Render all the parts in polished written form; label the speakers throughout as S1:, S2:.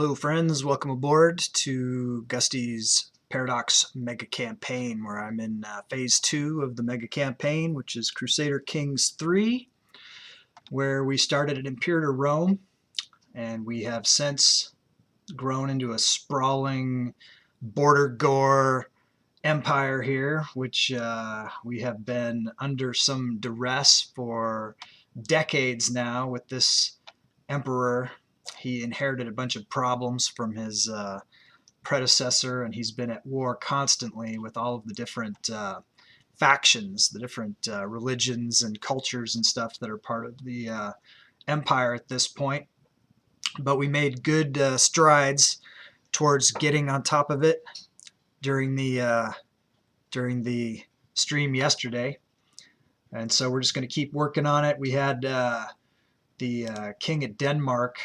S1: Hello friends, welcome aboard to Gusty's Paradox Mega Campaign, where I'm in Phase 2 of the Mega Campaign, which is Crusader Kings 3, where we started at Imperator Rome, and we have since grown into a sprawling border gore empire here, which we have been under some duress for decades now with this emperor. He inherited a bunch of problems from his predecessor, and he's been at war constantly with all of the different factions, the different religions and cultures and stuff that are part of the empire at this point. But we made good strides towards getting on top of it during the stream yesterday, and so we're just going to keep working on it. We had the king of Denmark.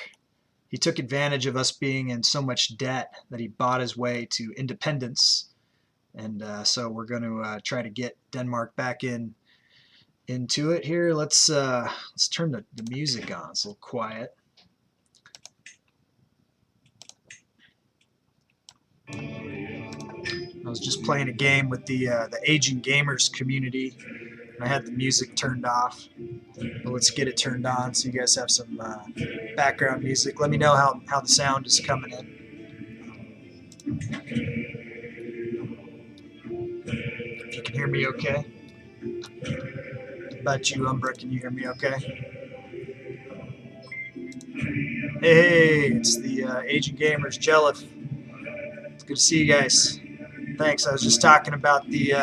S1: He took advantage of us being in so much debt that he bought his way to independence, and so we're going to try to get Denmark back into it here. Let's turn the music on. It's a little quiet. I was just playing a game with the aging gamers community. I had the music turned off, but let's get it turned on so you guys have some background music. Let me know how the sound is coming in. If you can hear me okay. How about you, Umbra? Can you hear me okay? Hey, it's the aging gamers, Jelif. It's good to see you guys. Thanks. I was just talking about the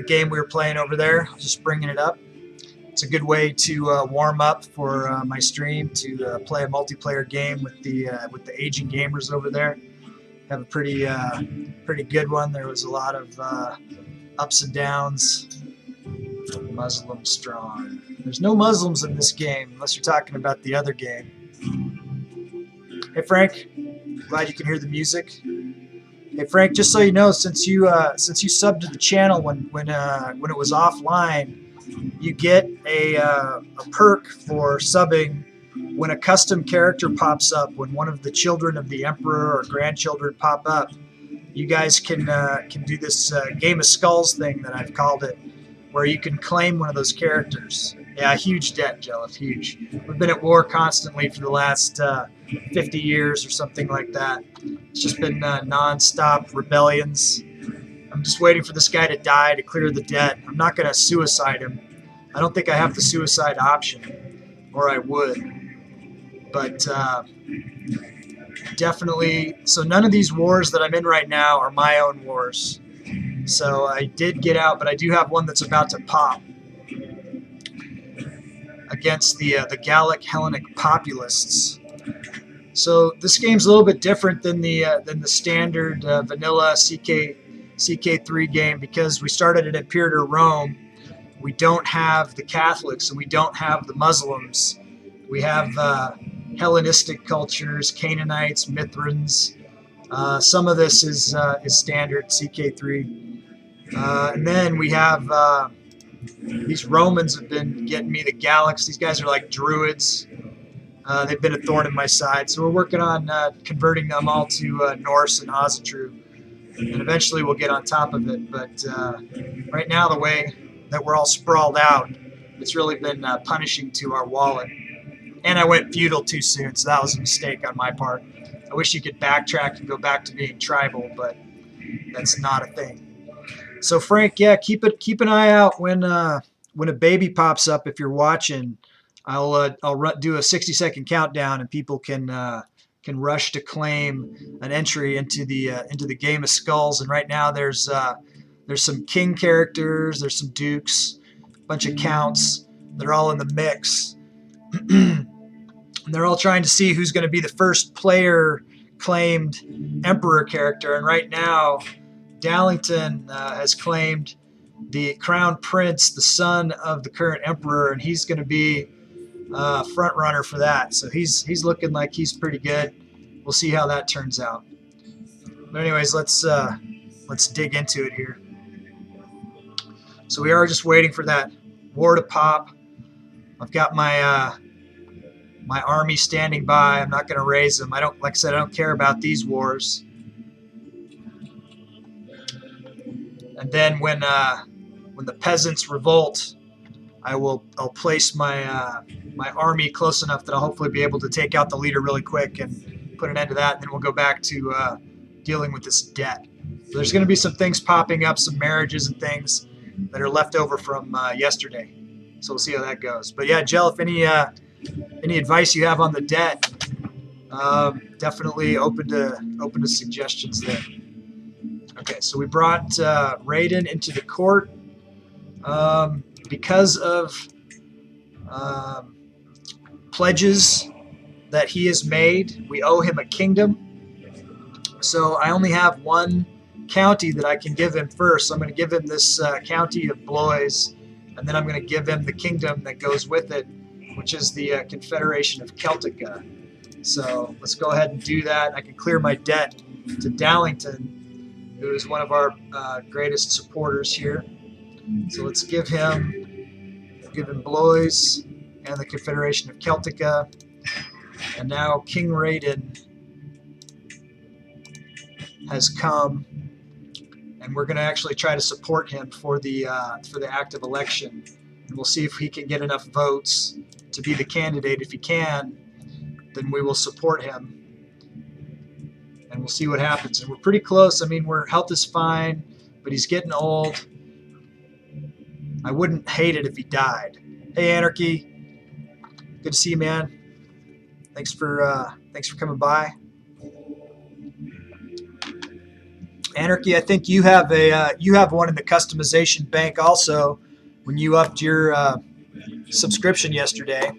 S1: game we were playing over there. Just bringing it up. It's a good way to warm up for my stream, to play a multiplayer game with the aging gamers over there. Have a pretty good one. There was a lot of ups and downs. Muslim strong. There's no Muslims in this game unless you're talking about the other game. Hey Frank, glad you can hear the music. Hey Frank, just so you know, since you subbed to the channel when it was offline, you get a perk for subbing when a custom character pops up. When one of the children of the emperor or grandchildren pop up, you guys can do this Game of Skulls thing that I've called it, where you can claim one of those characters. Yeah, huge debt, Jelif, huge. We've been at war constantly for the last 50 years or something like that. It's just been non-stop rebellions. I'm just waiting for this guy to die to clear the debt. I'm not going to suicide him. I don't think I have the suicide option, or I would. But definitely, so none of these wars that I'm in right now are my own wars. So I did get out, but I do have one that's about to pop against the Gallic Hellenic populists. So this game's a little bit different than the standard vanilla CK3 game, because we started at Imperator Rome. We don't have the Catholics and we don't have the Muslims. We have Hellenistic cultures, Canaanites, Mithrans. Some of this is standard CK3. And then we have these Romans have been getting me, the Gallics. These guys are like druids. They've been a thorn in my side. So we're working on converting them all to Norse and Asatru. And eventually we'll get on top of it. But right now, the way that we're all sprawled out, it's really been punishing to our wallet. And I went feudal too soon, so that was a mistake on my part. I wish you could backtrack and go back to being tribal, but that's not a thing. So Frank, yeah, keep an eye out when a baby pops up. If you're watching, I'll do a 60-second countdown, and people can rush to claim an entry into the Game of Skulls. And right now there's some king characters, there's some dukes, a bunch of counts. They're all in the mix. And they're all trying to see who's going to be the first player claimed emperor character. And right now, Dallington has claimed the crown prince, the son of the current emperor, and he's going to be front runner for that. So he's looking like he's pretty good. We'll see how that turns out. But anyways, let's dig into it here. So we are just waiting for that war to pop. I've got my my army standing by. I'm not going to raise them. I don't, like I said, I don't care about these wars. And then when the peasants revolt, I'll place my my army close enough that I'll hopefully be able to take out the leader really quick and put an end to that. And then we'll go back to dealing with this debt. So there's going to be some things popping up, some marriages and things that are left over from yesterday. So we'll see how that goes. But yeah, Jell, if any advice you have on the debt, definitely open to suggestions there. Okay, so we brought Raiden into the court because of pledges that he has made. We owe him a kingdom. So I only have one county that I can give him first. So I'm going to give him this county of Blois, and then I'm going to give him the kingdom that goes with it, which is the Confederation of Celtica. So let's go ahead and do that. I can clear my debt to Darlington, who is one of our greatest supporters here. So let's give him Blois and the Confederation of Celtica. And now King Raiden has come, and we're going to actually try to support him for the active election. And we'll see if he can get enough votes to be the candidate. If he can, then we will support him, and we'll see what happens. And we're pretty close. I mean, our health is fine, but he's getting old. I wouldn't hate it if he died. Hey, Anarchy. Good to see you, man. Thanks for coming by. Anarchy, I think you have one in the customization bank also when you upped your subscription yesterday.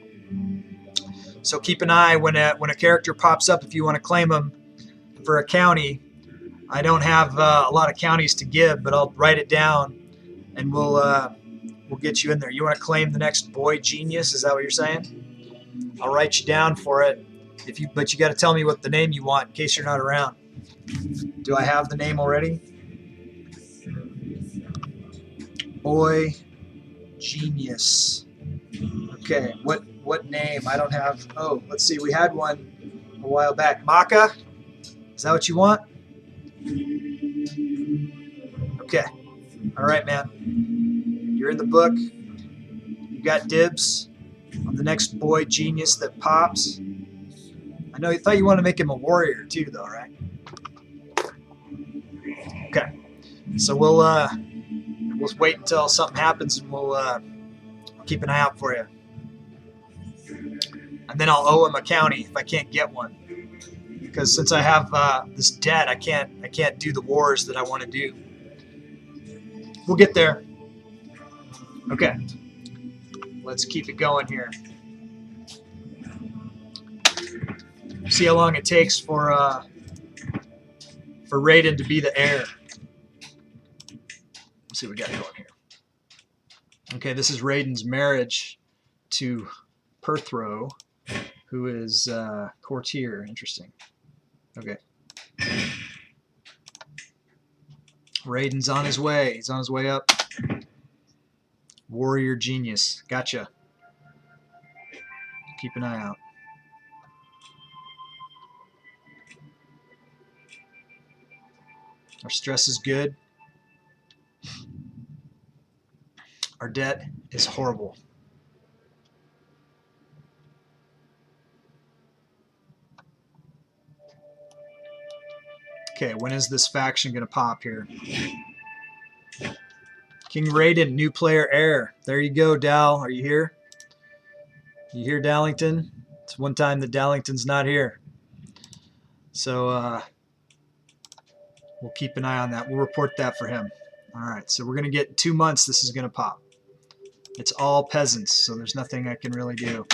S1: So keep an eye when a character pops up if you want to claim them for a county. I don't have a lot of counties to give, but I'll write it down and we'll get you in there. You want to claim the next boy genius? Is that what you're saying? I'll write you down for it. But you got to tell me what the name you want in case you're not around. Do I have the name already? Boy genius. Okay, what name? I don't have. Oh, let's see. We had one a while back. Maka? Is that what you want? Okay. All right, man. You're in the book. You got dibs on the next boy genius that pops. I know you thought you wanted to make him a warrior too, though, right? Okay. So we'll wait until something happens, and we'll keep an eye out for you. And then I'll owe him a county if I can't get one, because since I have this debt, I can't do the wars that I want to do. We'll get there. Okay. Let's keep it going here. See how long it takes for Raiden to be the heir. Let's see what we got going here. Okay, this is Raiden's marriage to Perthro, who is courtier. Interesting. Okay. Raiden's on his way. He's on his way up. Warrior genius. Gotcha. Keep an eye out. Our stress is good. Our debt is horrible. Okay, when is this faction going to pop here? King Raiden, new player heir. There you go, Dal. Are you here? You here, Darlington? It's one time that Darlington's not here. So we'll keep an eye on that. We'll report that for him. All right, so we're going to get 2 months. This is going to pop. It's all peasants, so there's nothing I can really do.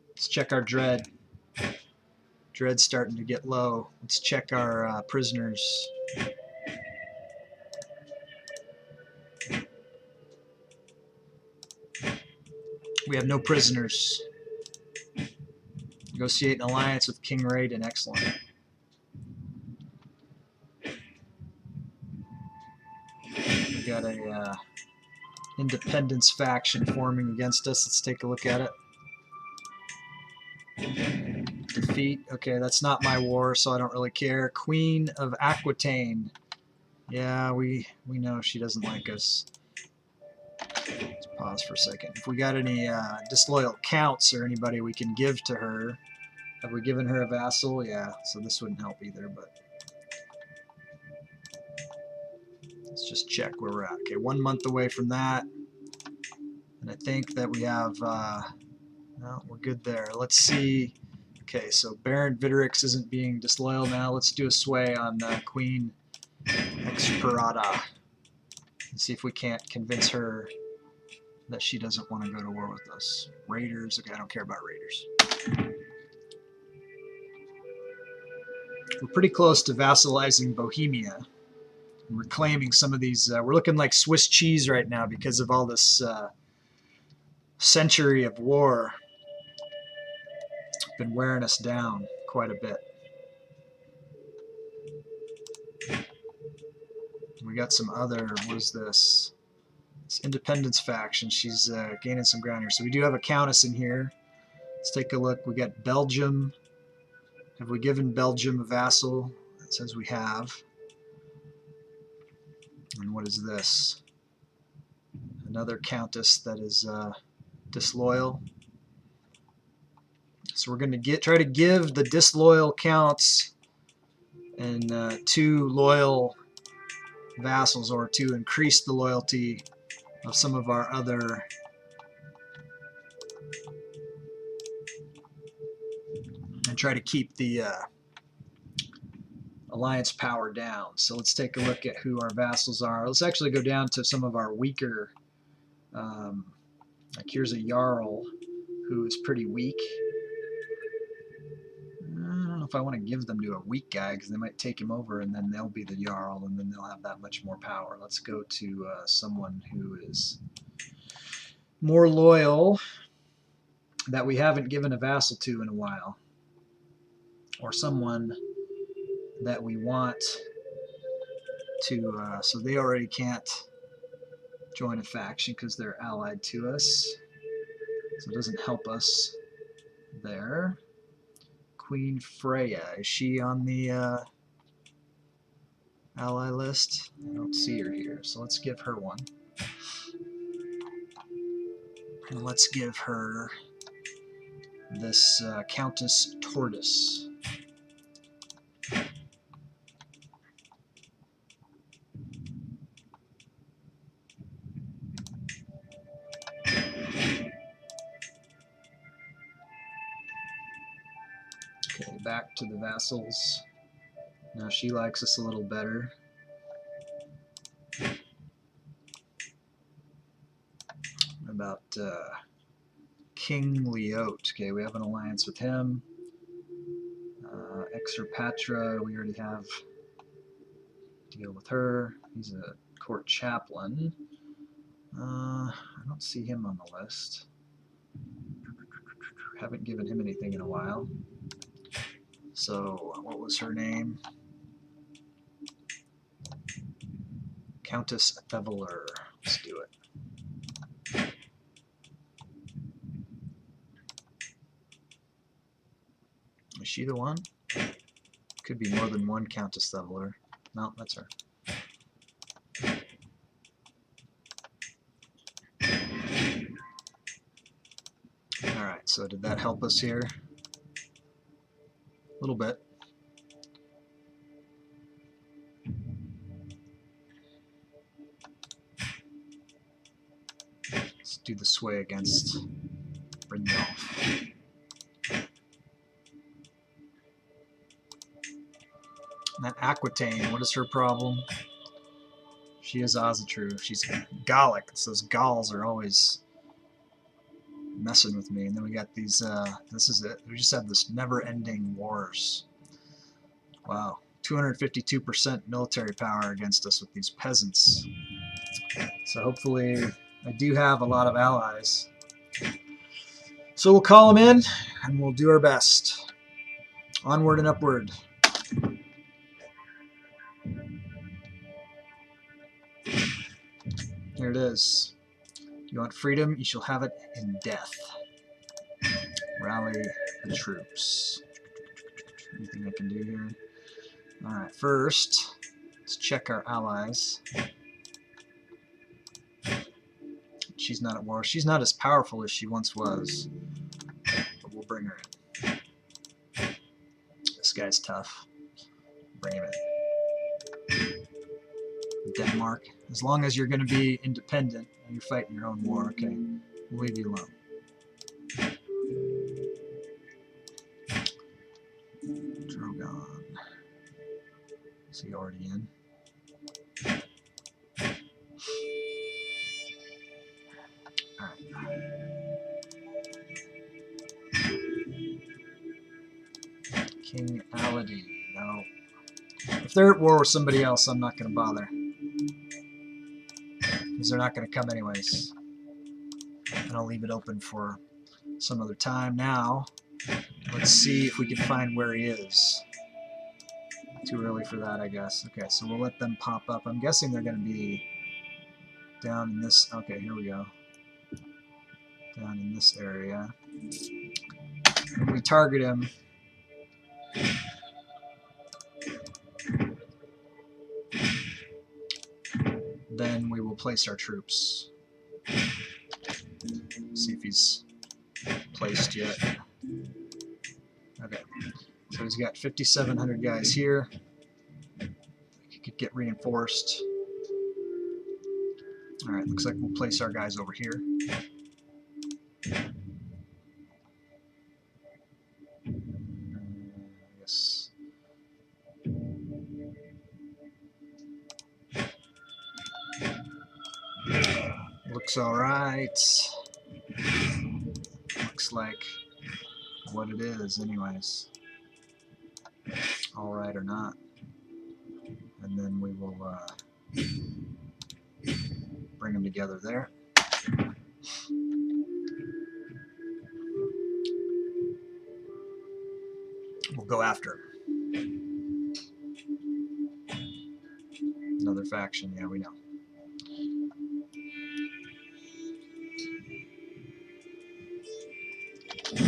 S1: Let's check our dread. Dread's starting to get low. Let's check our prisoners. We have no prisoners. Negotiate an alliance with King Raiden. Excellent. We got a independence faction forming against us. Let's take a look at it. defeat. Okay, that's not my war, so I don't really care. Queen of Aquitaine. Yeah, we know she doesn't like us. Let's pause for a second. If we got any disloyal counts or anybody we can give to her. Have we given her a vassal? Yeah, so this wouldn't help either, but let's just check where we're at. Okay, 1 month away from that. And I think that we have, no, we're good there. Let's see. Okay, so Baron Viderix isn't being disloyal now. Let's do a sway on Queen Experata. And see if we can't convince her that she doesn't want to go to war with us. Raiders, okay, I don't care about raiders. We're pretty close to vassalizing Bohemia. And reclaiming some of these, we're looking like Swiss cheese right now because of all this century of war. Been wearing us down quite a bit. We got some other, what is this? This independence faction. She's gaining some ground here. So we do have a countess in here. Let's take a look. We got Belgium. Have we given Belgium a vassal? It says we have. And what is this? Another countess that is disloyal. So we're going to try to give the disloyal counts and 2 loyal vassals, or to increase the loyalty of some of our other and try to keep the alliance power down. So let's take a look at who our vassals are. Let's actually go down to some of our weaker, like here's a Jarl who is pretty weak. I don't know if I want to give them to a weak guy because they might take him over and then they'll be the Jarl and then they'll have that much more power. Let's go to someone who is more loyal that we haven't given a vassal to in a while, or someone that we want to, so they already can't join a faction because they're allied to us, so it doesn't help us there. Queen Freya, is she on the ally list? I don't see her here, so let's give her one. And let's give her this Countess Tortoise. Okay, back to the vassals. Now she likes us a little better. About King Leot. Okay, we have an alliance with him. Exarpatra, we already have a deal with her. He's a court chaplain. I don't see him on the list. Haven't given him anything in a while. So, what was her name? Countess Theveler. Let's do it. Is she the one? Could be more than one Countess Theveler. No, that's her. Alright, so did that help us here? A little bit. Let's do the sway against Brynjolf. And that Aquitaine, what is her problem? She is Osatru. She's Gallic, so those Gauls are always messing with me. And then we got these, this is it. We just have this never-ending wars. Wow. 252% military power against us with these peasants. So hopefully I do have a lot of allies. So we'll call them in and we'll do our best. Onward and upward. There it is. You want freedom? You shall have it in death. Rally the troops. Anything I can do here? Alright, first, let's check our allies. She's not at war. She's not as powerful as she once was. But we'll bring her in. This guy's tough. Bring him in. Denmark. As long as you're going to be independent and you're fighting your own war, okay, we'll leave you alone. Drogon. Is he already in? Alright. King Aladi. No. If they're at war with somebody else, I'm not going to bother. Because they're not going to come anyways. And I'll leave it open for some other time. Now, let's see if we can find where he is. Too early for that, I guess. Okay, so we'll let them pop up. I'm guessing they're going to be down in this. Okay, here we go. Down in this area. When we target him, then we will place our troops. See if he's placed yet. Okay, so he's got 5,700 guys here. He could get reinforced. Alright, looks like we'll place our guys over here. Yes. Looks alright. Looks like what it is anyways. Alright or not. And then we will bring them together there. We'll go after him. Another faction, yeah, we know.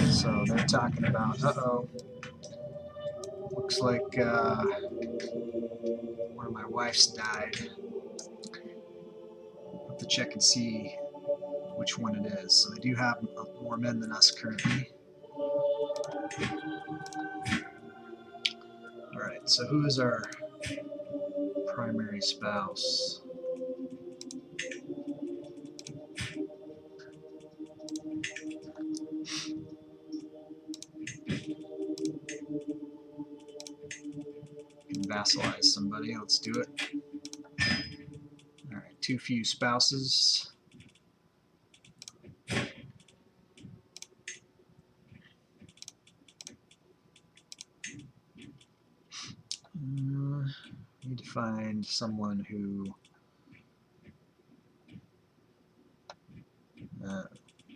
S1: So they're talking about, looks like one of my wife's died. I'll have to check and see which one it is. So they do have more men than us currently. Alright, so who is our primary spouse? Vassalize somebody. Let's do it. Alright, too few spouses. Need to find someone who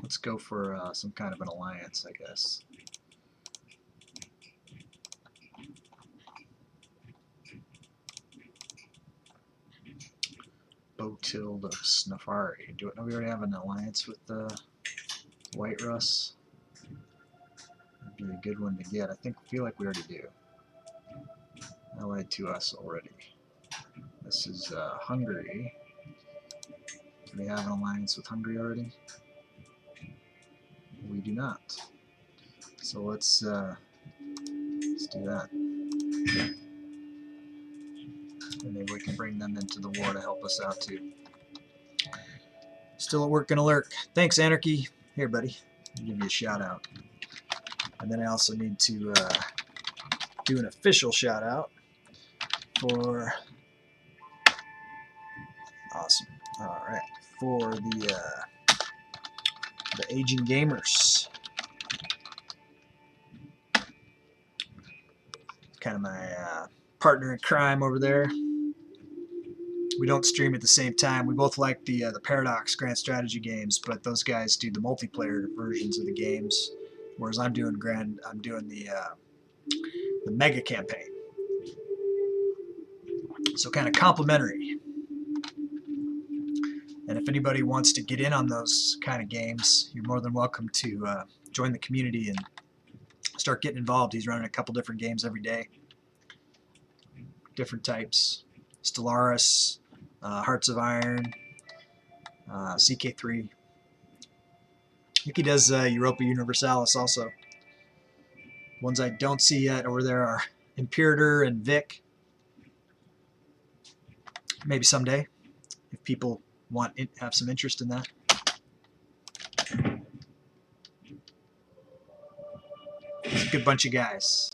S1: let's go for some kind of an alliance, I guess. Botild of Snafari. Do we already have an alliance with White Russ? That'd be a good one to get. I feel like we already do. Allied to us already. This is Hungary. Do we have an alliance with Hungary already? We do not. So let's do that. And maybe we can bring them into the war to help us out too. Still at work, gonna lurk. Thanks, Anarchy. Here, buddy. I'll give you a shout out. And then I also need to do an official shout out for awesome. All right, for the aging gamers. Kind of my partner in crime over there. We don't stream at the same time. We both like the Paradox Grand Strategy games, but those guys do the multiplayer versions of the games, whereas I'm doing the mega campaign. So kind of complementary. And if anybody wants to get in on those kind of games, you're more than welcome to join the community and start getting involved. He's running a couple different games every day. Different types. Stellaris, Hearts of Iron, CK3. I think he does Europa Universalis also. Ones I don't see yet over there are Imperator and Vic. Maybe someday, if people have some interest in that. It's a good bunch of guys.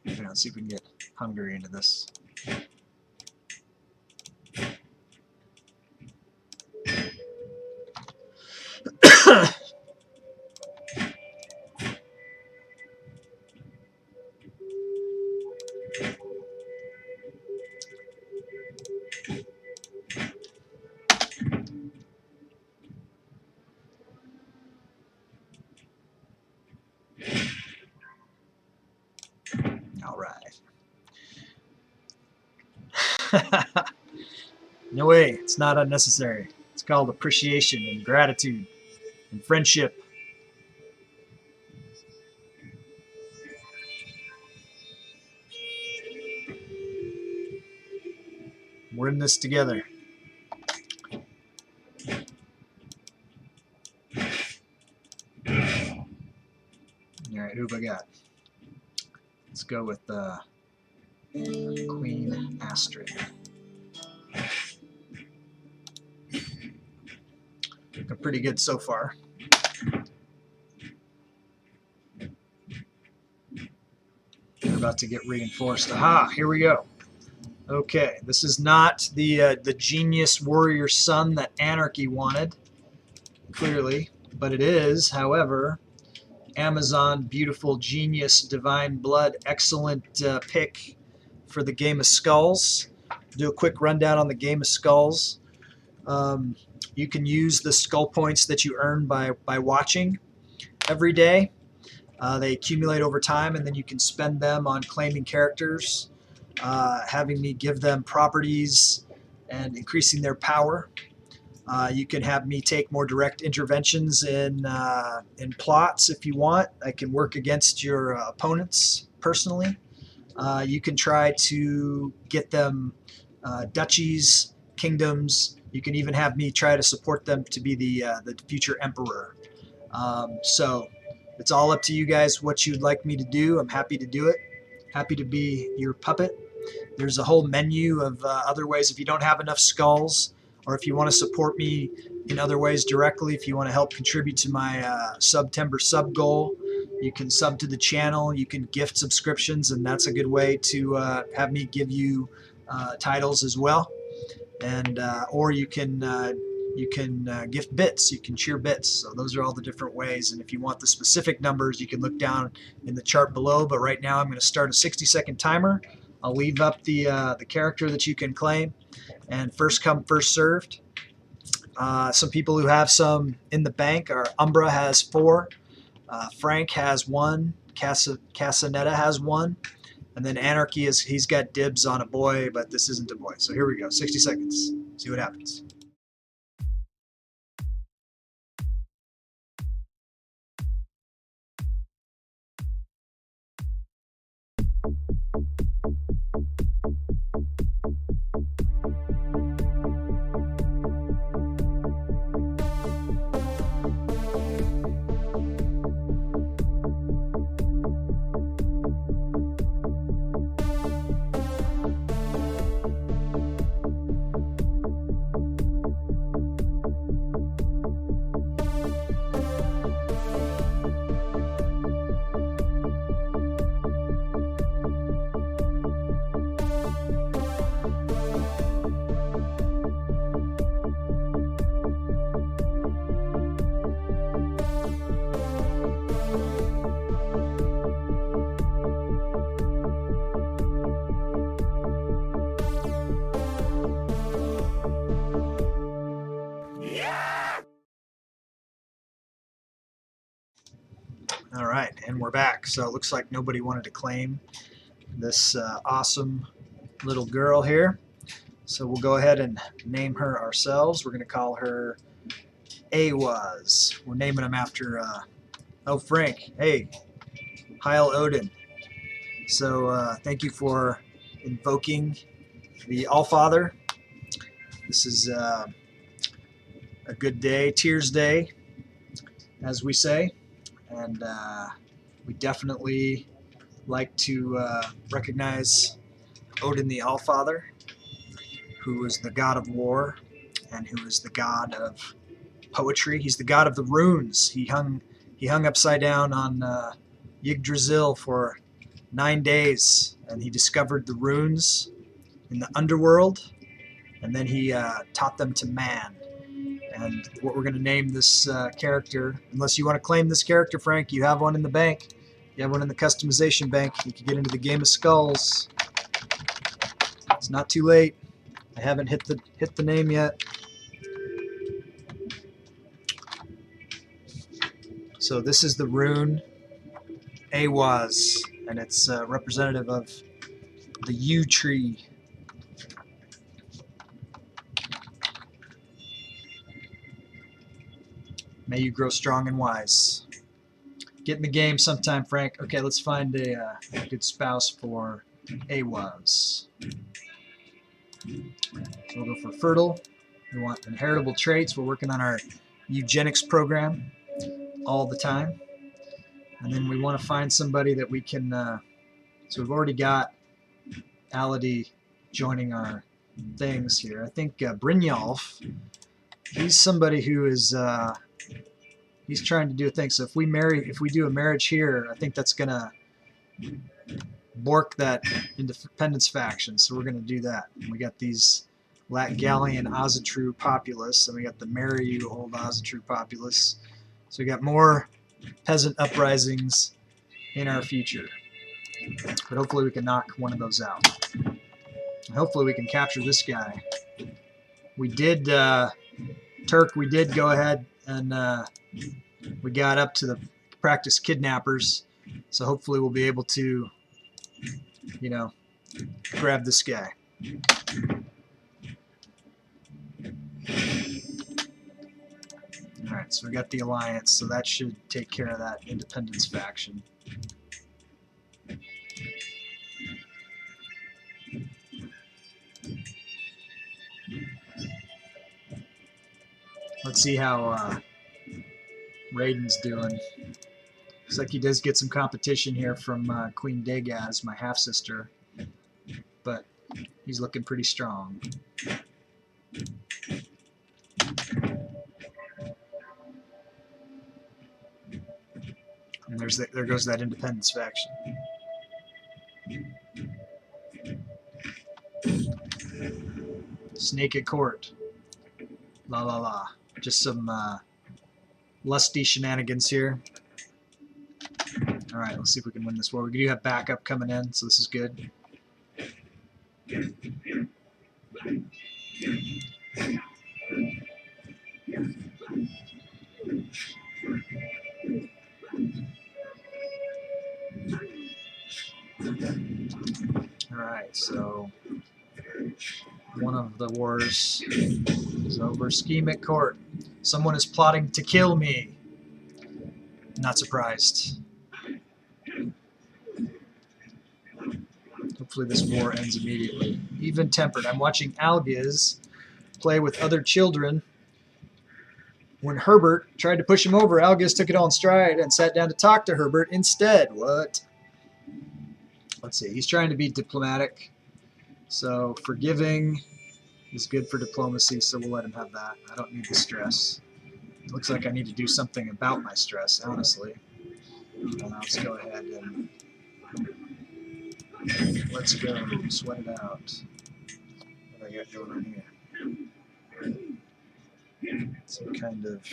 S1: Let's see if we can get Hungary into this. All right. No way, it's not unnecessary. It's called appreciation and gratitude and friendship. We're in this together. All right, who have I got? Let's go with Queen Astrid. Looking pretty good so far. They're about to get reinforced. Aha, here we go. Okay, this is not the genius warrior son that Anarchy wanted, clearly, but it is, however, Amazon, beautiful, genius, divine blood, excellent pick for the Game of Skulls. Do a quick rundown on the Game of Skulls. You can use the skull points that you earn by watching every day. They accumulate over time, and then you can spend them on claiming characters, having me give them properties and increasing their power. You can have me take more direct interventions in plots if you want. I can work against your opponents personally. You can try to get them duchies, kingdoms. You can even have me try to support them to be the future emperor. So it's all up to you guys what you'd like me to do. I'm happy to do it. Happy to be your puppet. There's a whole menu of other ways if you don't have enough skulls, or if you want to support me in other ways directly, if you want to help contribute to my September sub goal, you can sub to the channel, you can gift subscriptions, and that's a good way to have me give you titles as well. And or you can gift bits, you can cheer bits. So those are all the different ways. And if you want the specific numbers, you can look down in the chart below. But right now I'm going to start a 60-second timer. I'll leave up the character that you can claim, and first come, first served. Some people who have some in the bank are Umbra has 4, Frank has 1, Casanetta has 1, and then Anarchy he's got dibs on a boy, but this isn't a boy. So here we go, 60 seconds. See what happens. All right, and we're back. So it looks like nobody wanted to claim this awesome little girl here. So we'll go ahead and name her ourselves. We're going to call her Awaz. We're naming them after, oh, Frank. Hey, Heil Odin. So thank you for invoking the Allfather. This is a good day, Tears Day, as we say. And we definitely like to recognize Odin the Allfather, who is the god of war and who is the god of poetry. He's the god of the runes. He hung upside down on Yggdrasil for 9 days, and he discovered the runes in the underworld, and then he taught them to man. And what we're going to name this character, unless you want to claim this character, Frank, you have one in the bank. You have one in the customization bank. You can get into the Game of Skulls. It's not too late. I haven't hit the name yet. So this is the rune Awaz, and it's representative of the yew tree. May you grow strong and wise. Get in the game sometime, Frank. Okay, let's find a good spouse for Awaz. So we'll go for fertile. We want inheritable traits. We're working on our eugenics program all the time. And then we want to find somebody that we can... so we've already got Ality joining our things here. I think Brynjolf, he's somebody who is... he's trying to do a thing. So if we do a marriage here, I think that's going to bork that independence faction. So we're going to do that. And we got these Latgalian Ozatru populace, and we got the Marry You Old Ozatru populace. So we got more peasant uprisings in our future. But hopefully we can knock one of those out. And hopefully we can capture this guy. We did, Turk, we did go ahead and we got up to the practice kidnappers. So hopefully we'll be able to, you know, grab this guy. Alright, so we got the alliance, so that should take care of that independence faction. Let's see how Raiden's doing. Looks like he does get some competition here from Queen Dagaz, my half-sister, but he's looking pretty strong. And there goes that independence faction. Snake at court. La la la. Just some lusty shenanigans here. Alright, let's see if we can win this war. We do have backup coming in, so this is good. Alright, so one of the wars is over. Scheme at court. Someone is plotting to kill me. Not surprised. Hopefully this war ends immediately. Even-tempered. I'm watching Algiz play with other children. When Herbert tried to push him over, Algiz took it all in stride and sat down to talk to Herbert instead. What? Let's see. He's trying to be diplomatic. So forgiving is good for diplomacy, so we'll let him have that. I don't need the stress. It looks like I need to do something about my stress, honestly. Let's go ahead and let's go sweat it out. What do I got going on here? Some kind of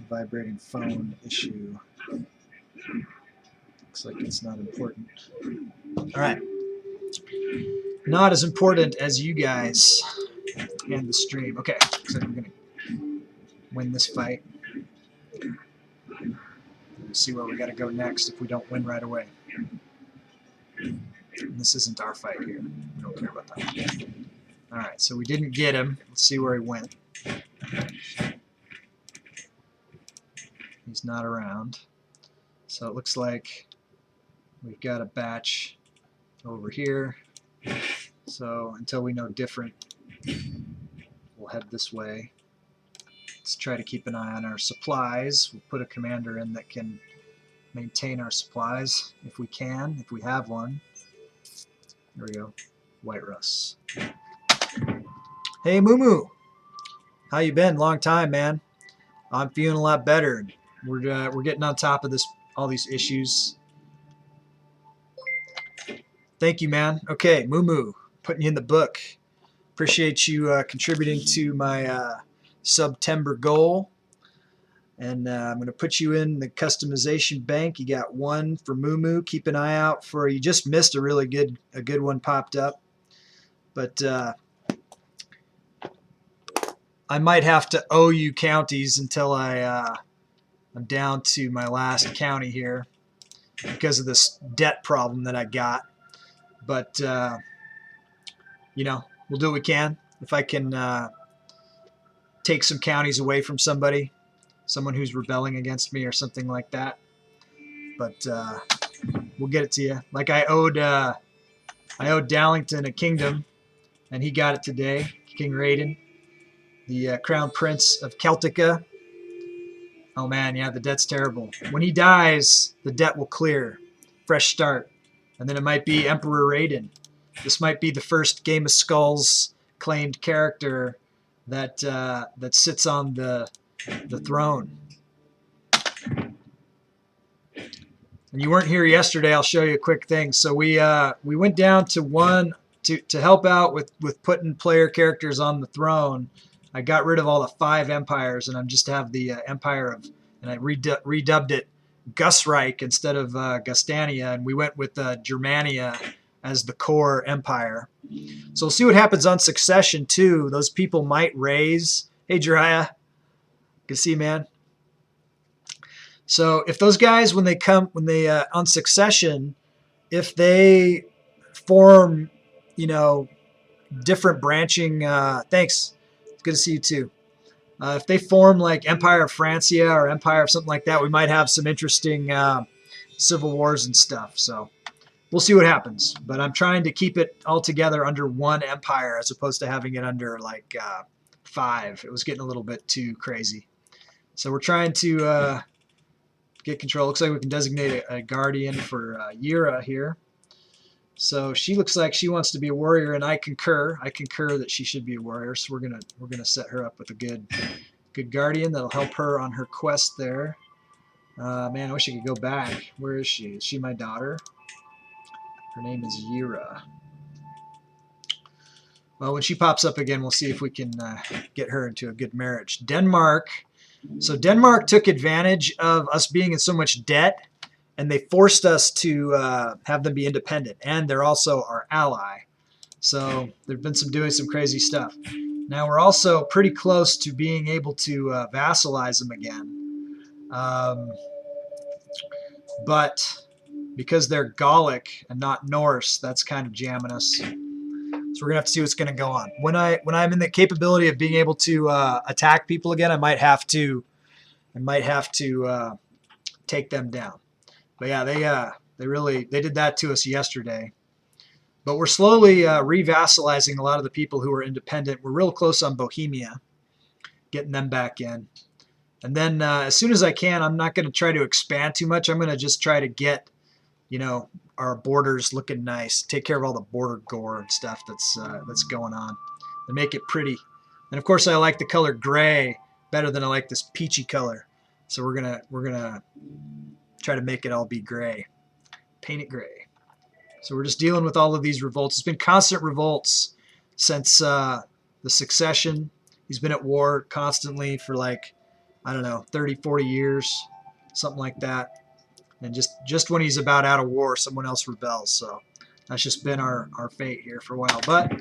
S1: vibrating phone issue. Looks like it's not important. Alright. Not as important as you guys and the stream. Okay, looks like we're going to win this fight. We'll see where we got to go next if we don't win right away. And this isn't our fight here. We don't care about that. Alright, so we didn't get him. Let's see where he went. He's not around. So it looks like we've got a batch over here. So until we know different, we'll head this way. Let's try to keep an eye on our supplies. We'll put a commander in that can maintain our supplies if we can, if we have one. There we go. White Russ. Hey Moo, how you been? Long time, man. I'm feeling a lot better. We're getting on top of all these issues. Thank you, man. Okay, Moo, putting you in the book. Appreciate you contributing to my September goal. And I'm going to put you in the customization bank. You got one for Moo. Keep an eye out for. You just missed a really good one popped up, but I might have to owe you counties until I'm down to my last county here because of this debt problem that I got. But you know, we'll do what we can. If I can take some counties away from somebody, someone who's rebelling against me or something like that. But we'll get it to you. Like I owed Dallington a kingdom, and he got it today. King Raiden, the Crown Prince of Celtica. Oh man, yeah, the debt's terrible. When he dies, the debt will clear. Fresh start. And then it might be Emperor Raiden. This might be the first Game of Skulls claimed character that sits on the throne. And you weren't here yesterday. I'll show you a quick thing. So we went down to to help out with putting player characters on the throne. I got rid of all the 5 empires, and I'm just have the empire of, and I redubbed it Gusreich instead of Gustania, and we went with Germania as the core empire. So we'll see what happens on succession too. Those people might raise. Hey Jiraiya, good to see you, man. So if those guys, when they on succession, if they form, you know, different branching, thanks, it's good to see you too. If they form like Empire of Francia or Empire of something like that, we might have some interesting civil wars and stuff. So we'll see what happens. But I'm trying to keep it all together under one empire as opposed to having it under like 5. It was getting a little bit too crazy. So we're trying to get control. Looks like we can designate a guardian for Yira here. So she looks like she wants to be a warrior, and I concur. I concur that she should be a warrior. So we're gonna set her up with a good guardian that'll help her on her quest there. Man, I wish I could go back. Where is she? Is she my daughter? Her name is Yira. Well, when she pops up again, we'll see if we can get her into a good marriage. Denmark. So Denmark took advantage of us being in so much debt, and they forced us to have them be independent, and they're also our ally. So they've been doing some crazy stuff. Now we're also pretty close to being able to vassalize them again. But because they're Gallic and not Norse, that's kind of jamming us. So we're gonna have to see what's gonna go on. When I'm in the capability of being able to attack people again, I might have to take them down. But yeah, they did that to us yesterday. But we're slowly revassalizing a lot of the people who are independent. We're real close on Bohemia, getting them back in. And then as soon as I can, I'm not going to try to expand too much. I'm going to just try to get, you know, our borders looking nice, take care of all the border gore and stuff that's going on, and make it pretty. And of course, I like the color gray better than I like this peachy color. So we're gonna try to make it all be gray, paint it gray. So we're just dealing with all of these revolts. It's been constant revolts since the succession. He's been at war constantly for like, I don't know, 30, 40 years, something like that. And just when he's about out of war, someone else rebels. So that's just been our fate here for a while. But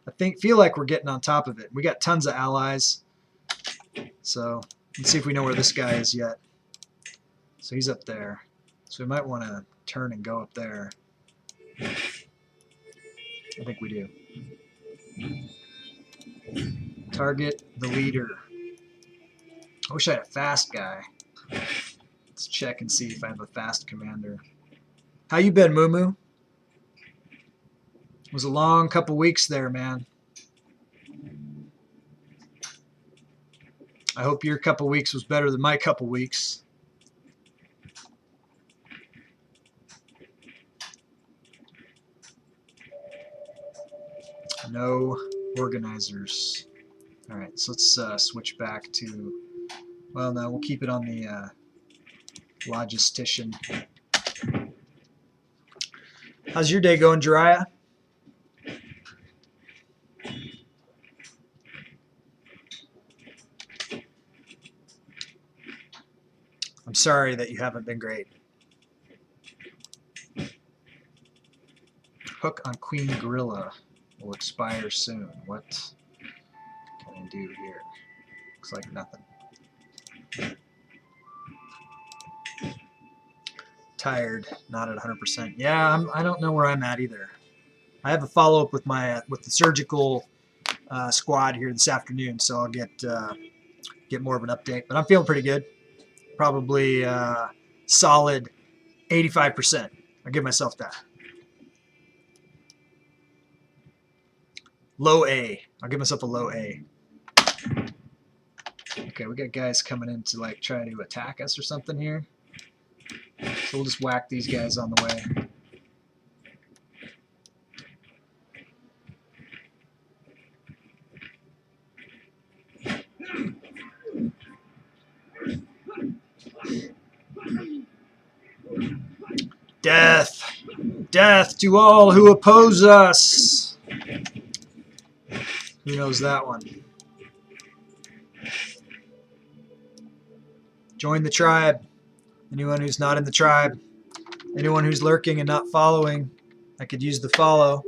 S1: I feel like we're getting on top of it. We got tons of allies. So let's see if we know where this guy is yet. So he's up there. So we might want to turn and go up there. I think we do. Target the leader. I wish I had a fast guy. Let's check and see if I have a fast commander. How you been, Moo Moo? It was a long couple weeks there, man. I hope your couple weeks was better than my couple weeks. No organizers. All right, so let's switch back to, well, no, we'll keep it on the logistician. How's your day going, Jiraiya? I'm sorry that you haven't been great. Hook on Queen Gorilla will expire soon. What can I do here? Looks like nothing. Tired, not at 100%. Yeah, I don't know where I'm at either. I have a follow-up with my with the surgical squad here this afternoon, so I'll get more of an update. But I'm feeling pretty good. Probably solid 85%. I'll give myself that. Low A. I'll give myself a low A. Okay, we got guys coming in to like try to attack us or something here. So we'll just whack these guys on the way. Death! Death to all who oppose us! Who knows that one? Join the tribe. Anyone who's not in the tribe. Anyone who's lurking and not following, I could use the follow.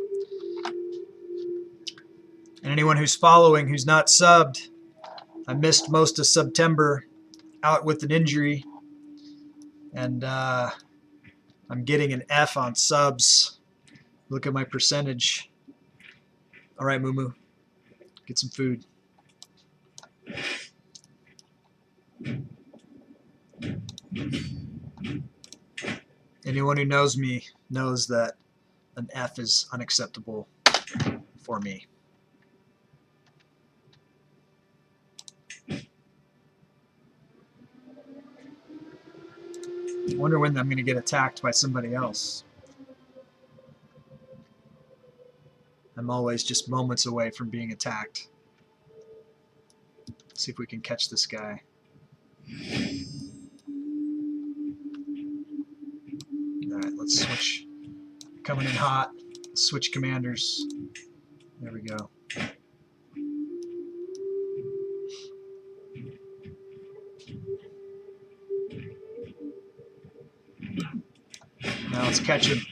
S1: And anyone who's following who's not subbed, I missed most of September out with an injury. And I'm getting an F on subs. Look at my percentage. All right, Moo Moo. Get some food. Anyone who knows me knows that an F is unacceptable for me. I wonder when I'm going to get attacked by somebody else. I'm always just moments away from being attacked. Let's see if we can catch this guy. Alright, let's switch. Coming in hot. Switch commanders. There we go. Now let's catch him.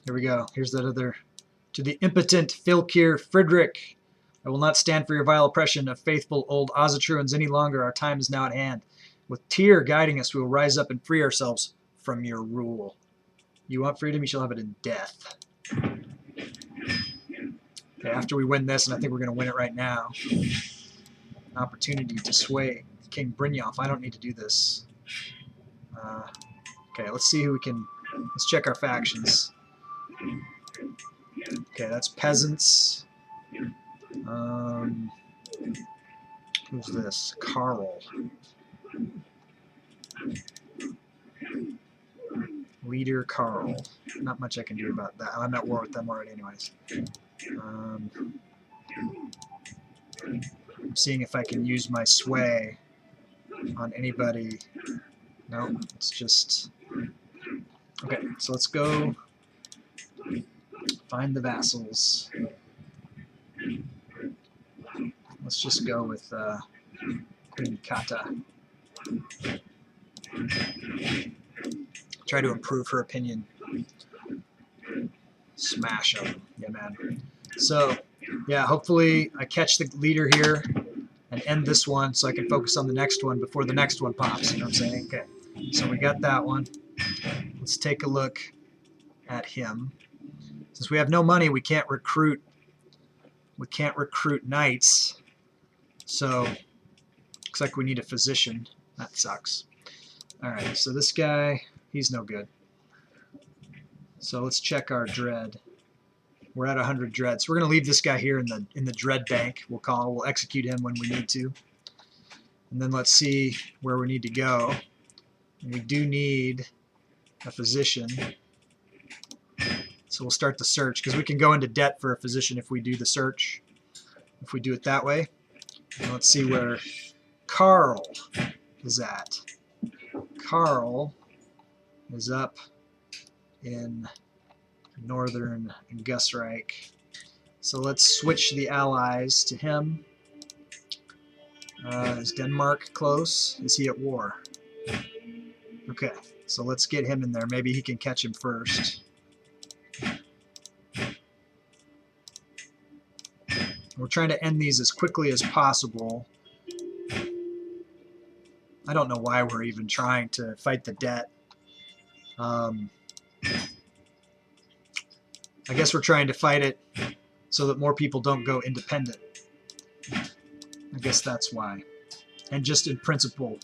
S1: Here we go. Here's that other. To the impotent Filkir Friedrich. I will not stand for your vile oppression of faithful old Ozatruans any longer. Our time is now at hand. With Tyr guiding us, we will rise up and free ourselves from your rule. You want freedom, you shall have it in death. Okay, after we win this, and I think we're going to win it right now, an opportunity to sway King Brynjolf. I don't need to do this. Okay, let's see who we can... Let's check our factions. Okay, that's peasants. Who's this? Carl. Leader Carl. Not much I can do about that. I'm at war with them already anyways. I'm seeing if I can use my sway on anybody. No, it's just... Okay, so let's go find the vassals. Let's just go with Queen Kata. Try to improve her opinion. Smash them. Yeah, man. So, yeah, hopefully I catch the leader here and end this one so I can focus on the next one before the next one pops. You know what I'm saying? Okay. So we got that one. Let's take a look at him. Since we have no money, we can't recruit We can't recruit knights, so looks like we need a physician. That sucks. Alright, so this guy, he's no good. So let's check our dread. We're at 100 dread. So we're going to leave this guy here in the dread bank. We'll execute him when we need to. And then let's see where we need to go. And we do need a physician. So we'll start the search, because we can go into debt for a physician if we do the search. If we do it that way. And let's see where Carl is at. Carl is up in northern Gustyrill. So let's switch the allies to him. Is Denmark close? Is he at war? Okay, so let's get him in there. Maybe he can catch him first. We're trying to end these as quickly as possible. I don't know why we're even trying to fight the debt. I guess we're trying to fight it so that more people don't go independent. I guess that's why. And just in principle.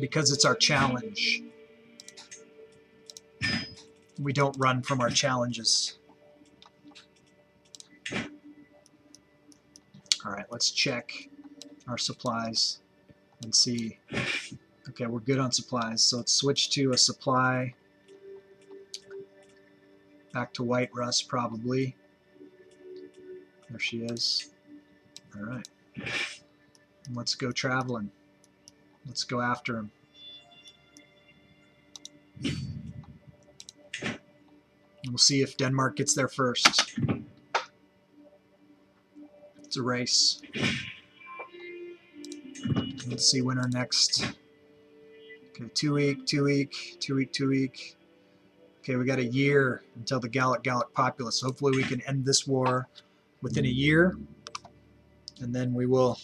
S1: Because it's our challenge. We don't run from our challenges. Alright, let's check our supplies and see. Okay, we're good on supplies, so let's switch to a supply. Back to White Rust, probably. There she is. Alright. Let's go traveling. Let's go after him. And we'll see if Denmark gets there first. It's a race. Let's see when our next. Okay, 2 week, 2 week, 2 week, 2 week. Okay, we got a year until the Gallic populace. Hopefully we can end this war within a year. And then we will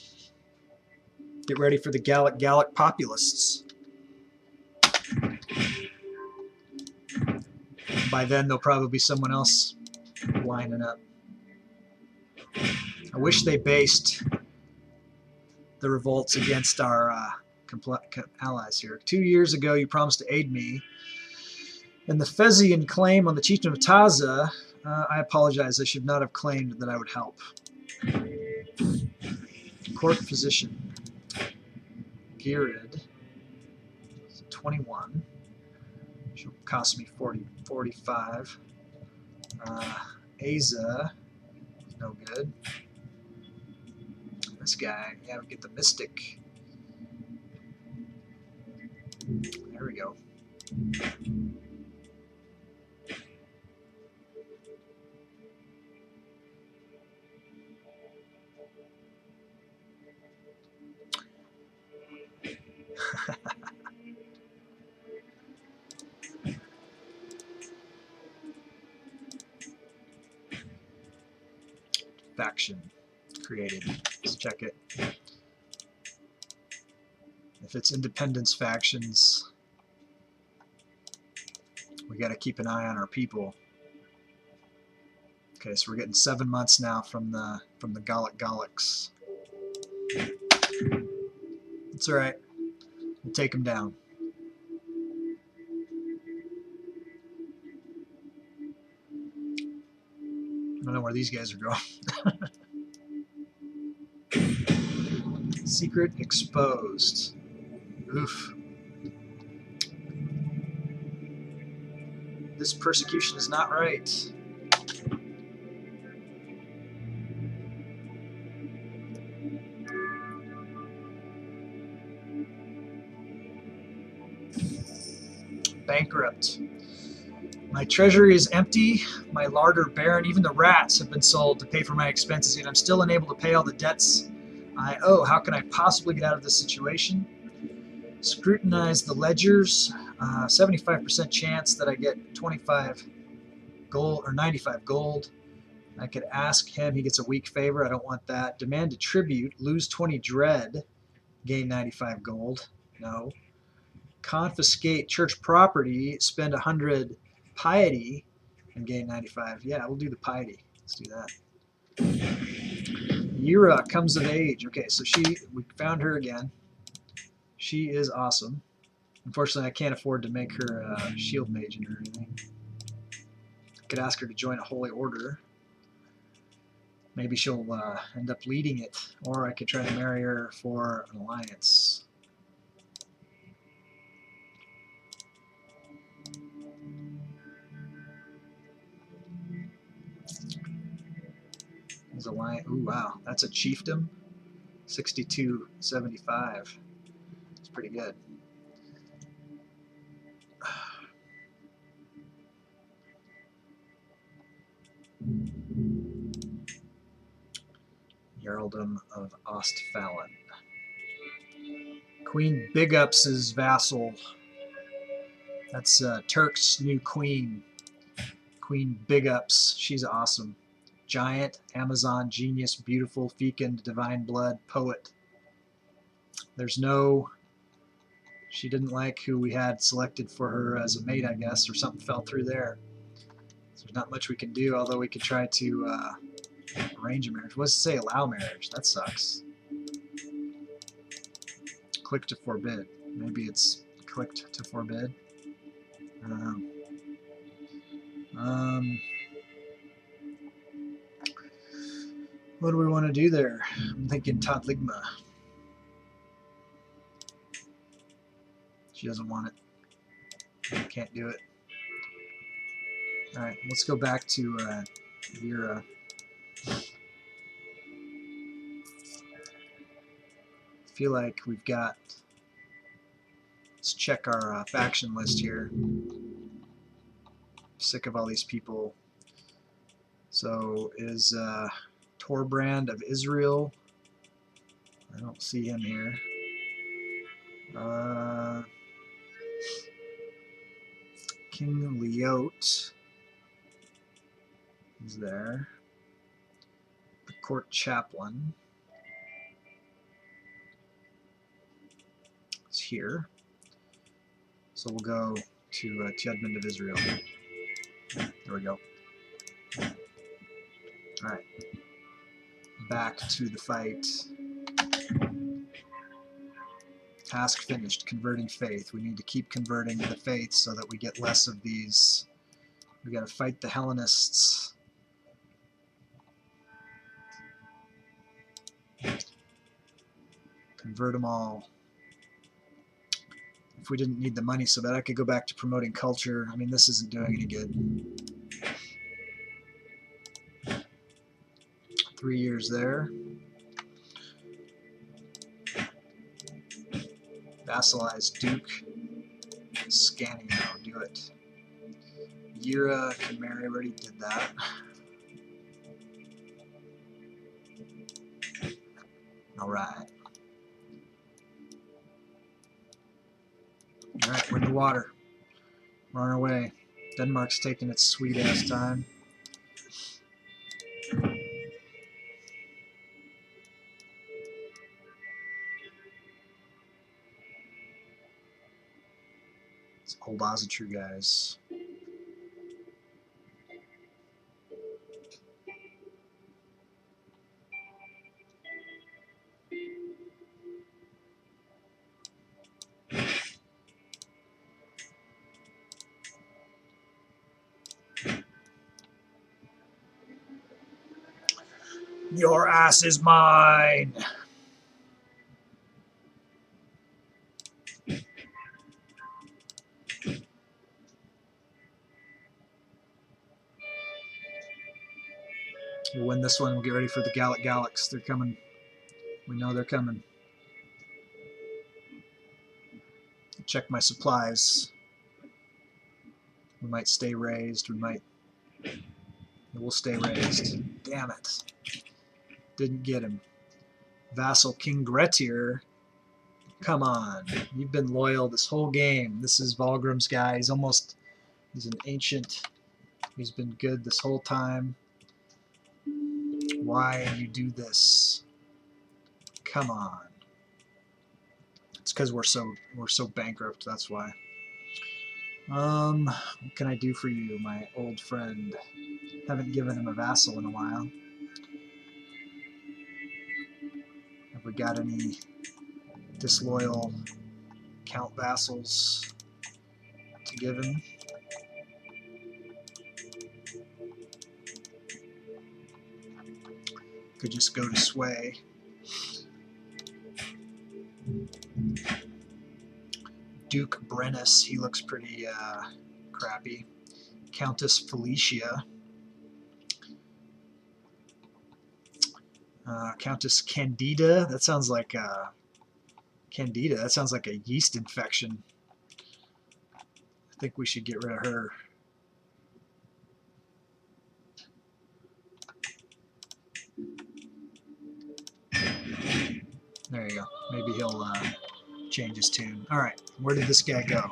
S1: get ready for the Gallic populists. By then there'll probably be someone else lining up. I wish they based the revolts against our allies here. 2 years ago, you promised to aid me in the Fezian claim on the chieftain of Taza. I apologize. I should not have claimed that I would help. Court physician. Girid. 21. She'll cost me 45. Aza. No good. This guy, yeah, we get the Mystic. There we go. Faction created. Let's check it. If it's independence factions, we got to keep an eye on our people. Okay, so we're getting 7 months now from the Gallics. It's all right. We'll take them down. I don't know where these guys are going. Secret exposed. Oof. This persecution is not right. Bankrupt. My treasury is empty, my larder barren, even the rats have been sold to pay for my expenses, yet I'm still unable to pay all the debts I owe. How can I possibly get out of this situation? Scrutinize the ledgers. 75% chance that I get 25 gold or 95 gold. I could ask him, he gets a weak favor. I don't want that. Demand a tribute, lose 20 dread, gain 95 gold. No. confiscate church property, spend 100 piety, and gain 95. Yeah, we'll do the piety. Let's do that. Yura comes of age. Okay, so we found her again. She is awesome. Unfortunately, I can't afford to make her a shield mage or anything. I could ask her to join a holy order. Maybe she'll end up leading it, or I could try to marry her for an alliance. His alliance. Ooh, wow, that's a chiefdom. 6275. It's pretty good. Jarldom of Ostfalen. Queen Big Ups' vassal. That's Turk's new queen. Queen Big Ups. She's awesome. Giant, Amazon, genius, beautiful, fecund, divine blood, poet. There's no... She didn't like who we had selected for her as a mate, I guess, or something fell through there. So there's not much we can do, although we could try to arrange a marriage. What does it say? Allow marriage. That sucks. Click to forbid. Maybe it's clicked to forbid. I don't know. What do we want to do there? I'm thinking Todligma. She doesn't want it. Can't do it. Alright, let's go back to Vera. I feel like we've got... Let's check our faction list here. Sick of all these people. So is Torbrand of Israel. I don't see him here. King Leote is there. The court chaplain is here. So we'll go to Tjedmund of Israel. There we go. Alright. Back to the fight. Task finished. Converting faith. We need to keep converting the faith so that we get less of these. We got to fight the Hellenists. Convert them all. If we didn't need the money so bad, I could go back to promoting culture. I mean, this isn't doing any good. 3 years there. Vassalize Duke. Scania, do it. Yura can marry, already did that. Alright. Alright, we're in the water. We're on our way. Denmark's taking its sweet ass time. It's old Ozatru guys. Your ass is mine! We'll win this one. We'll get ready for the Gallic Gallics. They're coming. We know they're coming. Check my supplies. We might stay raised. We'll stay raised. Damn it. Didn't get him. Vassal King Grettir. Come on. You've been loyal this whole game. This is Volgrim's guy. He's an ancient. He's been good this whole time. Why you do this? Come on. It's because we're so bankrupt. That's why. What can I do for you, my old friend? Haven't given him a vassal in a while. Have we got any disloyal count vassals to give him? Could just go to sway. Duke Brennus, he looks pretty crappy. Countess Felicia. Countess Candida, that sounds like Candida, that sounds like a yeast infection. I think we should get rid of her. There you go. Maybe he'll change his tune. All right, where did this guy go?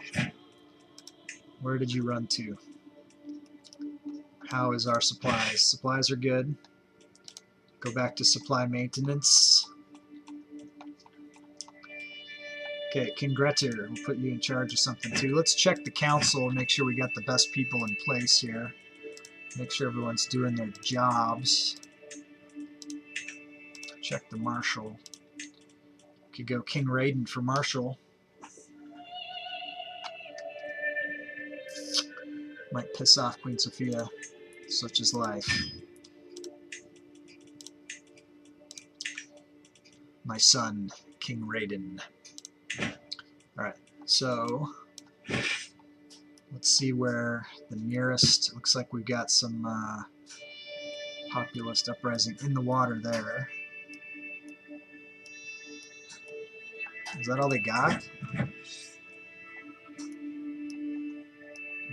S1: Where did you run to? How is our supplies? Supplies are good. Go back to supply maintenance. Okay, King Grettir, we'll put you in charge of something too. Let's check the council and make sure we got the best people in place here. Make sure everyone's doing their jobs. Check the marshal. Could go King Raiden for marshal. Might piss off Queen Sophia. Such is life. My son, King Raiden. Alright, so let's see where the nearest, looks like we've got some populist uprising in the water there. Is that all they got?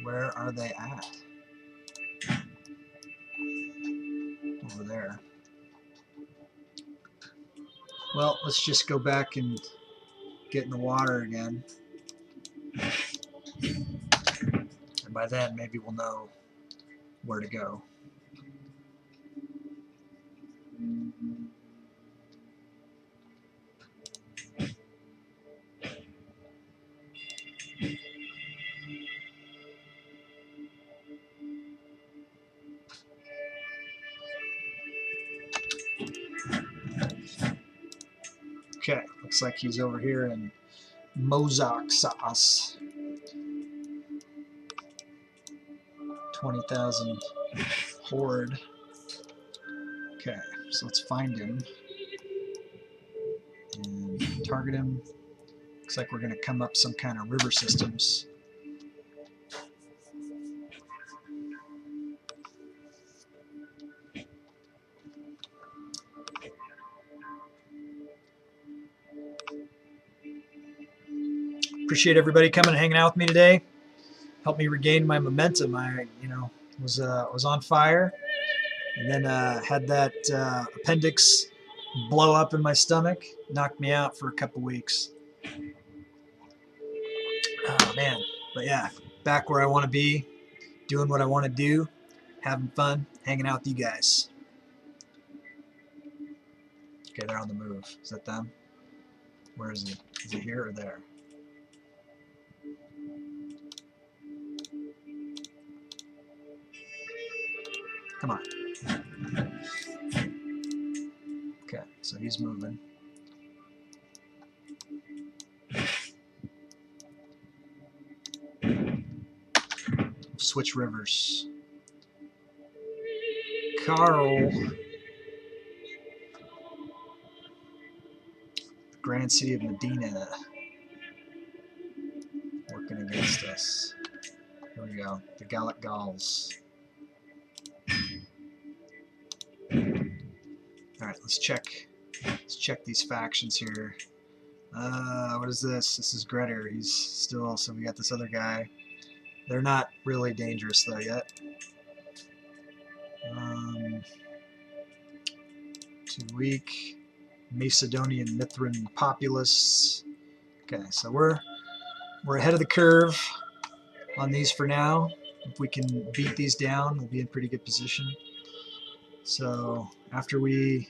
S1: Where are they at? Over there. Well, let's just go back and get in the water again. And by then, maybe we'll know where to go. Okay, looks like he's over here in Mozark sauce. 20,000 horde. Okay, so let's find him and target him. Looks like we're going to come up some kind of river systems. Appreciate everybody coming and hanging out with me today. Helped me regain my momentum. I, was on fire, and then had that appendix blow up in my stomach. Knocked me out for a couple weeks. Oh man, but yeah, back where I want to be, doing what I want to do, having fun, hanging out with you guys. Okay, they're on the move. Is that them? Where is he? Is he here or there? Come on. Okay, so he's moving. Switch rivers. Carl. The Grand City of Medina. Working against us. Here we go. The Gallic Gauls. Alright, let's check these factions here. What is this? This is Grettir. He's still, so we got this other guy. They're not really dangerous though yet. Too weak. Macedonian Mithrin populists. Okay, so we're ahead of the curve on these for now. If we can beat these down, we'll be in pretty good position. So after we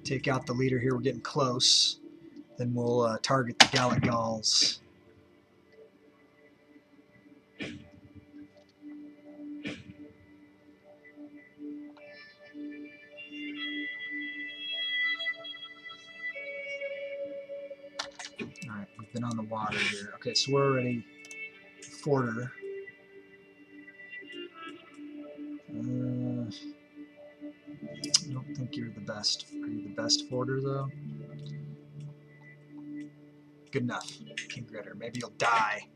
S1: take out the leader here, we're getting close. Then we'll target the Gallic Gauls. Alright, we've been on the water here. Okay, so we're already forter. I don't think you're the best. Are you the best forter, though? Good enough, King Gritter. Maybe you'll die.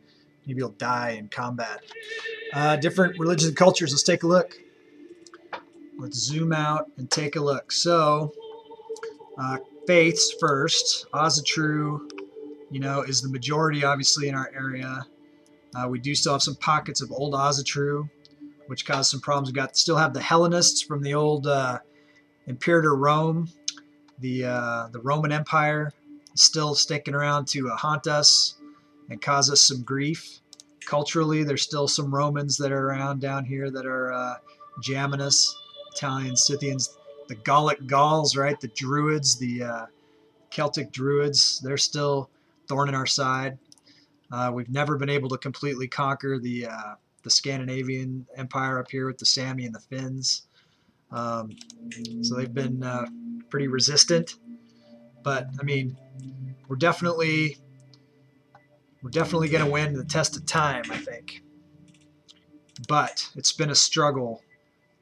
S1: Maybe you'll die in combat. Different religions and cultures. Let's take a look. Let's zoom out and take a look. So, faiths first. Asatru, you know, is the majority, obviously, in our area. We do still have some pockets of old Asatru, which caused some problems. We still have the Hellenists from the old Imperator Rome. The Roman Empire is still sticking around to haunt us and cause us some grief. Culturally, there's still some Romans that are around down here that are jamming us. Italians, Scythians, the Gallic Gauls, right? The Druids, the Celtic Druids, they're still thorn in our side. We've never been able to completely conquer the Scandinavian Empire up here with the Sami and the Finns. So they've been pretty resistant. But, I mean, we're definitely going to win the test of time, I think. But it's been a struggle.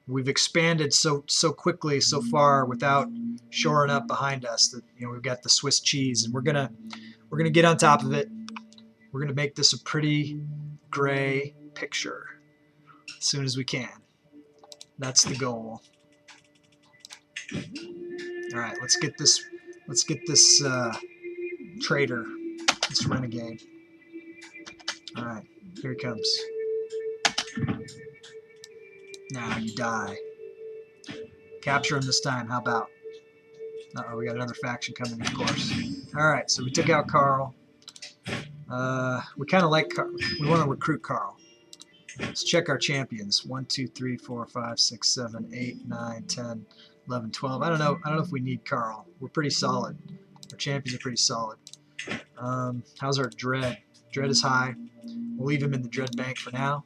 S1: We've expanded so quickly so far without shoring up behind us that, you know, we've got the Swiss cheese, and we're gonna get on top of it. We're gonna make this a pretty gray picture as soon as we can. That's the goal. All right, let's get this traitor, this renegade. All right, here he comes. Now you die. Capture him this time. How about? Uh-oh, we got another faction coming, of course. All right, so we took out Karl. We kind of like Karl. We want to recruit Karl. Let's check our champions. 1, 2, 3, 4, 5, 6, 7, 8, 9, 10, 11, 12. I don't know if we need Karl. We're pretty solid. Our champions are pretty solid. How's our Dread? Dread is high. We'll leave him in the Dread bank for now.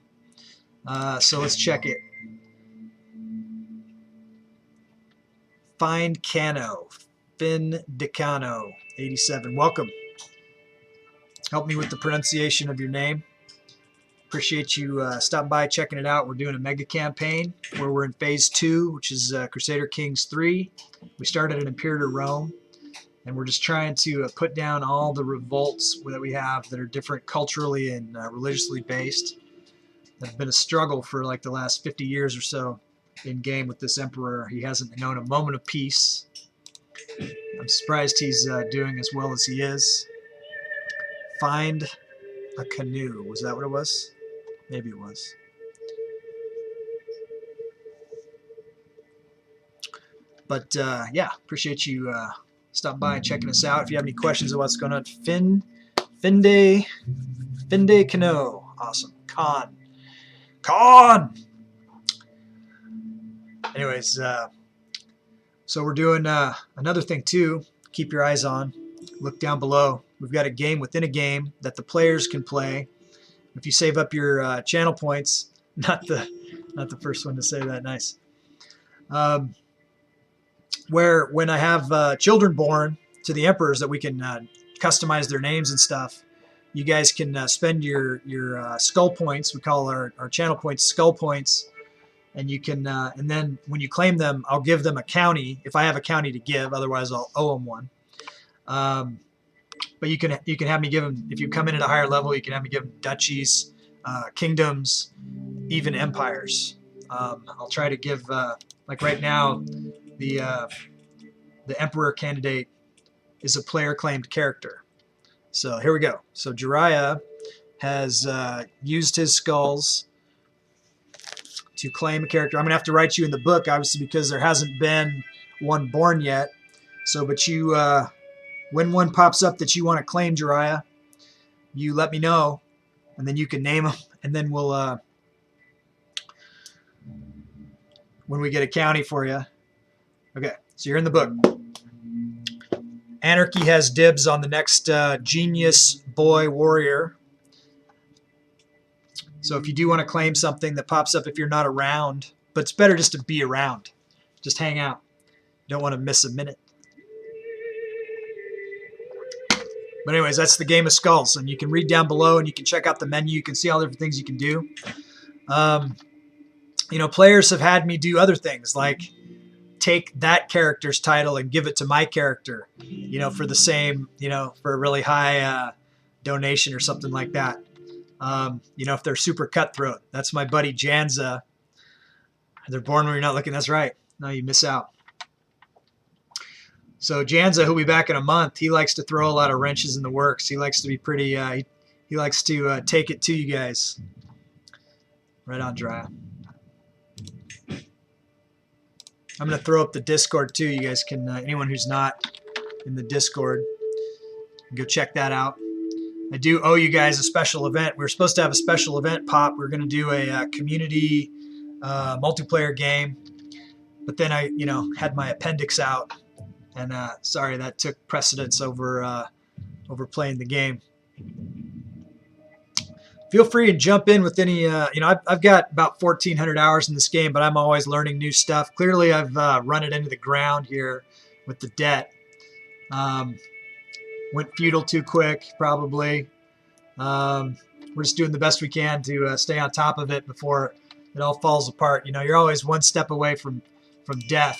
S1: So let's check it. Find Cano. Fin Decano. 87. Welcome. Help me with the pronunciation of your name. Appreciate you stopping by, checking it out. We're doing a mega campaign where we're in phase 2, which is Crusader Kings 3. We started at Imperator Rome, and we're just trying to put down all the revolts that we have that are different culturally and religiously based. That's been a struggle for like the last 50 years or so in game with this emperor. He hasn't known a moment of peace. I'm surprised he's doing as well as he is. Find a canoe. Was that what it was? Maybe it was. But yeah, appreciate you stopping by and checking us out. If you have any questions about what's going on, Finde Canoe. Awesome. Con. Anyways, so we're doing another thing too. Keep your eyes on. Look down below. We've got a game within a game that the players can play. If you save up your channel points, not the first one to say that. Nice. Where when I have children born to the emperors that we can customize their names and stuff, you guys can spend your skull points. We call our channel points skull points. And you can, and then when you claim them, I'll give them a county if I have a county to give. Otherwise, I'll owe them one. But you can have me give them, if you come in at a higher level, you can have me give them duchies, kingdoms, even empires. I'll try to give, like right now, the emperor candidate is a player claimed character. So here we go. So Jiraiya has used his skulls to claim a character. I'm going to have to write you in the book, obviously, because there hasn't been one born yet. So, but you, when one pops up that you want to claim Jiraiya, you let me know, and then you can name him, and then we'll, when we get a county for you. Okay, so you're in the book. Anarchy has dibs on the next Genius Boy Warrior. So if you do want to claim something that pops up if you're not around, but it's better just to be around. Just hang out. You don't want to miss a minute. But anyways, that's the Game of Skulls. And you can read down below and you can check out the menu. You can see all the different things you can do. You know, players have had me do other things like take that character's title and give it to my character, you know, for the same, you know, for a really high donation or something like that. You know, if they're super cutthroat. That's my buddy Janza. They're born when you're not looking. That's right. No, you miss out. So Janza, who'll be back in a month, he likes to throw a lot of wrenches in the works. He likes to be pretty, he likes to take it to you guys. Right on, Dry. I'm going to throw up the Discord too. You guys can, anyone who's not in the Discord, go check that out. I do owe you guys a special event. We were supposed to have a special event pop. We were going to do a community multiplayer game, but then I, you know, had my appendix out, and sorry, that took precedence over over playing the game. Feel free to jump in with any, you know, I've got about 1,400 hours in this game, but I'm always learning new stuff. Clearly, I've run it into the ground here with the debt. Went feudal too quick, probably. We're just doing the best we can to stay on top of it before it all falls apart. You know, you're always one step away from death.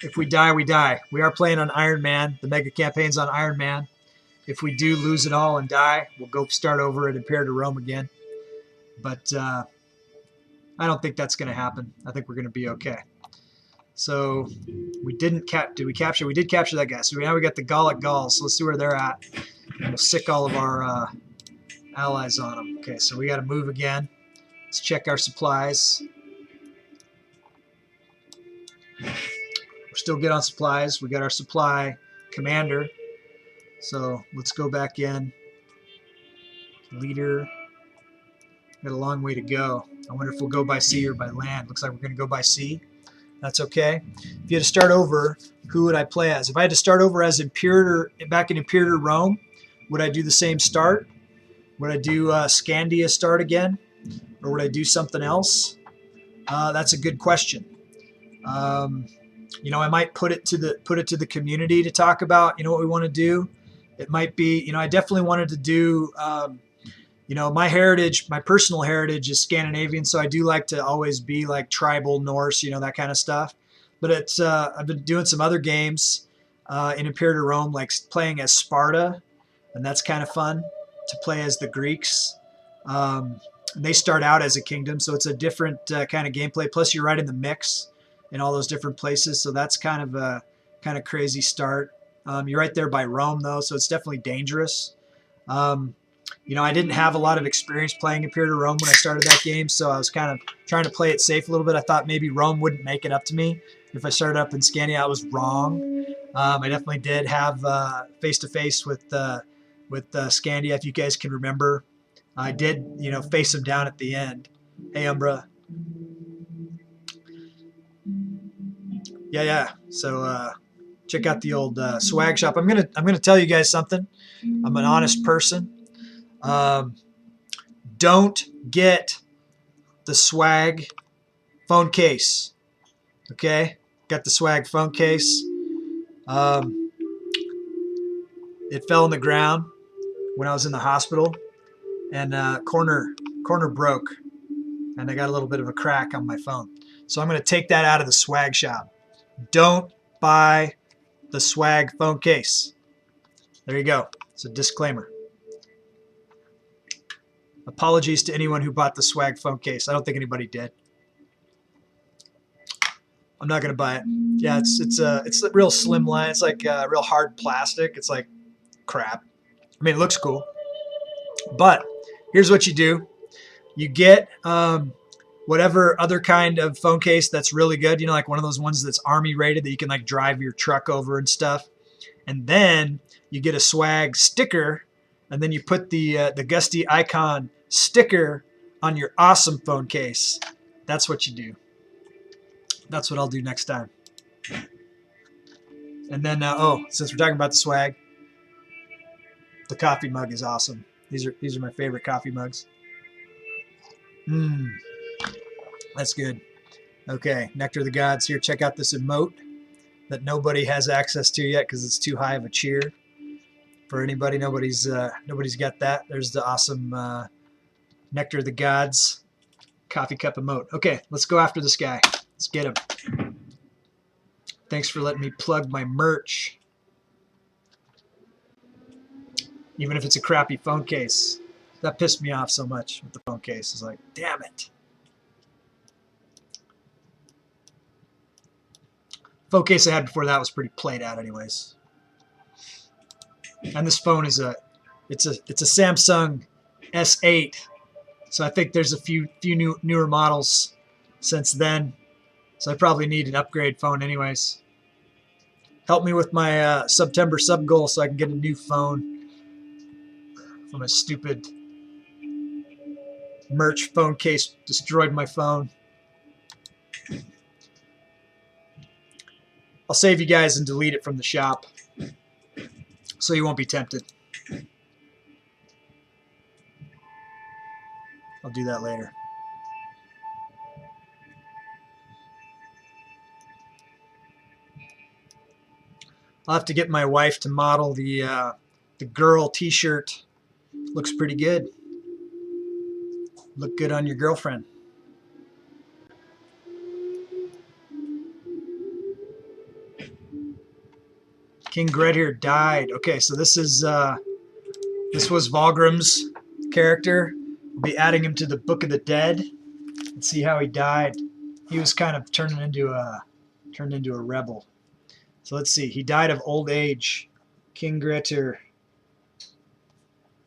S1: If we die, we die. We are playing on Iron Man. The mega campaign's on Iron Man. If we do lose it all and die, we'll go start over at Imperator Rome again. But I don't think that's going to happen. I think we're going to be okay. So we didn't did we capture? We did capture that guy. So now we got the Gallic Gauls. So let's see where they're at. And we'll sick all of our allies on them. Okay, so we got to move again. Let's check our supplies. We're still good on supplies. We got our supply commander. So let's go back in. Leader. Got a long way to go. I wonder if we'll go by sea or by land. Looks like we're going to go by sea. That's okay. If you had to start over, who would I play as? If I had to start over as Imperator, back in Imperator Rome, would I do the same start? Would I do Scandia start again? Or would I do something else? That's a good question. You know, I might put it to the community to talk about, you know, what we want to do. It might be, you know, I definitely wanted to do, you know, my heritage, my personal heritage is Scandinavian, so I do like to always be like tribal Norse, you know, that kind of stuff. But it's, I've been doing some other games in Imperator Rome, like playing as Sparta, and that's kind of fun to play as the Greeks. They start out as a kingdom, so it's a different kind of gameplay. Plus, you're right in the mix in all those different places, so that's kind of a crazy start. You're right there by Rome, though, so it's definitely dangerous. You know, I didn't have a lot of experience playing Imperator Rome when I started that game, so I was kind of trying to play it safe a little bit. I thought maybe Rome wouldn't make it up to me if I started up in Scandia. I was wrong. I definitely did have face-to-face with Scandia, if you guys can remember. I did, you know, face him down at the end. Hey, Umbra. Yeah. So check out the old swag shop. I'm gonna tell you guys something. I'm an honest person. Don't get the swag phone case. Okay, got the swag phone case. It fell on the ground when I was in the hospital, and corner broke, and I got a little bit of a crack on my phone. So I'm going to take that out of the swag shop. Don't buy the swag phone case. There you go. It's a disclaimer. Apologies to anyone who bought the swag phone case. I don't think anybody did. I'm not going to buy it. Yeah, it's a real slim line. It's like real hard plastic. It's like crap. I mean, it looks cool. But here's what you do. You get whatever other kind of phone case that's really good. You know, like one of those ones that's army rated that you can like drive your truck over and stuff. And then you get a swag sticker, and then you put the Gusty icon sticker on your awesome phone case. That's what you do. That's what I'll do next time. And then, oh, since we're talking about the swag, the coffee mug is awesome. These are my favorite coffee mugs. Mmm, that's good. Okay, Nectar of the Gods here. Check out this emote that nobody has access to yet because it's too high of a cheer for anybody. Nobody's got that. There's the awesome Nectar of the Gods coffee cup emote. Okay, let's go after this guy. Let's get him. Thanks for letting me plug my merch. Even if it's a crappy phone case. That pissed me off so much with the phone case. It's like, damn it. Phone case I had before that was pretty played out anyways. And this phone is it's a Samsung S8. So I think there's a few newer models since then. So I probably need an upgrade phone anyways. Help me with my September sub goal so I can get a new phone from a stupid merch phone case. Destroyed my phone. I'll save you guys and delete it from the shop so you won't be tempted. I'll do that later. I'll have to get my wife to model the girl t-shirt. Looks pretty good. Look good on your girlfriend. King Grettir died. Okay, so this was Valgrim's character. We'll be adding him to the Book of the Dead. Let's see how he died. He was kind of turned into a rebel. So let's see. He died of old age. King Grettir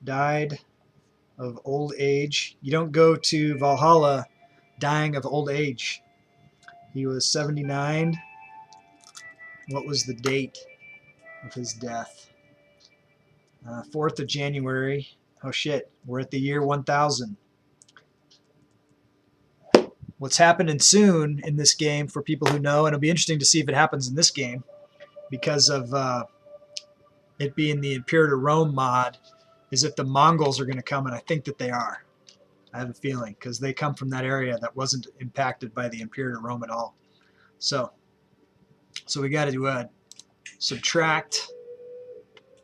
S1: died of old age. You don't go to Valhalla dying of old age. He was 79. What was the date of his death? 4th of January. Oh shit, we're at the year 1000. What's happening soon in this game for people who know, and it'll be interesting to see if it happens in this game because of it being the Imperator Rome mod, is if the Mongols are going to come, and I think that they are. I have a feeling because they come from that area that wasn't impacted by the Imperator Rome at all. So we got to subtract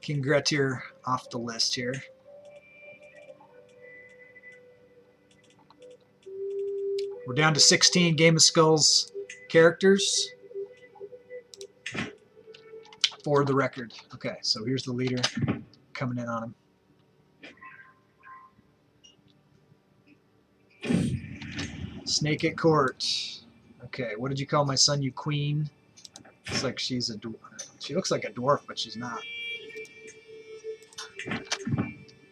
S1: King Grettir off the list here. We're down to 16 Game of Skulls characters for the record. Okay, so here's the leader coming in on him. Snake at court. Okay, what did you call my son, you queen? Looks like she's a dwarf. She looks like a dwarf, but she's not.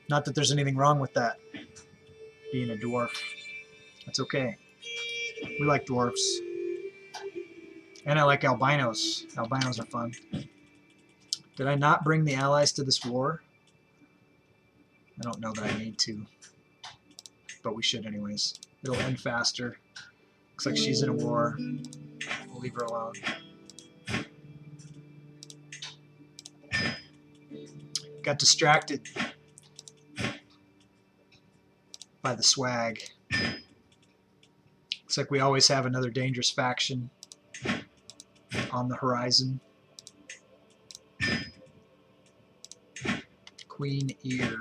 S1: Not that there's anything wrong with that, being a dwarf. That's okay. We like dwarfs. And I like albinos. Albinos are fun. Did I not bring the allies to this war? I don't know that I need to. But we should anyways. It'll end faster. Looks like she's in a war. We'll leave her alone. Got distracted by the swag. Looks like we always have another dangerous faction on the horizon. Queen Ear.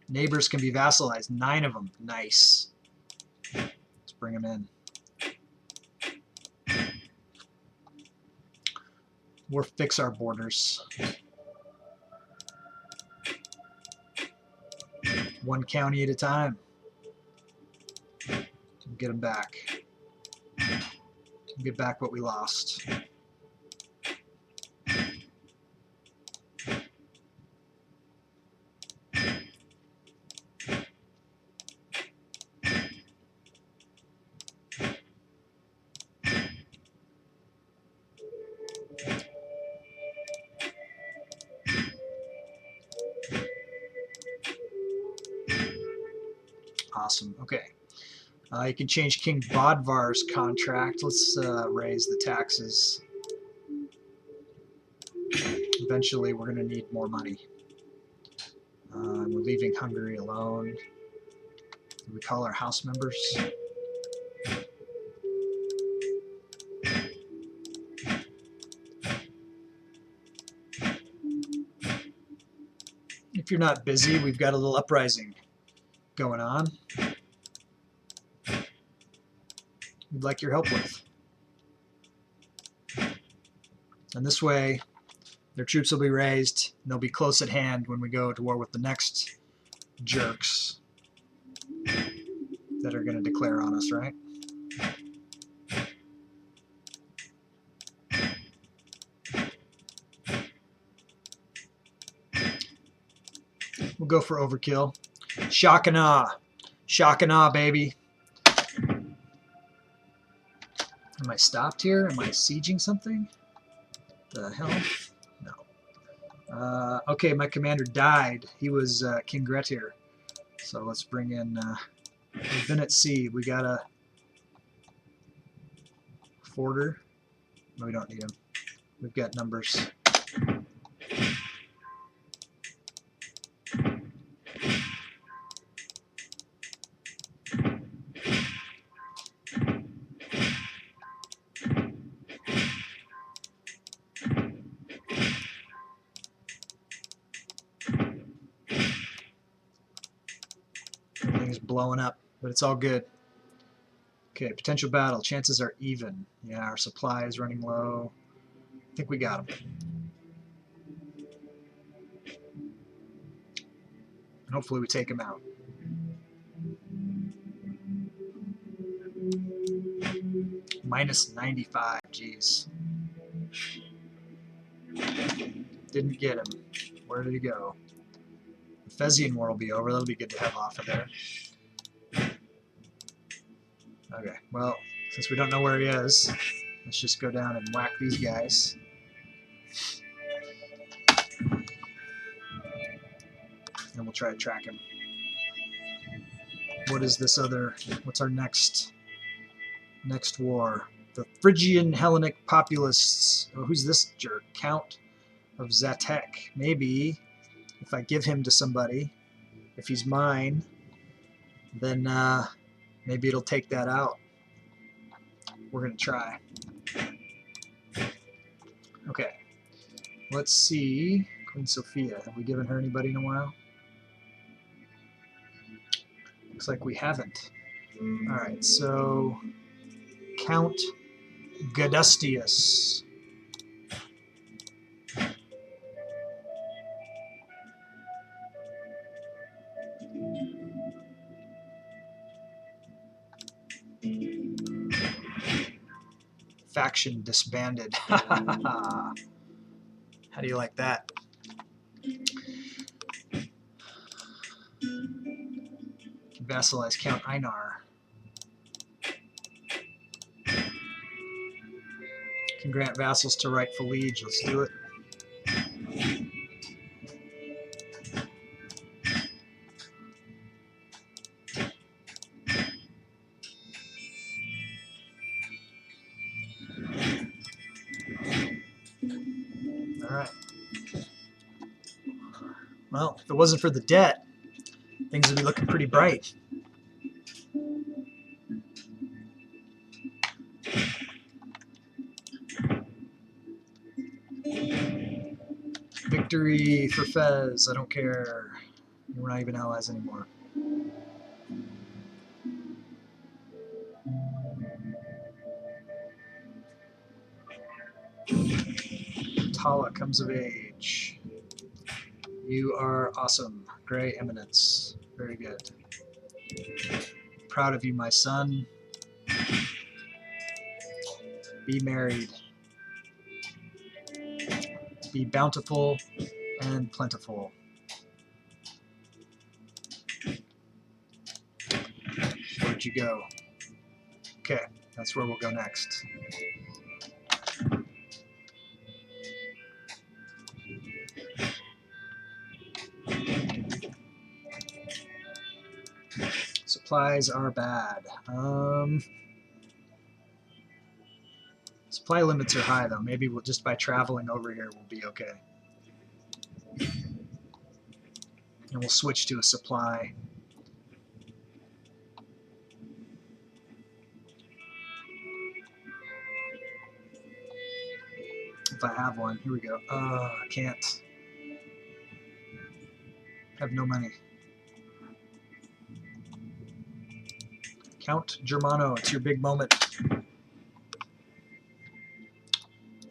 S1: Neighbors can be vassalized. 9 of them. Nice. Let's bring them in. We'll fix our borders. 1 county at a time. Get them back. Get back what we lost. Awesome. Okay. You can change King Bodvar's contract. Let's raise the taxes. Eventually, we're going to need more money. We're leaving Hungary alone. Do we call our house members? If you're not busy, we've got a little uprising going on. We'd like your help with. And this way, their troops will be raised, and they'll be close at hand when we go to war with the next jerks that are going to declare on us, right? We'll go for overkill. Shock and awe. Shock and awe, baby. Am I stopped here? Am I sieging something? The hell? No. Okay, my commander died. He was King Gretir. So let's bring in... we've been at sea. We got a forter. No, we don't need him. We've got numbers. Everything's blowing up, but it's all good. Okay, potential battle. Chances are even. Yeah, our supply is running low. I think we got them. And hopefully we take them out. Minus 95, geez. Didn't get him. Where did he go? The Fesian War will be over. That'll be good to have off of there. Okay, well, since we don't know where he is, let's just go down and whack these guys. And we'll try to track him. What is this other... What's our next war? The Phrygian Hellenic Populists. Oh, who's this jerk? Count of Zatek. Maybe if I give him to somebody, if he's mine, then maybe it'll take that out. We're going to try. Okay. Let's see. Queen Sophia. Have we given her anybody in a while? Looks like we haven't. Alright, so Count Gustyrill. Faction disbanded. How do you like that? Can vassalize Count Einar. Can grant vassals to rightful liege. Let's do it. Alright. Well, if it wasn't for the debt, things would be looking pretty bright. Victory for Fez. I don't care. We're not even allies anymore. Tala comes of age. You are awesome. Grey Eminence. Very good. Proud of you, my son. Be married. Be bountiful and plentiful. Where'd you go? Okay, that's where we'll go next. Supplies are bad. Supply limits are high, though. Maybe we'll, just by traveling over here, we'll be okay. And we'll switch to a supply. If I have one. Here we go. I can't. I have no money. Count Germano, it's your big moment.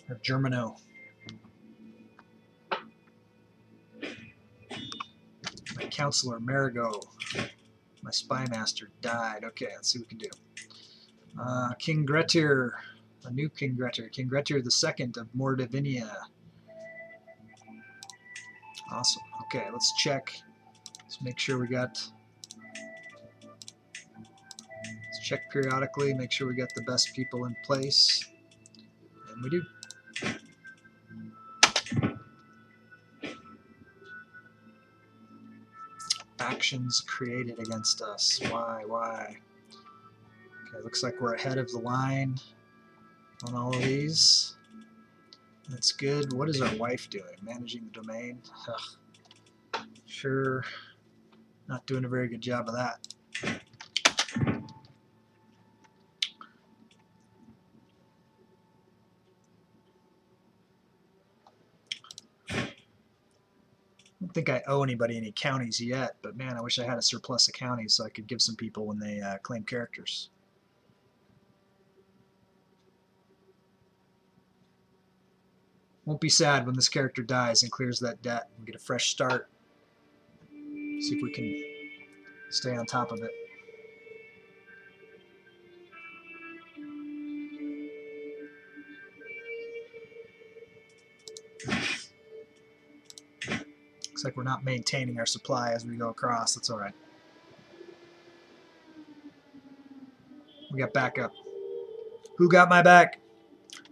S1: Or Germano. My counselor, Marigo. My spy master died. Okay, let's see what we can do. King Grettir. A new King Grettir. King Grettir II of Mordavinia. Awesome. Okay, let's check. Let's make sure we got... Let's check periodically, make sure we got the best people in place. And we do. Factions created against us. Why? Okay, looks like we're ahead of the line on all of these. That's good. What is our wife doing? Managing the domain? Ugh. Sure. Not doing a very good job of that. I don't think I owe anybody any counties yet, but man, I wish I had a surplus of counties so I could give some people when they claim characters. Won't be sad when this character dies and clears that debt and get a fresh start. See if we can stay on top of it. Looks like we're not maintaining our supply as we go across. That's all right. We got backup. Who got my back?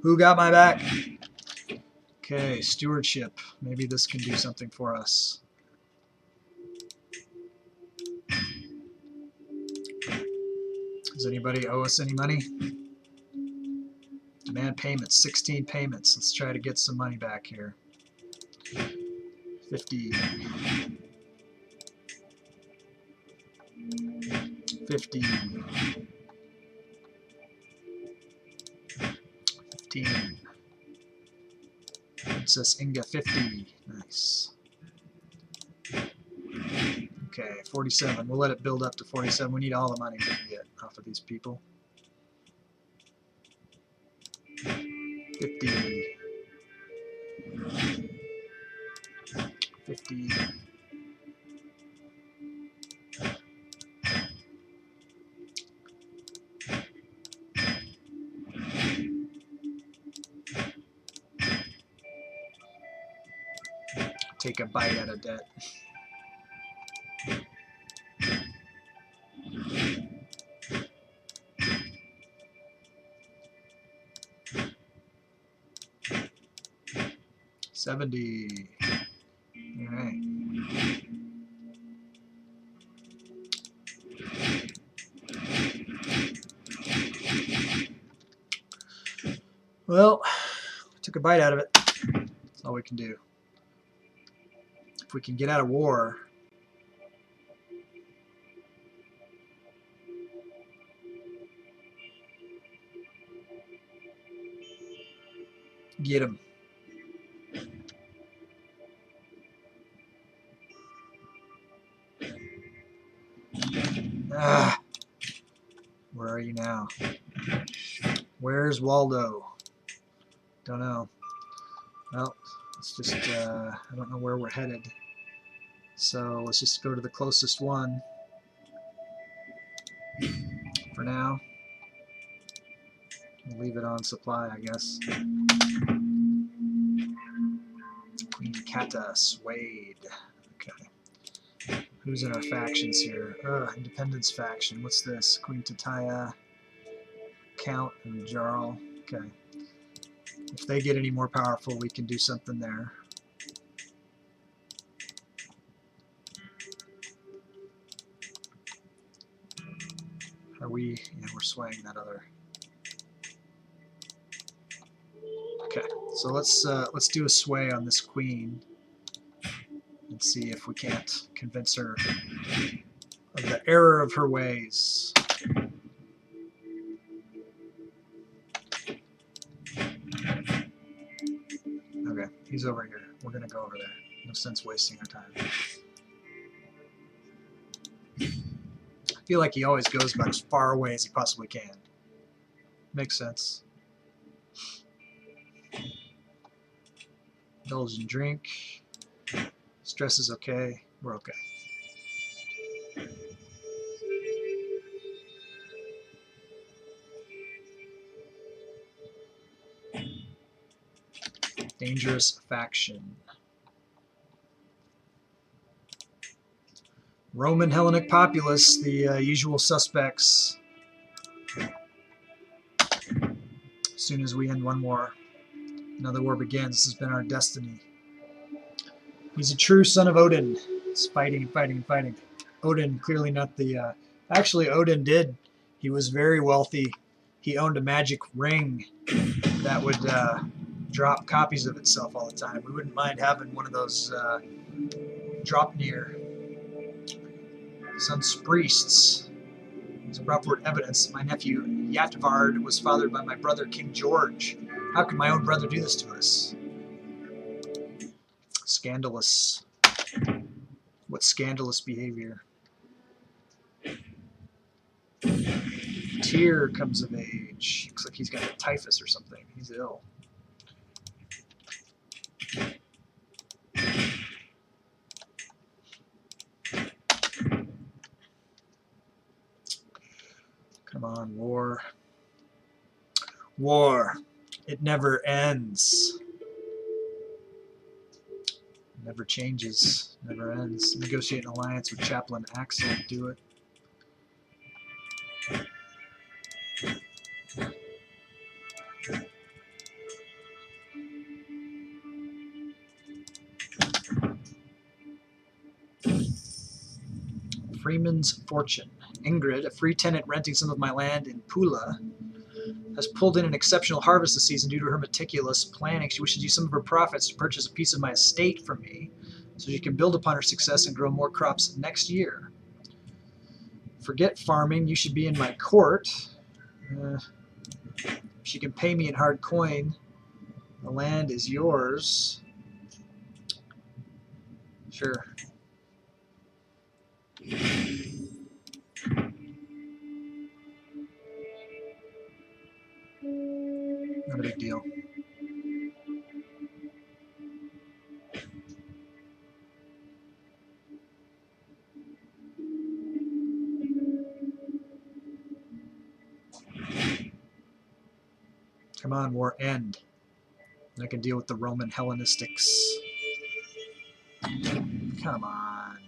S1: Who got my back? Okay, stewardship. Maybe this can do something for us. Does anybody owe us any money? Demand payments, 16 payments. Let's try to get some money back here. 50. 50. 15. Princess Inga, 50. Nice. Okay, 47. We'll let it build up to 47. We need all the money we can get off of these people. 50. 50. Take a bite out of debt. $70. All right. Well, took a bite out of it. That's all we can do. If we can get out of war, get him. Ah, where are you now? Where's Waldo? Don't know. Well, let's just, I don't know where we're headed. So let's just go to the closest one for now. We'll leave it on supply, I guess. Queen Kata, Swade. Okay. Who's in our factions here? Independence faction. What's this? Queen Tataya, Count, and Jarl. Okay. If they get any more powerful, we can do something there. Are we? Yeah, we're swaying that other. Okay, so let's do a sway on this queen and see if we can't convince her of the error of her ways. Okay, he's over here. We're gonna go over there. No sense wasting our time. I feel like he always goes about as far away as he possibly can. Makes sense. Indulge and drink. Stress is okay. We're okay. Dangerous faction. Roman Hellenic populace, the usual suspects. As soon as we end one war, another war begins. This has been our destiny. He's a true son of Odin. He's fighting and fighting and fighting. Odin, clearly not the... actually, Odin did. He was very wealthy. He owned a magic ring that would drop copies of itself all the time. We wouldn't mind having one of those drop near. Son's priests. Some upward evidence. My nephew Yatvard was fathered by my brother King George. How could my own brother do this to us? Scandalous. What scandalous behavior. Tyr comes of age. Looks like he's got typhus or something. He's ill. Come on, war. War. It never ends. Never changes. Never ends. Negotiate an alliance with Chaplain Axel. Do it. Freeman's fortune. Ingrid, a free tenant renting some of my land in Pula, has pulled in an exceptional harvest this season due to her meticulous planning. She wishes to use some of her profits to purchase a piece of my estate from me so she can build upon her success and grow more crops next year. Forget farming. You should be in my court. She can pay me in hard coin. The land is yours. Sure. Not a big deal. Come on, war, end. I can deal with the Roman Hellenistics. Come on.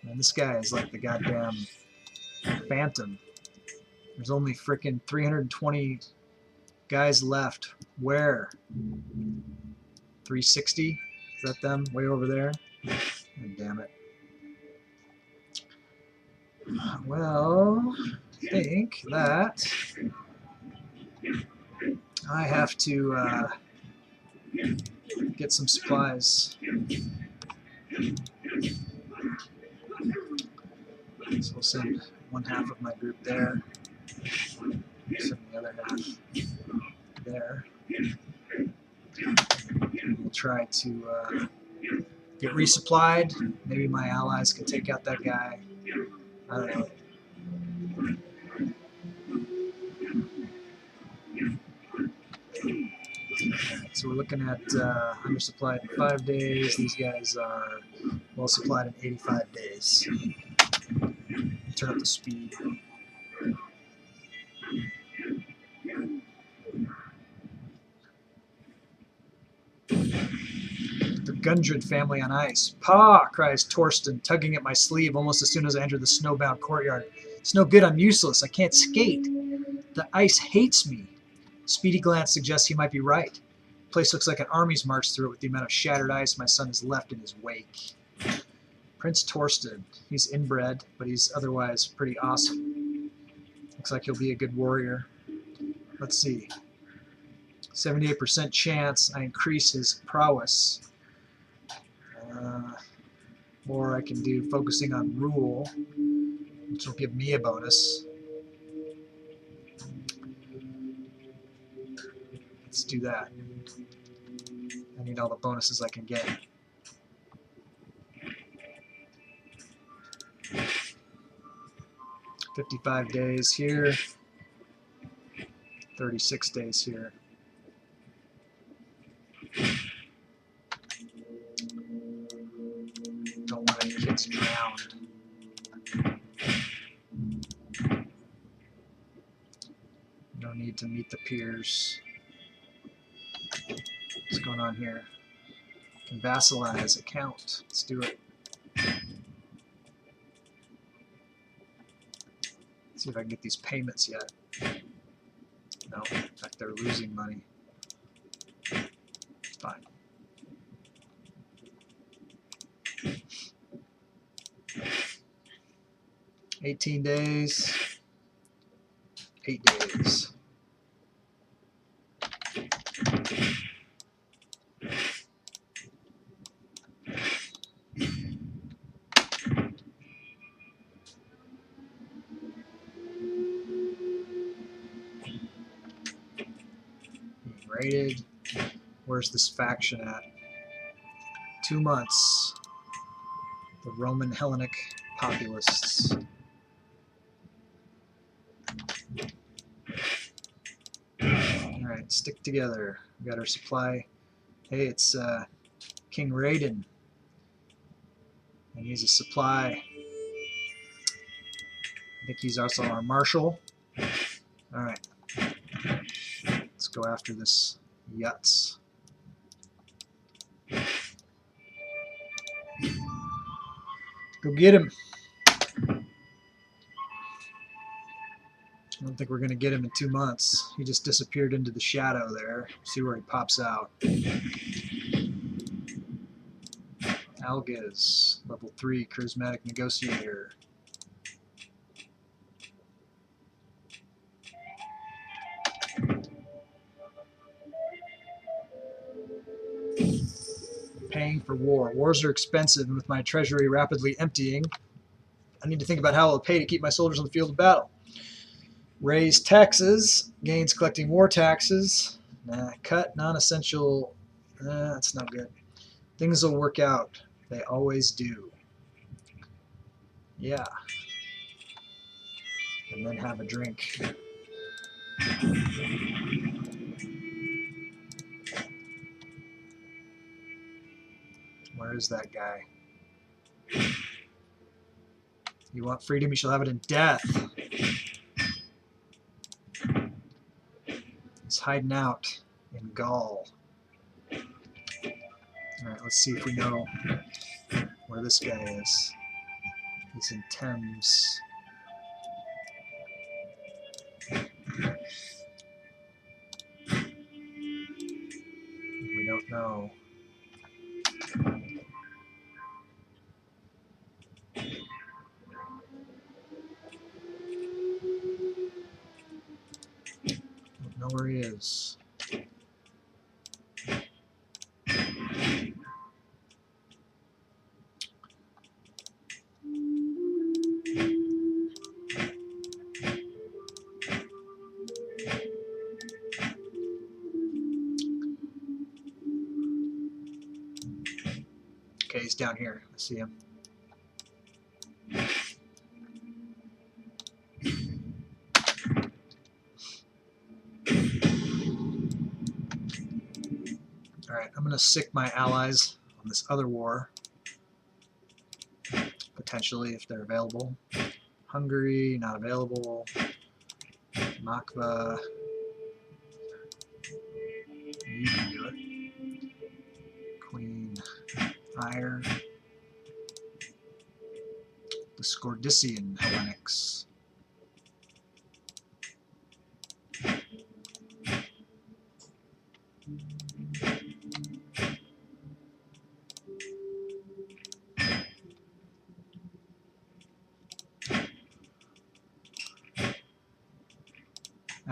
S1: Man, this guy is like the goddamn Phantom. There's only frickin' 320 guys left. Where? 360? Is that them? Way over there? Oh, damn it. Well, I think that I have to get some supplies. So we'll send one half of my group there. Send the other half there. We'll try to get resupplied. Maybe my allies can take out that guy. I don't know. Right, so we're looking at undersupplied in 5 days. These guys are well supplied in 85 days. Turn up the speed. The Gundred family on ice. "Pa!" cries Torsten, tugging at my sleeve almost as soon as I enter the snowbound courtyard. "It's no good, I'm useless. I can't skate. The ice hates me." Speedy glance suggests he might be right. The place looks like an army's marched through it with the amount of shattered ice my son has left in his wake. Prince Torsten. He's inbred, but he's otherwise pretty awesome. Looks like he'll be a good warrior. Let's see. 78% chance I increase his prowess. Or I can do focusing on rule, which will give me a bonus. Let's do that. I need all the bonuses I can get. 55 days here. 36 days here. Don't want any kids drowned. No need to meet the peers. What's going on here? Can vassalize account. Let's do it. See if I can get these payments yet. No, in fact they're losing money. Fine. $18 days. 8 days. Rated. Where's this faction at? 2 months. The Roman Hellenic Populists. Alright, stick together. We got our supply. Hey, it's King Raiden. And he's a supply. I think he's also our marshal. Alright. Let's go after this Yutz. Go get him. I don't think we're going to get him in 2 months. He just disappeared into the shadow there. See where he pops out. Algiz, level 3, charismatic negotiator. Paying for war. Wars are expensive, and with my treasury rapidly emptying, I need to think about how I'll pay to keep my soldiers on the field of battle. Raise taxes, gains collecting war taxes. Nah, cut non-essential. That's not good. Things will work out. They always do. Yeah. And then have a drink. Where is that guy? You want freedom, you shall have it in death. He's hiding out in Gaul. Alright, let's see if we know where this guy is. He's in Thames. We don't know. Don't know where he is. Okay, he's down here. I see him. Alright, I'm going to sick my allies on this other war. Potentially, if they're available. Hungary, not available. Makva. You can do it. Queen Ire. The Scordician Hellenics.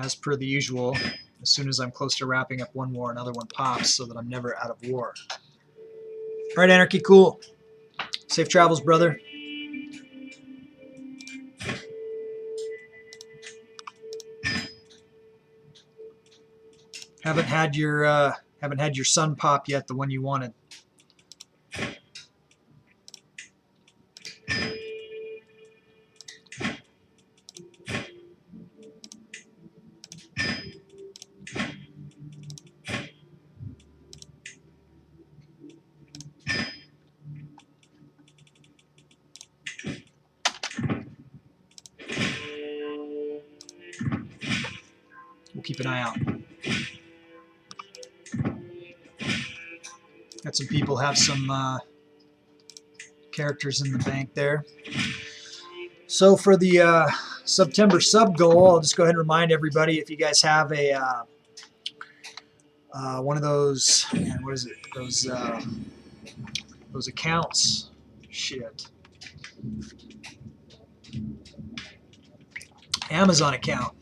S1: as per the usual. As soon as I'm close to wrapping up one war, another one pops, so that I'm never out of war. All right, Anarchy, cool. Safe travels, brother. Haven't had your sun pop yet, the one you wanted. We'll keep an eye out. Got some people have some characters in the bank there. So for the September sub goal, I'll just go ahead and remind everybody, if you guys have a one of those, man, what is it? Those accounts. Shit. Amazon account.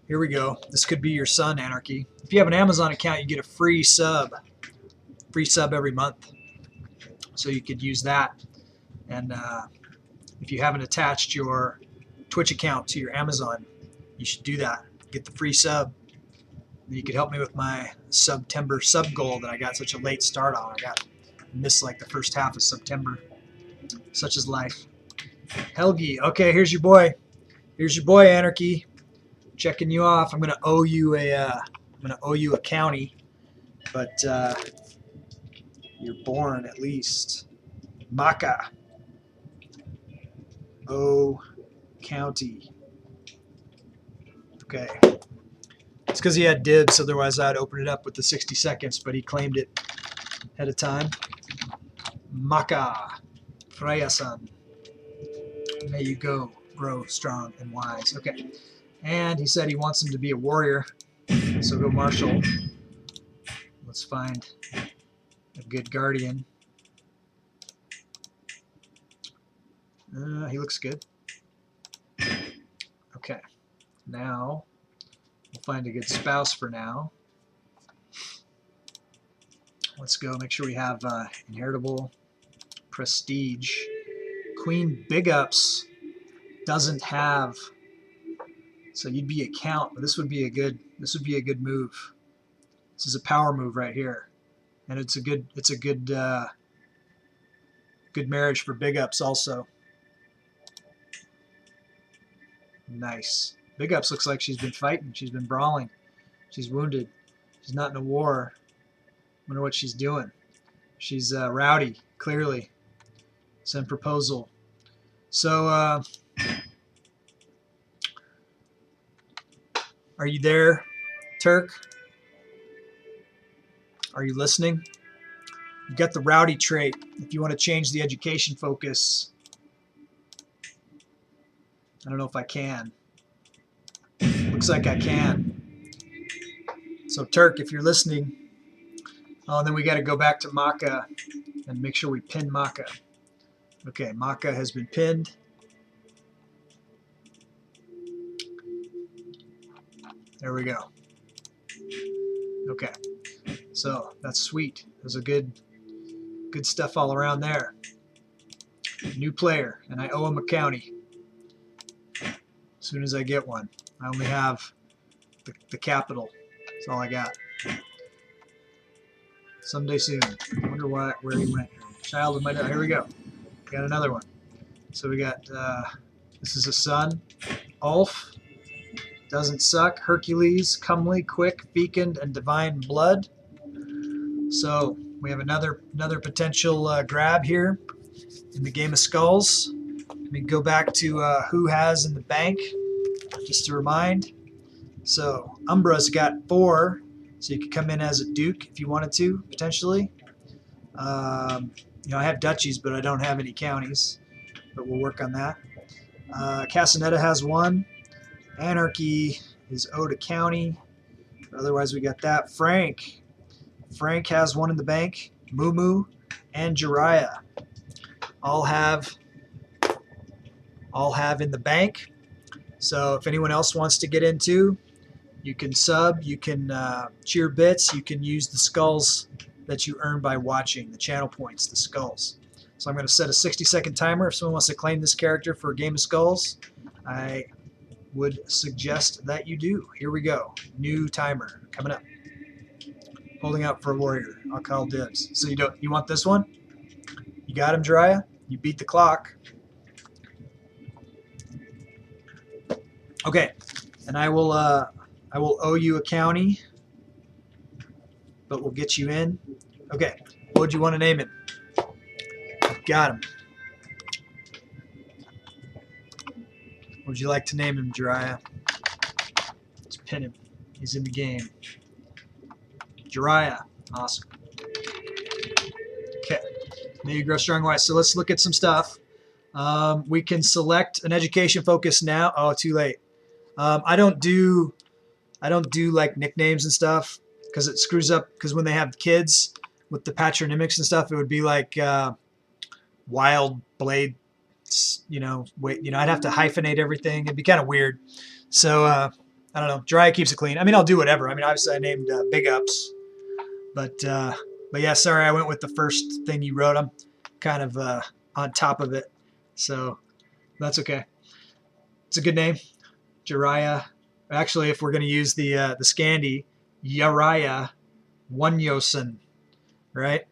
S1: Here we go. This could be your son, Anarchy. If you have an Amazon account, you get a free sub every month. So you could use that. And if you haven't attached your Twitch account to your Amazon, you should do that. Get the free sub. You could help me with my September sub goal that I got such a late start on. I missed like the first half of September. Such is life. Helgi. Okay, here's your boy. Here's your boy, Anarchy. Checking you off. I'm gonna owe you a county, but you're born at least. Maka. O County. Okay. It's because he had dibs, otherwise I'd open it up with the 60 seconds, but he claimed it ahead of time. Maka. Freya-san. May you go, grow strong and wise. Okay. And he said he wants him to be a warrior, so go martial. Let's find a good guardian. He looks good. Okay. Now, we'll find a good spouse for now. Let's go make sure we have inheritable prestige. Queen Big Ups doesn't have, so you'd be a count, but this would be a good move. This is a power move right here, and it's a good good marriage for Big Ups also. Nice. Big Ups looks like she's been fighting. She's been brawling. She's wounded. She's not in a war. Wonder what she's doing. She's rowdy, clearly. Send proposal. So, are you there, Turk? Are you listening? You got the rowdy trait. If you want to change the education focus, I don't know if I can. Looks like I can. So Turk, if you're listening, oh, then we got to go back to Maka and make sure we pin Maka. Okay, Maka has been pinned. There we go. Okay, so that's sweet. There's a good stuff all around there. New player, and I owe him a county. As soon as I get one. I only have the capital. That's all I got. Someday soon. I wonder where he went. Child of my dad. Here we go. Got another one. So we got, this is a son. Ulf. Doesn't suck. Hercules. Comely. Quick. Fecund. And divine blood. So we have another potential grab here in the game of skulls. Let me go back to who has in the bank, just to remind. So Umbra's got 4, so you could come in as a duke if you wanted to, potentially. You know, I have duchies, but I don't have any counties, but we'll work on that. Casanetta has 1. Anarchy is owed a county. Otherwise, we got that. Frank has 1 in the bank. Mumu and Jiraiya all have in the bank. So if anyone else wants to get into, you can sub, you can cheer bits, you can use the skulls that you earn by watching, the channel points, the skulls. So I'm going to set a 60-second timer. If someone wants to claim this character for a game of skulls, I would suggest that you do. Here we go. New timer coming up. Holding out for a warrior. I'll call dibs. So you want this one? You got him, Jiraiya? You beat the clock. Okay, and I will owe you a county, but we'll get you in. Okay, what would you want to name him? Got him. What would you like to name him, Jiraiya? Let's pin him. He's in the game. Jiraiya. Awesome. Okay. May you grow strong wise. So let's look at some stuff. We can select an education focus now. Oh, too late. I don't do like nicknames and stuff because it screws up. Because when they have kids with the patronymics and stuff, it would be like Wild Blade. I'd have to hyphenate everything. It'd be kind of weird. So I don't know. Jiraiya keeps it clean. I mean, I'll do whatever. I mean, obviously I named Big Ups, but yeah, sorry, I went with the first thing you wrote. I'm kind of on top of it, so that's okay. It's a good name, Jiraiya. Actually, if we're going to use the Scandi, Jiraiya Wonyosen, right?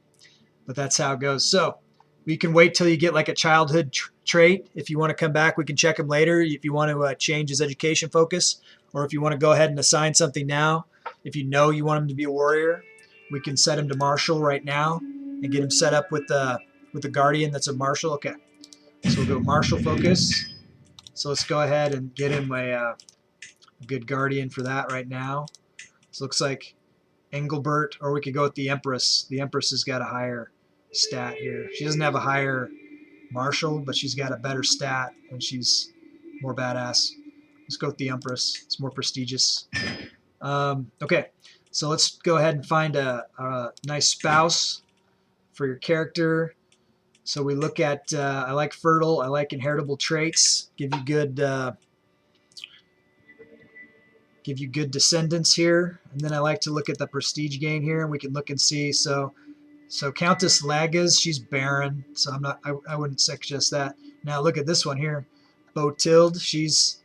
S1: But that's how it goes. So we can wait till you get like a childhood trait. If you want to come back, we can check him later. If you want to change his education focus, or if you want to go ahead and assign something now, if you know you want him to be a warrior, we can set him to martial right now and get him set up with the guardian that's a martial. Okay, so we'll go martial focus. So let's go ahead and get him a good guardian for that right now. So it looks like Engelbert, or we could go with the Empress. The Empress has got a higher stat here. She doesn't have a higher martial, but she's got a better stat and she's more badass. Let's go with the Empress. It's more prestigious. Okay, so let's go ahead and find a nice spouse for your character. So we look at, I like fertile, I like inheritable traits, give you good descendants here. And then I like to look at the prestige gain here, and we can look and see. So Countess Lagas, she's barren, so I wouldn't suggest that. Now look at this one here, Botild, she's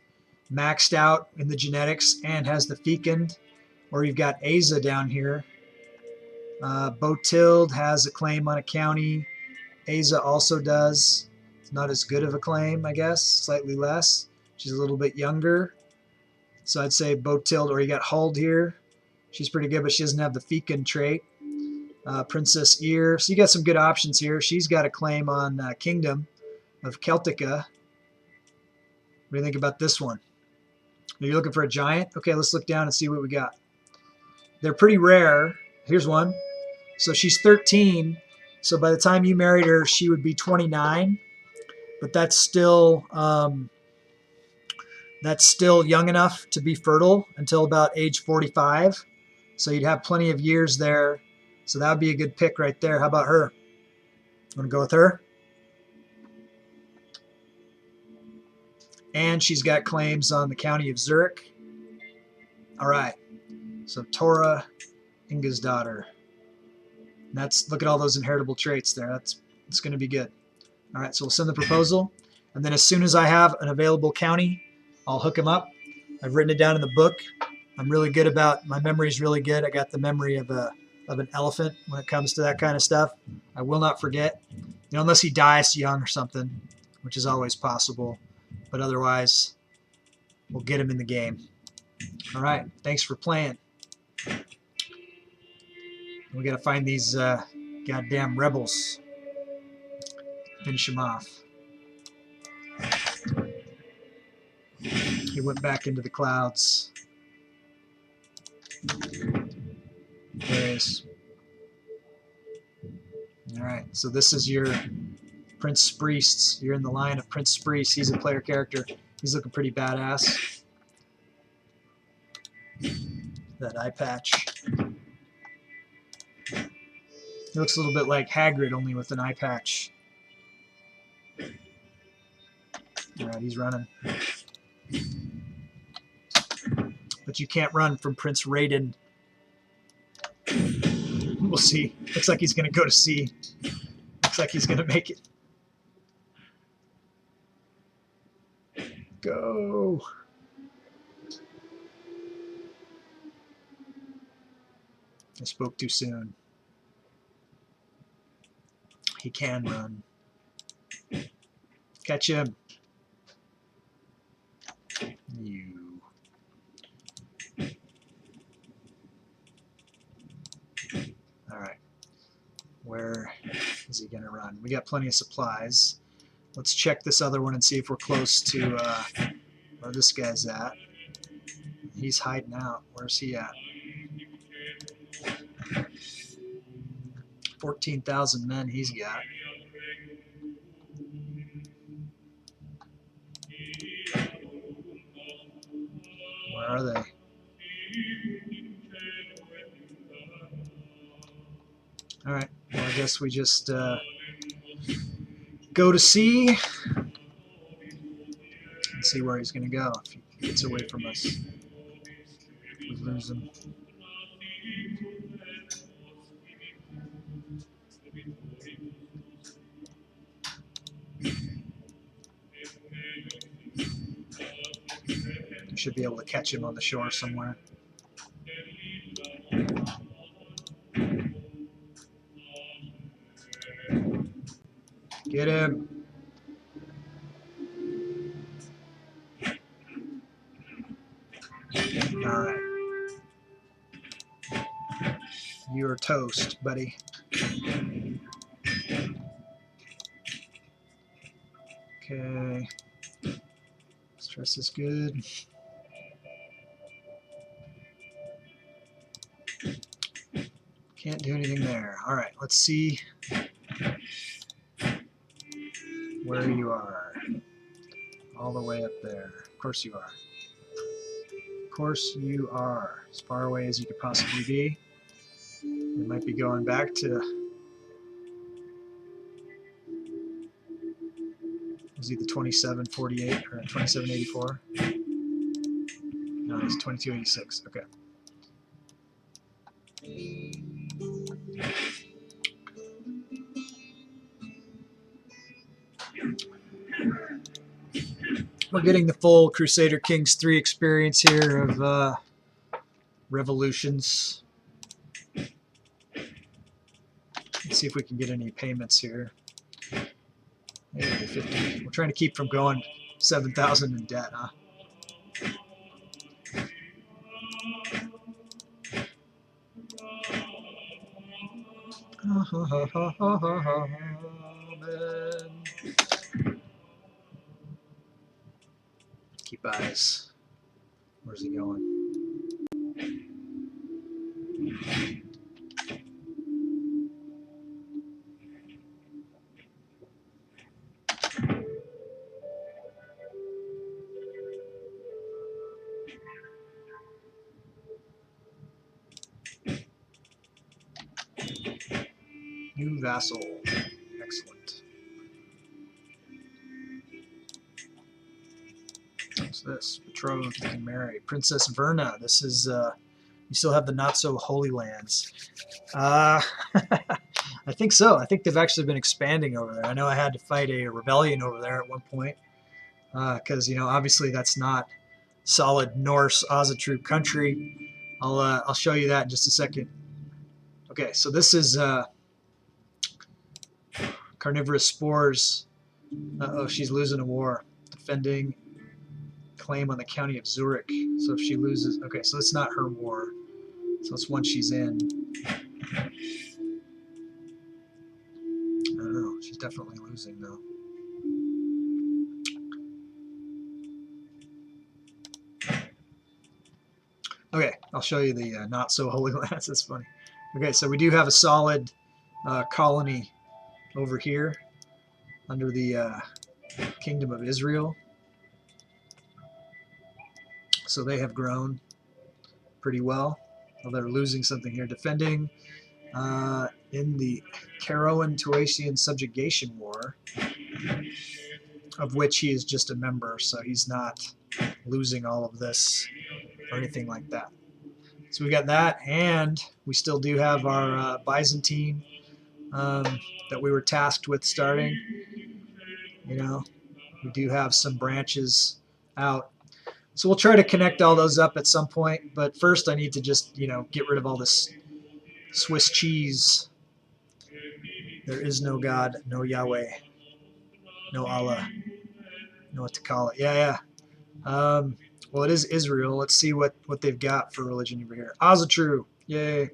S1: maxed out in the genetics and has the fecund. Or you've got Asa down here. Botild has a claim on a county. Asa also does. It's not as good of a claim, I guess, slightly less. She's a little bit younger. So I'd say Botild, or you got Huld here. She's pretty good, but she doesn't have the fecund trait. Princess Ear. So you got some good options here. She's got a claim on Kingdom of Celtica. What do you think about this one? Are you looking for a giant? Okay, let's look down and see what we got. They're pretty rare. Here's one. So she's 13. So by the time you married her, she would be 29. But that's still young enough to be fertile until about age 45. So you'd have plenty of years there. So that would be a good pick right there. How about her? Want to go with her? And she's got claims on the county of Zurich. All right. So Tora, Inga's daughter. Look at all those inheritable traits there. It's going to be good. All right, so we'll send the proposal, and then as soon as I have an available county, I'll hook him up. I've written it down in the book. I'm really good about, my memory's really good. I got the memory of an elephant when it comes to that kind of stuff. I will not forget, unless he dies young or something, which is always possible. But otherwise, we'll get him in the game. All right, thanks for playing. We got to find these goddamn rebels. Finish them off. He went back into the clouds. There he is. All right, so this is your Prince Spriests. You're in the line of Prince Spriest. He's a player character. He's looking pretty badass. That eye patch. He looks a little bit like Hagrid, only with an eye patch. All right, he's running. But you can't run from Prince Raiden. We'll see. Looks like he's going to go to sea. Looks like he's going to make it. Go. I spoke too soon. He can run. Catch him. You. All right. Where is he going to run? We got plenty of supplies. Let's check this other one and see if we're close to where this guy's at. He's hiding out. Where's he at? 14,000 men he's got. Where are they? All right. Well, I guess we just go to sea and see where he's going to go if he gets away from us. We lose him. You should be able to catch him on the shore somewhere. Get him. All right. You're toast, buddy. Okay. Stress is good. Can't do anything there. All right, let's see where you are. All the way up there. Of course you are. Of course you are. As far away as you could possibly be. We might be going back to... Was he the 2748 or 2784? No, it's 2286. Okay. We're getting the full Crusader Kings 3 experience here of revolutions. Let's see if we can get any payments here. Maybe 50. We're trying to keep from going 7,000 in debt, huh? Keep eyes. Where's he going? New vassal. Excellent. What's this? Betrothed, you can marry. Princess Verna. This is, you still have the not-so-holy lands. I think so. I think they've actually been expanding over there. I know I had to fight a rebellion over there at one point. Because, you know, obviously that's not solid Norse Asatru country. I'll show you that in just a second. Okay, so this is carnivorous spores. Uh-oh, she's losing a war. Defending claim on the county of Zurich. So if she loses... Okay, so it's not her war. So it's one she's in. I don't know. She's definitely losing, though. Okay, I'll show you the not-so-holy lands. That's funny. Okay, so we do have a solid colony over here under the Kingdom of Israel. So they have grown pretty well. Well, they're losing something here. Defending in the Karawan-Tuasian Subjugation War, of which he is just a member, so he's not losing all of this or anything like that. So we got that, and we still do have our Byzantine that we were tasked with starting. You know, we do have some branches out. So we'll try to connect all those up at some point, but first I need to just, get rid of all this Swiss cheese. There is no God, no Yahweh, no Allah, know what to call it. Yeah. Well, it is Israel. Let's see what they've got for religion over here. Azatru. Yay.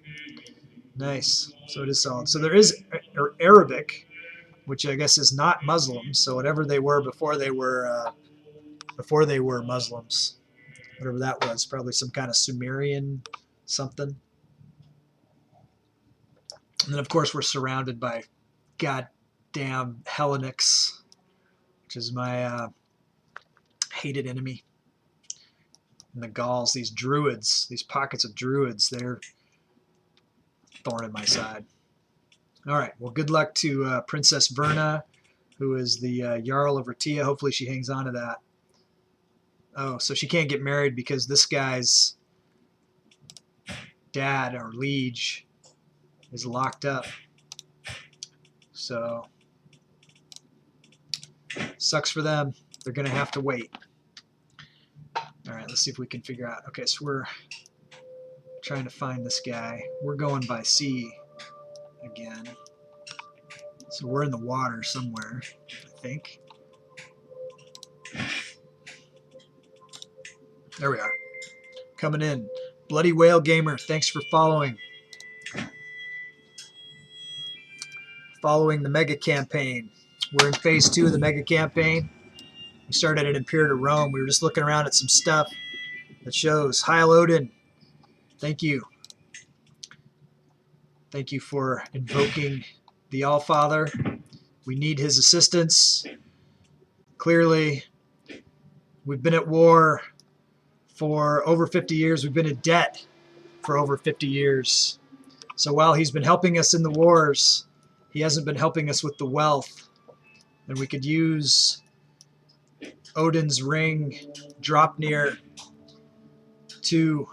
S1: Nice. So it is solid. So there is Arabic, which I guess is not Muslim. So whatever they were before they were Muslims, whatever that was, probably some kind of Sumerian something. And then of course we're surrounded by goddamn Hellenics, which is my hated enemy. And the Gauls, these druids, these pockets of druids, they're thorn in my side. All right, well, good luck to Princess Verna, who is the Jarl of Ratia. Hopefully she hangs on to that. Oh, so she can't get married because this guy's dad or liege is locked up. So, sucks for them. They're going to have to wait. All right, let's see if we can figure out. Okay, so we're trying to find this guy. We're going by sea again. So we're in the water somewhere, I think. There we are. Coming in. Bloody Whale Gamer, thanks for following. Following the mega campaign. We're in phase 2 of the mega campaign. We started at Imperator Rome. We were just looking around at some stuff that shows. Heil Odin. Thank you. Thank you for invoking the Allfather. We need his assistance. Clearly, we've been at war for over 50 years. We've been in debt for over 50 years. So while he's been helping us in the wars, he hasn't been helping us with the wealth. And we could use Odin's ring, Dropnir, to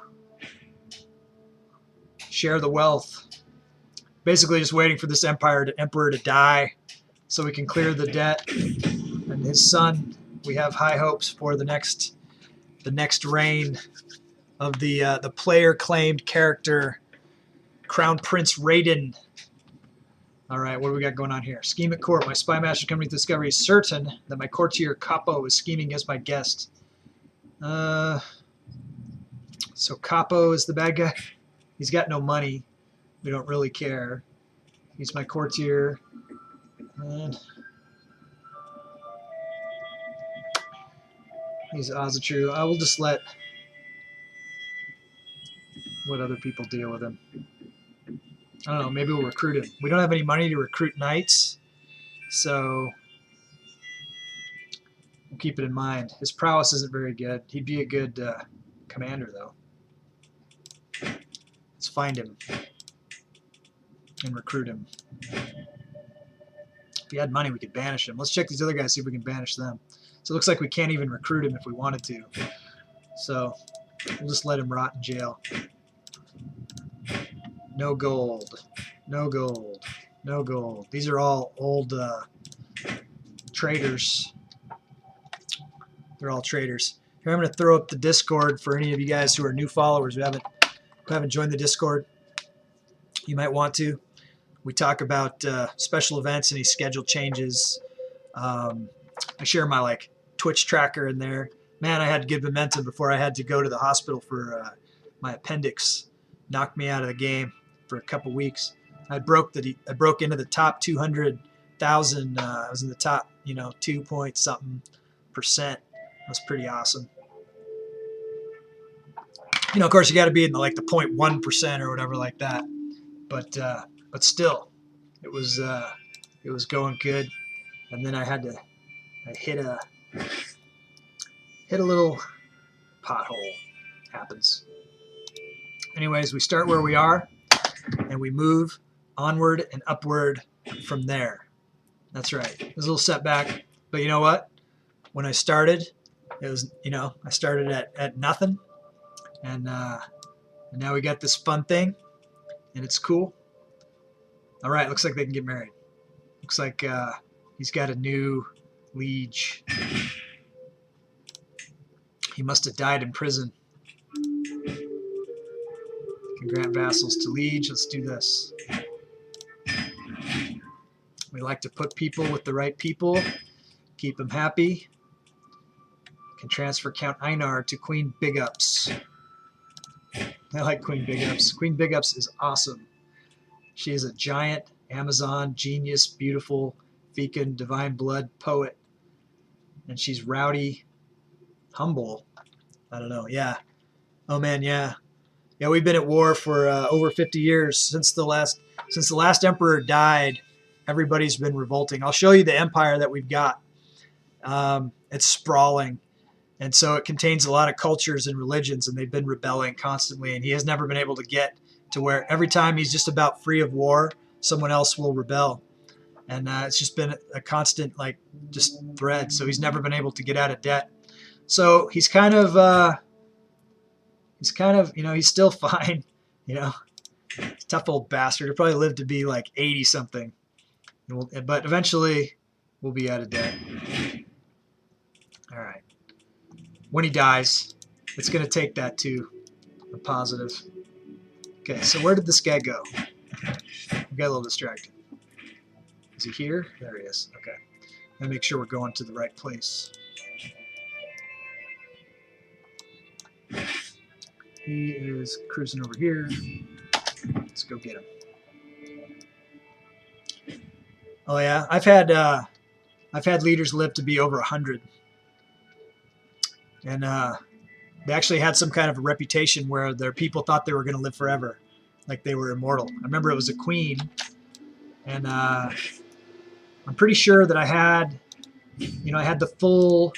S1: share the wealth. Basically just waiting for this emperor to die so we can clear the debt. And his son, we have high hopes for the next reign of the player-claimed character, Crown Prince Raiden. All right, what do we got going on here? Scheme at court. My spy master coming to discovery is certain that my courtier Capo is scheming against my guest. So Capo is the bad guy. He's got no money. We don't really care. He's my courtier. And he's Azatru. I will just let other people deal with him. I don't know, maybe we'll recruit him. We don't have any money to recruit knights, so we'll keep it in mind. His prowess isn't very good. He'd be a good commander, though. Let's find him and recruit him. If he had money, we could banish him. Let's check these other guys, see if we can banish them. So it looks like we can't even recruit him if we wanted to. So we'll just let him rot in jail. No gold. No gold. No gold. These are all old traders. They're all traders. Here, I'm going to throw up the Discord for any of you guys who are new followers who haven't joined the Discord. You might want to. We talk about special events, any schedule changes. I share my Twitch tracker in there. Man, I had to give momentum before I had to go to the hospital for my appendix. Knocked me out of the game for a couple weeks. I broke into the top 200,000. I was in the top, 2 point something %. That was pretty awesome. Of course, you got to be in the 0.1% or whatever like that. But still, it was going good. And then I hit a little pothole. Happens. Anyways, we start where we are, and we move onward and upward from there. That's right. There's a little setback, but you know what? When I started, it was, I started at nothing, And now we got this fun thing, and it's cool. All right, looks like they can get married. Looks like he's got a new liege. He must have died in prison. Can grant vassals to liege. Let's do this. We like to put people with the right people, keep them happy. Can transfer Count Einar to Queen Big Ups. I like Queen Big Ups. Queen Big Ups is awesome. She is a giant Amazon, genius, beautiful, fecund, divine blood poet. And she's rowdy, humble. I don't know. Yeah. Oh man, yeah. Yeah, we've been at war for over 50 years. Since the last emperor died, everybody's been revolting. I'll show you the empire that we've got. It's sprawling. And so it contains a lot of cultures and religions, and they've been rebelling constantly. And he has never been able to get to where every time he's just about free of war, someone else will rebel. And it's just been a constant, like, just thread. So he's never been able to get out of debt. So he's kind of, you know, he's still fine. You know, tough old bastard. He'll probably live to be like 80 something. But eventually we'll be out of debt. All right. When he dies, it's going to take that to a positive. Okay, so where did this guy go? We got a little distracted. Is he here? There he is. Okay. Gotta make sure we're going to the right place. He is cruising over here. Let's go get him. Oh yeah, I've had leaders live to be over 100, and they actually had some kind of a reputation where their people thought they were going to live forever, like they were immortal. I remember it was a queen, and I'm pretty sure that I had the full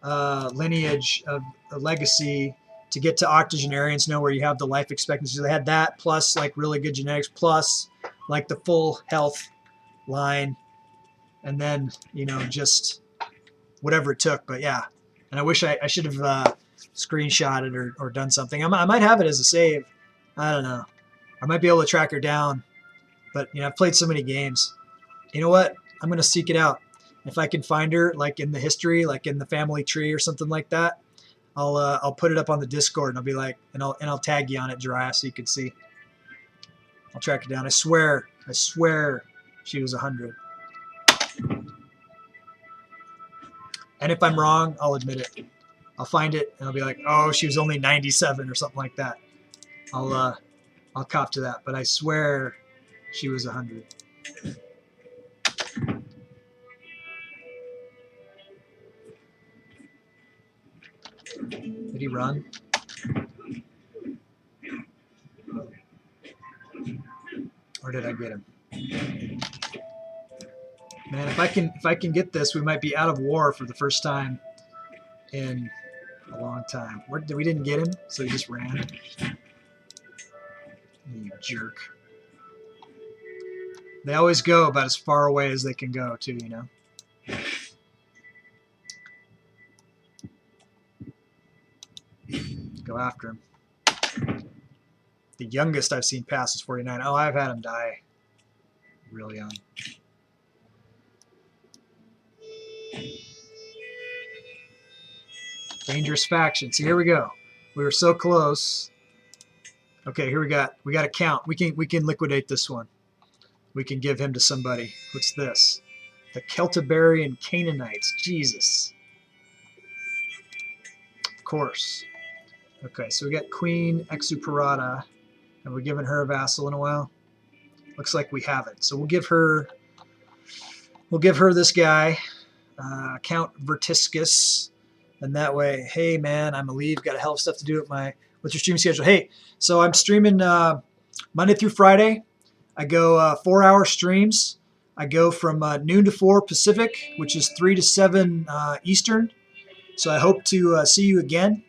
S1: lineage of a legacy to get to octogenarians, where you have the life expectancy. So they had that, plus like really good genetics, plus like the full health line, and then, you know, just whatever it took. But yeah, and I wish I should have screenshotted or done something. I might have it as a save. I don't know. I might be able to track her down, but you know, I've played so many games. You know what? I'm gonna seek it out. If I can find her, like in the history, like in the family tree or something like that, I'll put it up on the Discord, and I'll be like, and I'll tag you on it, Jiraiya, so you can see. I'll track it down. I swear she was 100. And if I'm wrong, I'll admit it. I'll find it, and I'll be like, oh, she was only 97 or something like that. I'll cop to that, but I swear she was 100. Did he run? Or did I get him? Man, if I can get this, we might be out of war for the first time in a long time. We didn't get him, so he just ran. You jerk. They always go about as far away as they can go, too, you know. Go after him. The youngest I've seen pass is 49. Oh, I've had him die real young. Dangerous faction. So here we go. We were so close. Okay, here we got a count. We can liquidate this one. We can give him to somebody. What's this? The Celtiberian Canaanites. Jesus. Of course. Okay, so we got Queen Exuperata. Have we given her a vassal in a while? Looks like we haven't. So we'll give her this guy, Count Vertiscus. And that way, hey man, I'm a leave, got a hell of stuff to do with your streaming schedule. Hey, so I'm streaming Monday through Friday. I go 4-hour streams. I go from noon to 4 Pacific, which is 3 to 7 Eastern. So I hope to see you again.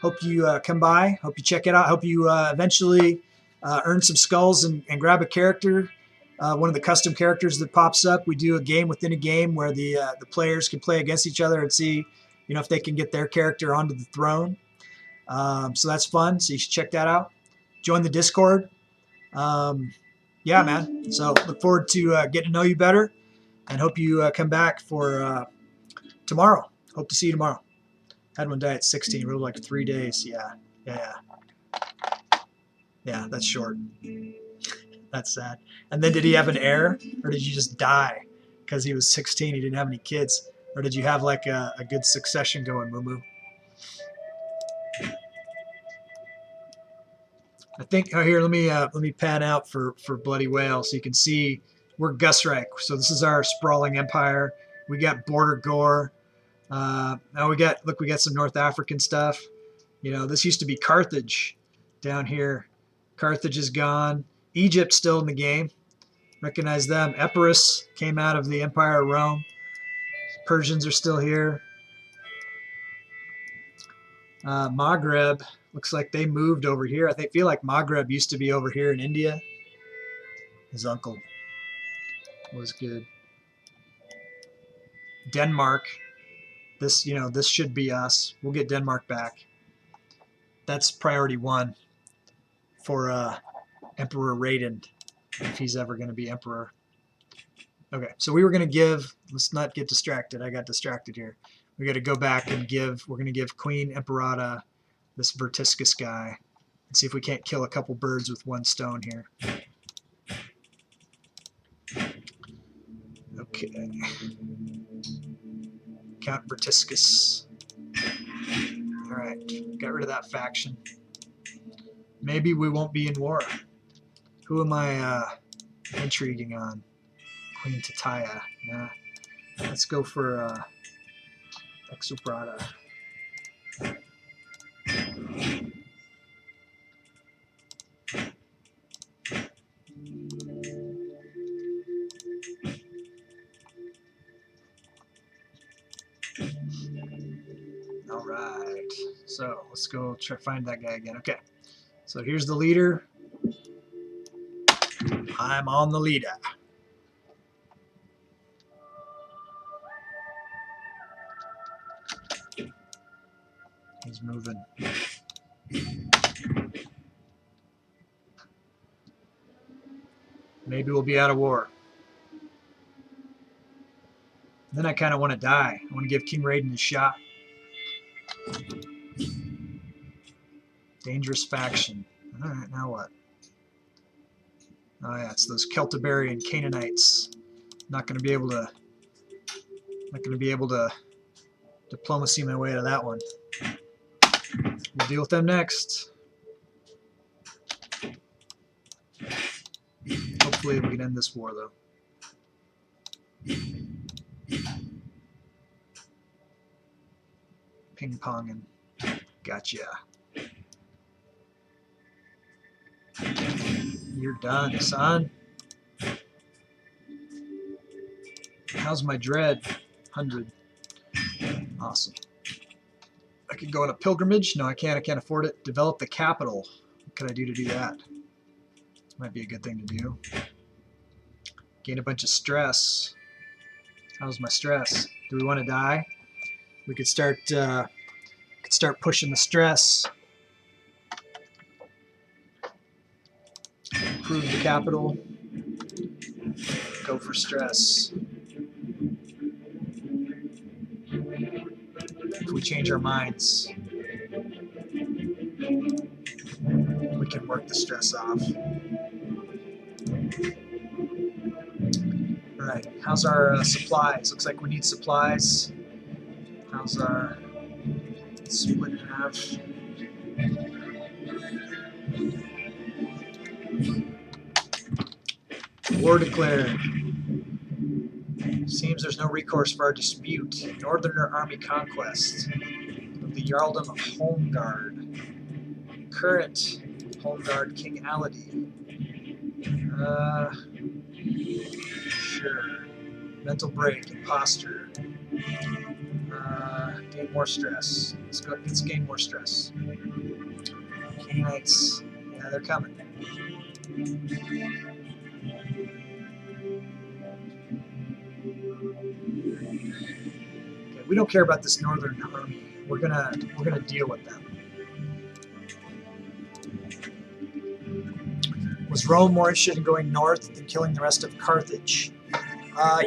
S1: Hope you come by. Hope you check it out. Hope you eventually earn some skulls and grab a character. One of the custom characters that pops up. We do a game within a game where the players can play against each other and see, you know, if they can get their character onto the throne. So that's fun. So you should check that out. Join the Discord. Yeah, man. So look forward to getting to know you better, and hope you come back for tomorrow. Hope to see you tomorrow. Had one die at 16. Rode like 3 days. Yeah. That's short. That's sad. And then did he have an heir, or did you just die because he was 16? He didn't have any kids, or did you have like a good succession going, Moo? I think here. Let me pan out for Bloody Whale so you can see we're Gusreich. So this is our sprawling empire. We got border gore. Now we got some North African stuff. You know, this used to be Carthage down here. Carthage is gone. Egypt's still in the game. Recognize them. Epirus came out of the Empire of Rome. Persians are still here. Maghreb looks like they moved over here. I feel like Maghreb used to be over here in India. His uncle was good. Denmark. This should be us. We'll get Denmark back. That's priority 1 for Emperor Raiden, if he's ever going to be emperor. Okay, so we were going to give, let's not get distracted. I got distracted here. We got to go back and we're going to give Queen Imperator this Vertiscus guy and see if we can't kill a couple birds with one stone here. Okay. Count Vertiscus. All right, got rid of that faction. Maybe we won't be in war. Who am I intriguing on? Queen Tataya. Nah. Let's go for Exuprata. All right. So let's go try to find that guy again. Okay. So here's the leader. I'm on the leader. He's moving. Maybe we'll be out of war. Then I kind of want to die. I want to give King Raiden a shot. Dangerous faction. All right, now what? Oh yeah, it's those Celtiberian Canaanites. Not going to be able to diplomacy my way to that one. We'll deal with them next. Hopefully we can end this war, though. Ping-ponging. Gotcha. You're done, son. How's my dread? 100. Awesome. I could go on a pilgrimage. No, I can't. I can't afford it. Develop the capital. What could I do to do that? Might be a good thing to do. Gain a bunch of stress. How's my stress? Do we want to die? We could start pushing the stress. Improve the capital. Go for stress. If we change our minds, we can work the stress off. All right, how's our supplies? Looks like we need supplies. How's our split in half? War declared. Seems there's no recourse for our dispute. Northerner army conquest of the Jarldom of Holmgard. Current Holmgard King Aladi. Sure. Mental break, imposter. Gain more stress. Let's gain more stress. Canaanites, yeah, they're coming. Okay, we don't care about this northern army. We're gonna deal with them. Was Rome more interested in going north than killing the rest of Carthage?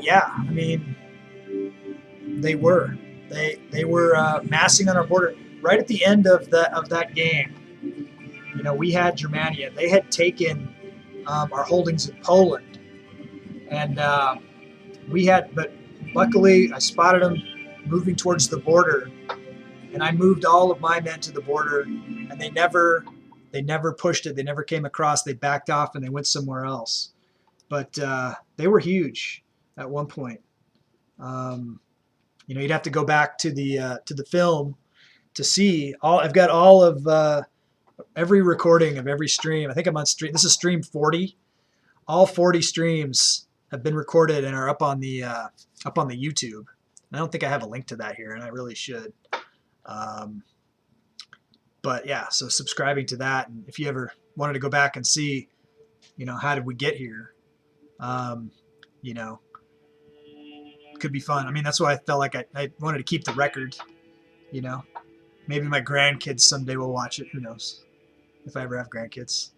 S1: Yeah, I mean, they were. They were massing on our border right at the end of that game. You know, we had Germania. They had taken our holdings in Poland, and we had. But luckily, I spotted them moving towards the border, and I moved all of my men to the border, and they never pushed it. They never came across. They backed off and they went somewhere else. But they were huge at one point. You know, you'd have to go back to the film to see all. I've got all of every recording of every stream. I think I'm on stream. This is stream 40. All 40 streams have been recorded and are up on the YouTube. And I don't think I have a link to that here, and I really should. But yeah, so subscribing to that, and if you ever wanted to go back and see, you know, how did we get here, you know, could be fun. I mean, that's why I felt like I wanted to keep the record, you know. Maybe my grandkids someday will watch it. Who knows? If I ever have grandkids.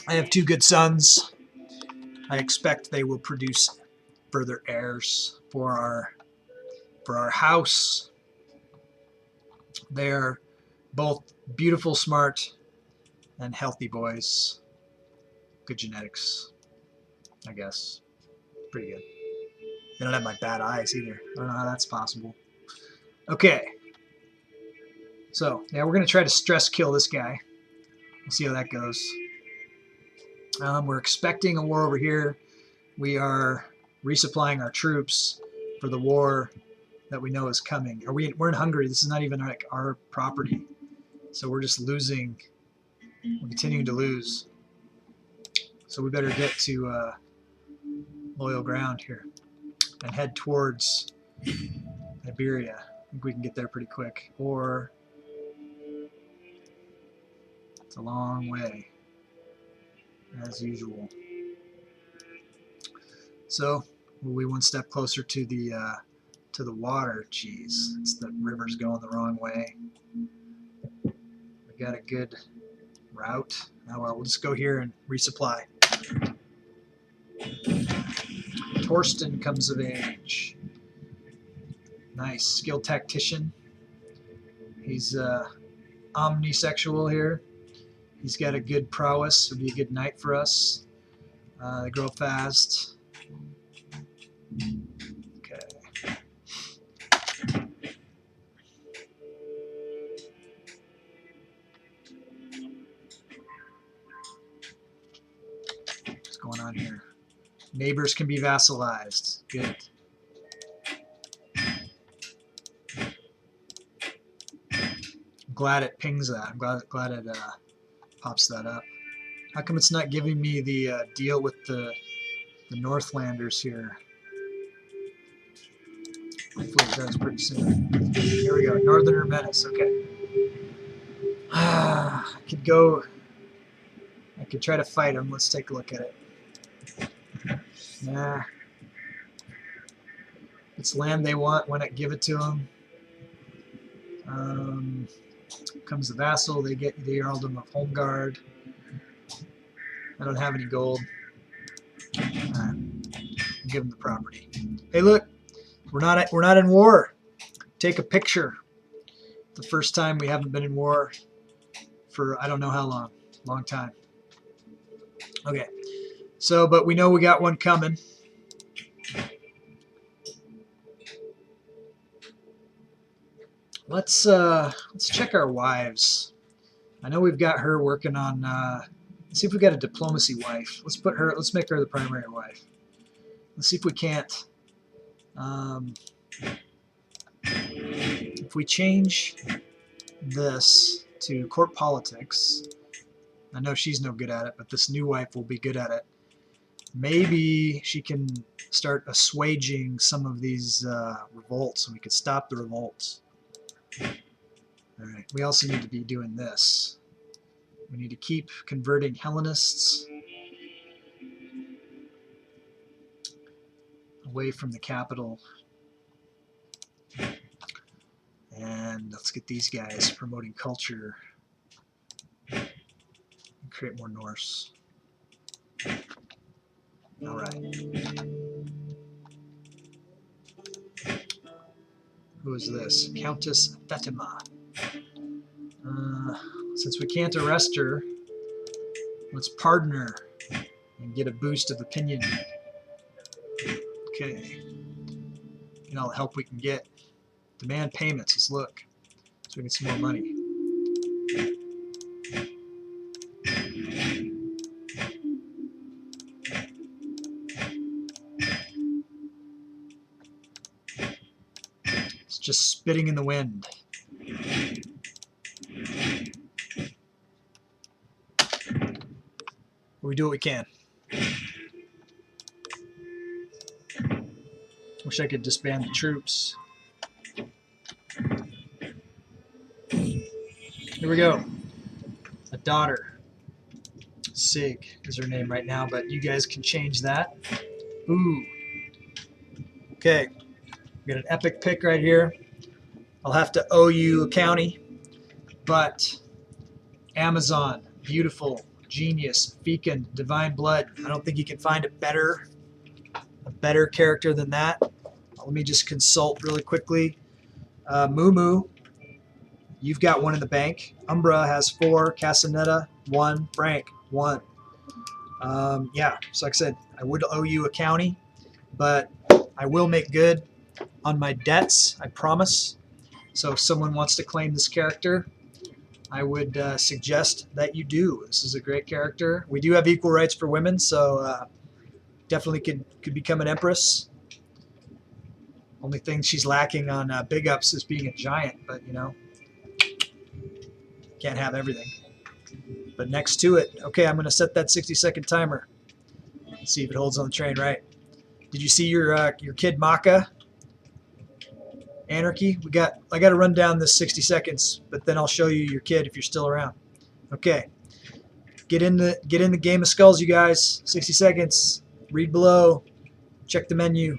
S1: I have 2 good sons. I expect they will produce further heirs for our house. They're both beautiful, smart, and healthy boys. Good genetics, I guess. Pretty good. They don't have my bad eyes either. I don't know how that's possible. Okay. So, yeah, we're going to try to stress kill this guy. We'll see how that goes. We're expecting a war over here. We are resupplying our troops for the war that we know is coming. We're in Hungary. This is not even like our property. So we're just losing. We're continuing to lose. So we better get to loyal ground here and head towards Iberia. I think we can get there pretty quick. Or it's a long way, as usual. So we'll be one step closer to the water. Jeez, it's the river's going the wrong way. We got a good route. Oh well, we'll just go here and resupply. Torsten comes of age. Nice, skilled tactician. He's omnisexual here. He's got a good prowess. Would be a good knight for us. They grow fast. Okay. What's going on here? Neighbors can be vassalized. Good. I'm glad it pings that. I'm glad it pops that up. How come it's not giving me the deal with the Northlanders here? Hopefully it does pretty soon. Here we go. Northerner Menace. Okay. I could try to fight him. Let's take a look at it. Nah. It's land they want. Why not give it to them? Comes the vassal. They get the Earldom of Holmgard. I don't have any gold. Give them the property. Hey, look. We're not in war. Take a picture. The first time we haven't been in war for I don't know how long. Long time. Okay. So, but we know we got one coming. Let's check our wives. I know we've got her working on. Let's see if we got a diplomacy wife. Let's make her the primary wife. Let's see if we can't. If we change this to court politics, I know she's no good at it, but this new wife will be good at it. Maybe she can start assuaging some of these revolts, and we could stop the revolts. All right. We also need to be doing this. We need to keep converting Hellenists away from the capital. And let's get these guys promoting culture. Create more Norse. All right. Who is this? Countess Fatima. Since we can't arrest her, let's pardon her and get a boost of opinion. Okay. Get all the help we can get. Demand payments. Let's look. So we get some more money. It's just spitting in the wind. We do what we can. Wish I could disband the troops. Here we go. A daughter. Sig is her name right now, but you guys can change that. Ooh. Okay. We got an epic pick right here. I'll have to owe you a county, but Amazon, beautiful, genius, fecund, divine blood. I don't think you can find a better character than that. Let me just consult really quickly. Mumu, you've got 1 in the bank. Umbra has 4. Casanetta 1. Frank 1. Yeah, so like I said, I would owe you a county, but I will make good on my debts, I promise. So if someone wants to claim this character, I would suggest that you do. This is a great character. We do have equal rights for women, so definitely could become an empress. Only thing she's lacking on big ups is being a giant, but you know, can't have everything. But next to it, okay, I'm going to set that 60-second timer. Let's see if it holds on the train right. Did you see your kid Maka? Anarchy? I got to run down this 60 seconds, but then I'll show you your kid if you're still around. Okay, get in the game of skulls, you guys. 60 seconds. Read below. Check the menu.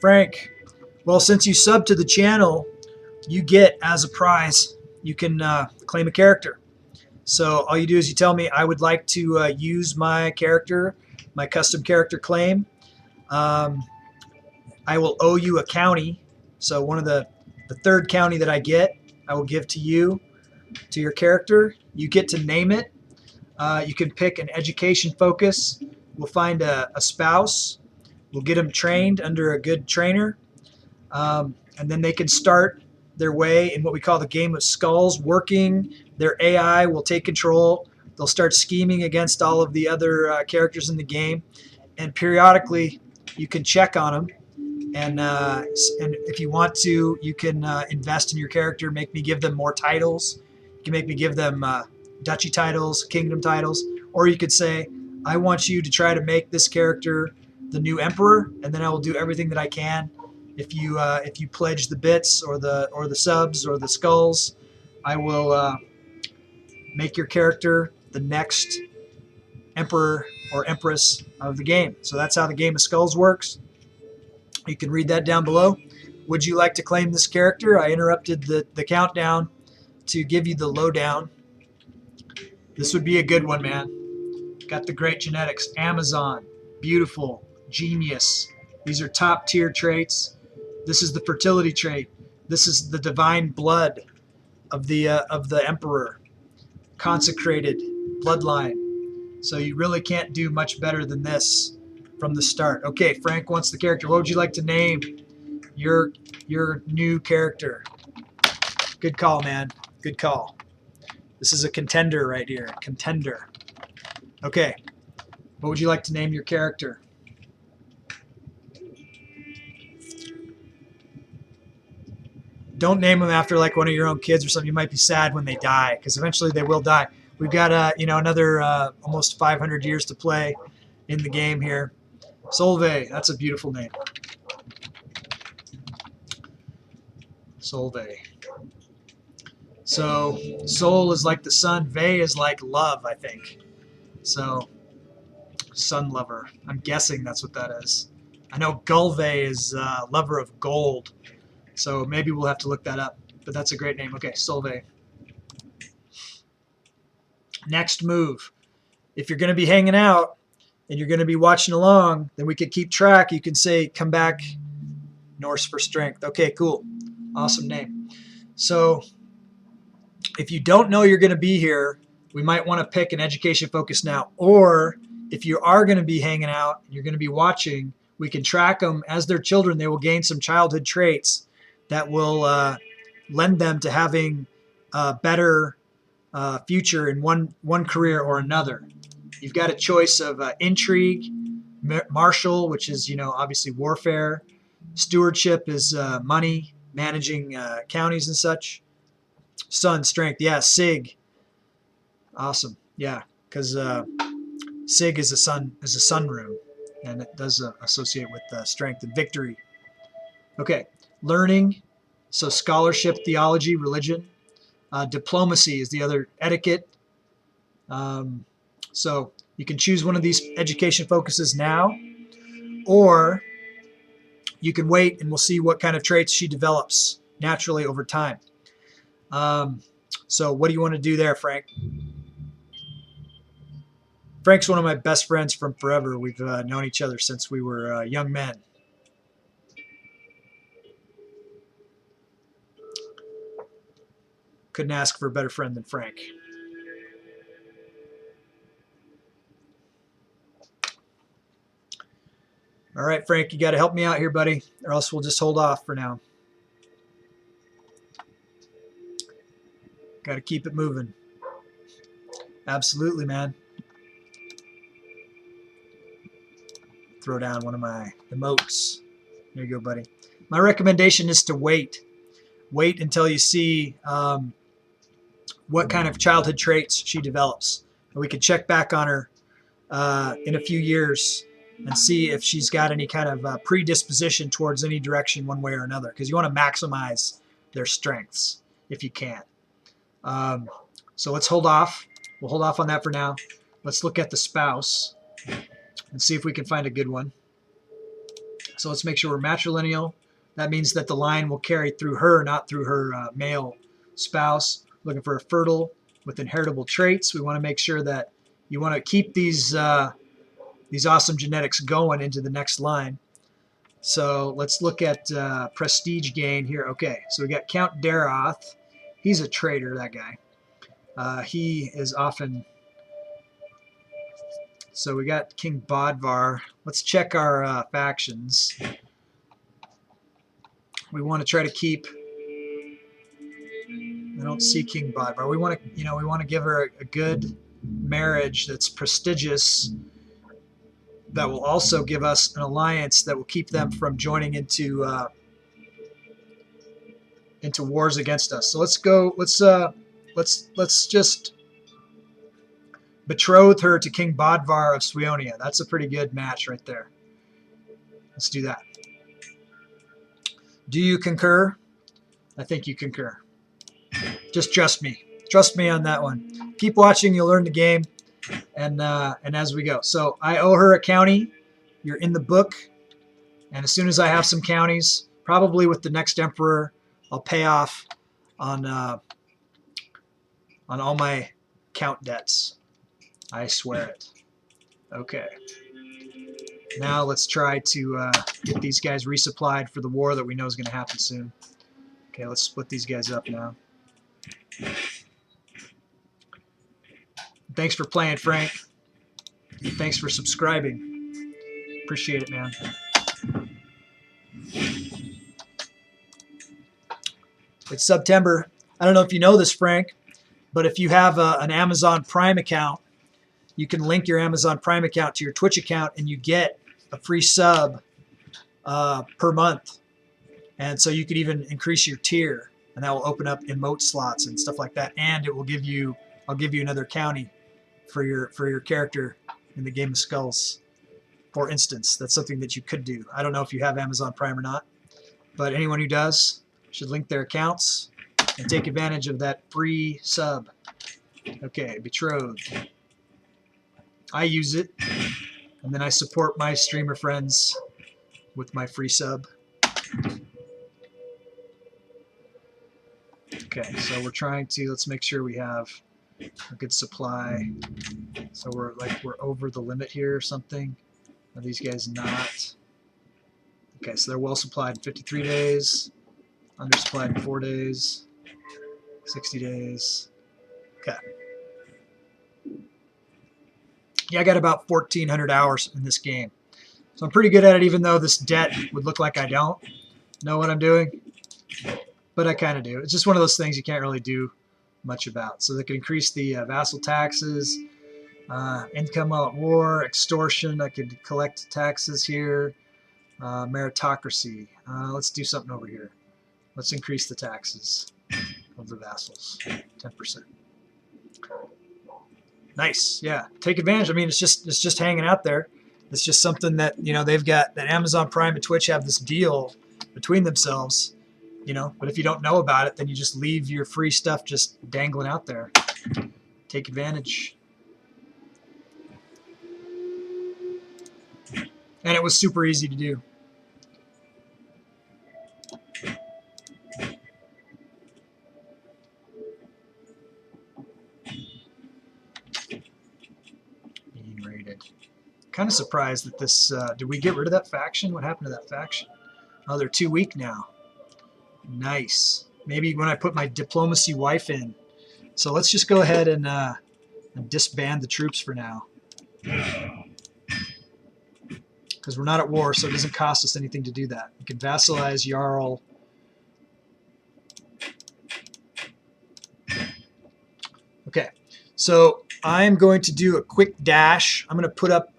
S1: Frank, well, since you sub to the channel, you get as a prize, you can claim a character. So all you do is you tell me, I would like to use my character, my custom character claim. I will owe you a county. So one of the third county that I get, I will give to you, to your character. You get to name it. You can pick an education focus. We'll find a spouse. We'll get them trained under a good trainer. And then they can start their way in what we call the game of skulls, working. Their AI will take control. They'll start scheming against all of the other characters in the game. And periodically, you can check on them. And if you want to, you can invest in your character, make me give them more titles. You can make me give them duchy titles, kingdom titles. Or you could say, I want you to try to make this character the new emperor, and then I will do everything that I can. If you pledge the bits or the subs or the skulls, I will make your character the next emperor or empress of the game. So that's how the game of skulls works. You can read that down below. Would you like to claim this character? I interrupted the countdown to give you the lowdown. This would be a good one, man. Got the great genetics. Amazon, beautiful, genius. These are top tier traits. This is the fertility trait. This is the divine blood of the emperor. Consecrated bloodline. So you really can't do much better than this from the start. Okay, Frank wants the character. What would you like to name your new character? Good call, man. Good call. This is a contender right here. Contender. Okay. What would you like to name your character? Don't name them after like one of your own kids or something. You might be sad when they die, because eventually they will die. We've got another almost 500 years to play in the game here. Solveig, that's a beautiful name. Solve. So Sol is like the sun, Ve is like love, I think. So sun lover. I'm guessing that's what that is. I know Gulve is lover of gold. So maybe we'll have to look that up. But that's a great name. Okay, Solve. Next move. If you're going to be hanging out and you're going to be watching along, then we could keep track. You can say, come back, Norse for strength. Okay, cool. Awesome name. So if you don't know you're going to be here, we might want to pick an education focus now. Or if you are going to be hanging out and you're going to be watching, we can track them as they're children. They will gain some childhood traits that will lend them to having a better future in one career or another. You've got a choice of intrigue, martial, which is, obviously warfare. Stewardship is money, managing counties and such. Sun, strength, yeah, Sig. Awesome, yeah, because Sig is a sun rune, and it does associate with strength and victory. Okay, learning, so scholarship, theology, religion. Diplomacy is the other, etiquette. So you can choose one of these education focuses now, or you can wait and we'll see what kind of traits she develops naturally over time. So what do you want to do there, Frank? Frank's one of my best friends from forever. We've known each other since we were young men. Couldn't ask for a better friend than Frank. All right, Frank, you got to help me out here, buddy, or else we'll just hold off for now. Got to keep it moving. Absolutely, man. Throw down one of my emotes. There you go, buddy. My recommendation is to wait. Wait until you see what kind of childhood traits she develops. And we can check back on her in a few years and see if she's got any kind of predisposition towards any direction one way or another, because you want to maximize their strengths if you can. So let's hold off. We'll hold off on that for now. Let's look at the spouse and see if we can find a good one. So let's make sure we're matrilineal. That means that the line will carry through her, not through her male spouse. Looking for a fertile with inheritable traits. We want to make sure that you want to keep these awesome genetics going into the next line. So let's look at prestige gain here. Okay, so we got Count Daroth. He's a traitor, that guy. He is often... So we got King Bodvar. Let's check our factions. We want to try to keep... I don't see King Bodvar. We want to give her a good marriage that's prestigious, that will also give us an alliance that will keep them from joining into wars against us. So let's go. Let's just betroth her to King Bodvar of Sueonia. That's a pretty good match right there. Let's do that. Do you concur? I think you concur. Just trust me. Trust me on that one. Keep watching. You'll learn the game. And as we go. So I owe her a county. You're in the book. And as soon as I have some counties, probably with the next emperor, I'll pay off on all my count debts. I swear it. Okay. Now let's try to get these guys resupplied for the war that we know is going to happen soon. Okay, let's split these guys up now. Thanks for playing, Frank. Thanks for subscribing. Appreciate it, man. It's September. I don't know if you know this, Frank, but if you have an Amazon Prime account, you can link your Amazon Prime account to your Twitch account and you get a free sub per month. And so you could even increase your tier, and that will open up emote slots and stuff like that. And it will give you, I'll give you another county for your character in the Game of Skulls. For instance, that's something that you could do. I don't know if you have Amazon Prime or not, but anyone who does, should link their accounts and take advantage of that free sub. Okay, betrothed. I use it, and then I support my streamer friends with my free sub. Okay, so we're trying to, let's make sure we have a good supply. So we're over the limit here or something. Are these guys not? Okay, so they're well supplied in 53 days, undersupplied in 4 days, 60 days. Okay. Yeah, I got about 1,400 hours in this game. So I'm pretty good at it, even though this debt would look like I don't know what I'm doing. But I kind of do. It's just one of those things you can't really do much about. So they can increase the vassal taxes, income while at war, extortion. I could collect taxes here, meritocracy. Let's do something over here. Let's increase the taxes of the vassals, 10%. Nice, yeah. Take advantage. I mean, it's just hanging out there. It's just something that, you know, they've got, that Amazon Prime and Twitch have this deal between themselves, you know. But if you don't know about it, then you just leave your free stuff just dangling out there. Take advantage. And it was super easy to do. Being rated. Kind of surprised that this, did we get rid of that faction? What happened to that faction? Oh, they're too weak now. Nice. Maybe when I put my diplomacy wife in. So let's just go ahead and disband the troops for now. Because we're not at war, so it doesn't cost us anything to do that. We can vassalize Jarl. Okay, so I'm going to do a quick dash. I'm gonna put up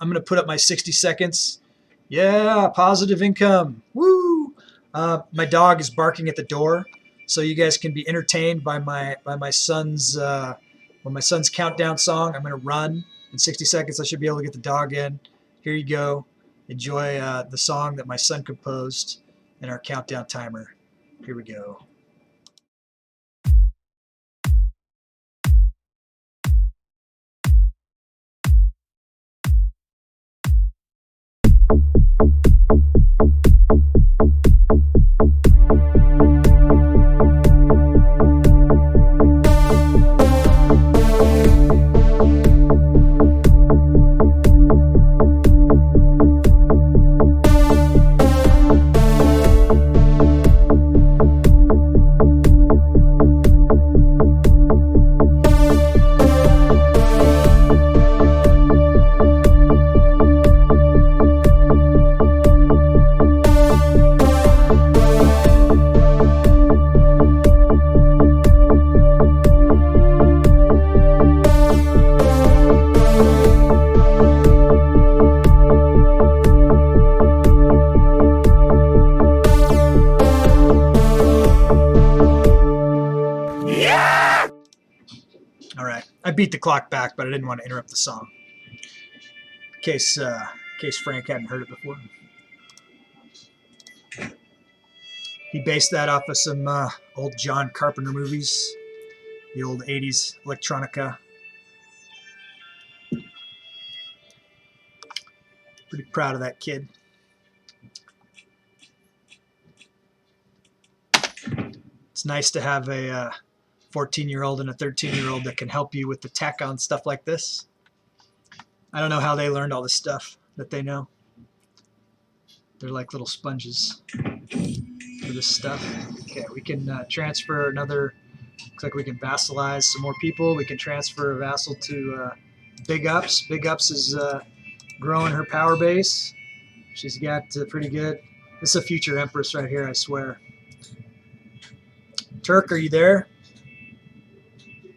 S1: my 60 seconds. Yeah, positive income. Woo! My dog is barking at the door, so you guys can be entertained by my son's countdown song. I'm gonna run in 60 seconds. I should be able to get the dog in. Here you go. Enjoy the song that my son composed in our countdown timer. Here we go. I beat the clock back, but I didn't want to interrupt the song. In case Frank hadn't heard it before. He based that off of some old John Carpenter movies, the old 80s electronica. Pretty proud of that kid. It's nice to have a 14-year-old and a 13-year-old that can help you with the tech on stuff like this. I don't know how they learned all this stuff that they know. They're like little sponges for this stuff. Okay, we can transfer another. Looks like we can vassalize some more people. We can transfer a vassal to Big Ups. Big Ups is growing her power base. She's got pretty good. This is a future empress right here, I swear. Turk, are you there?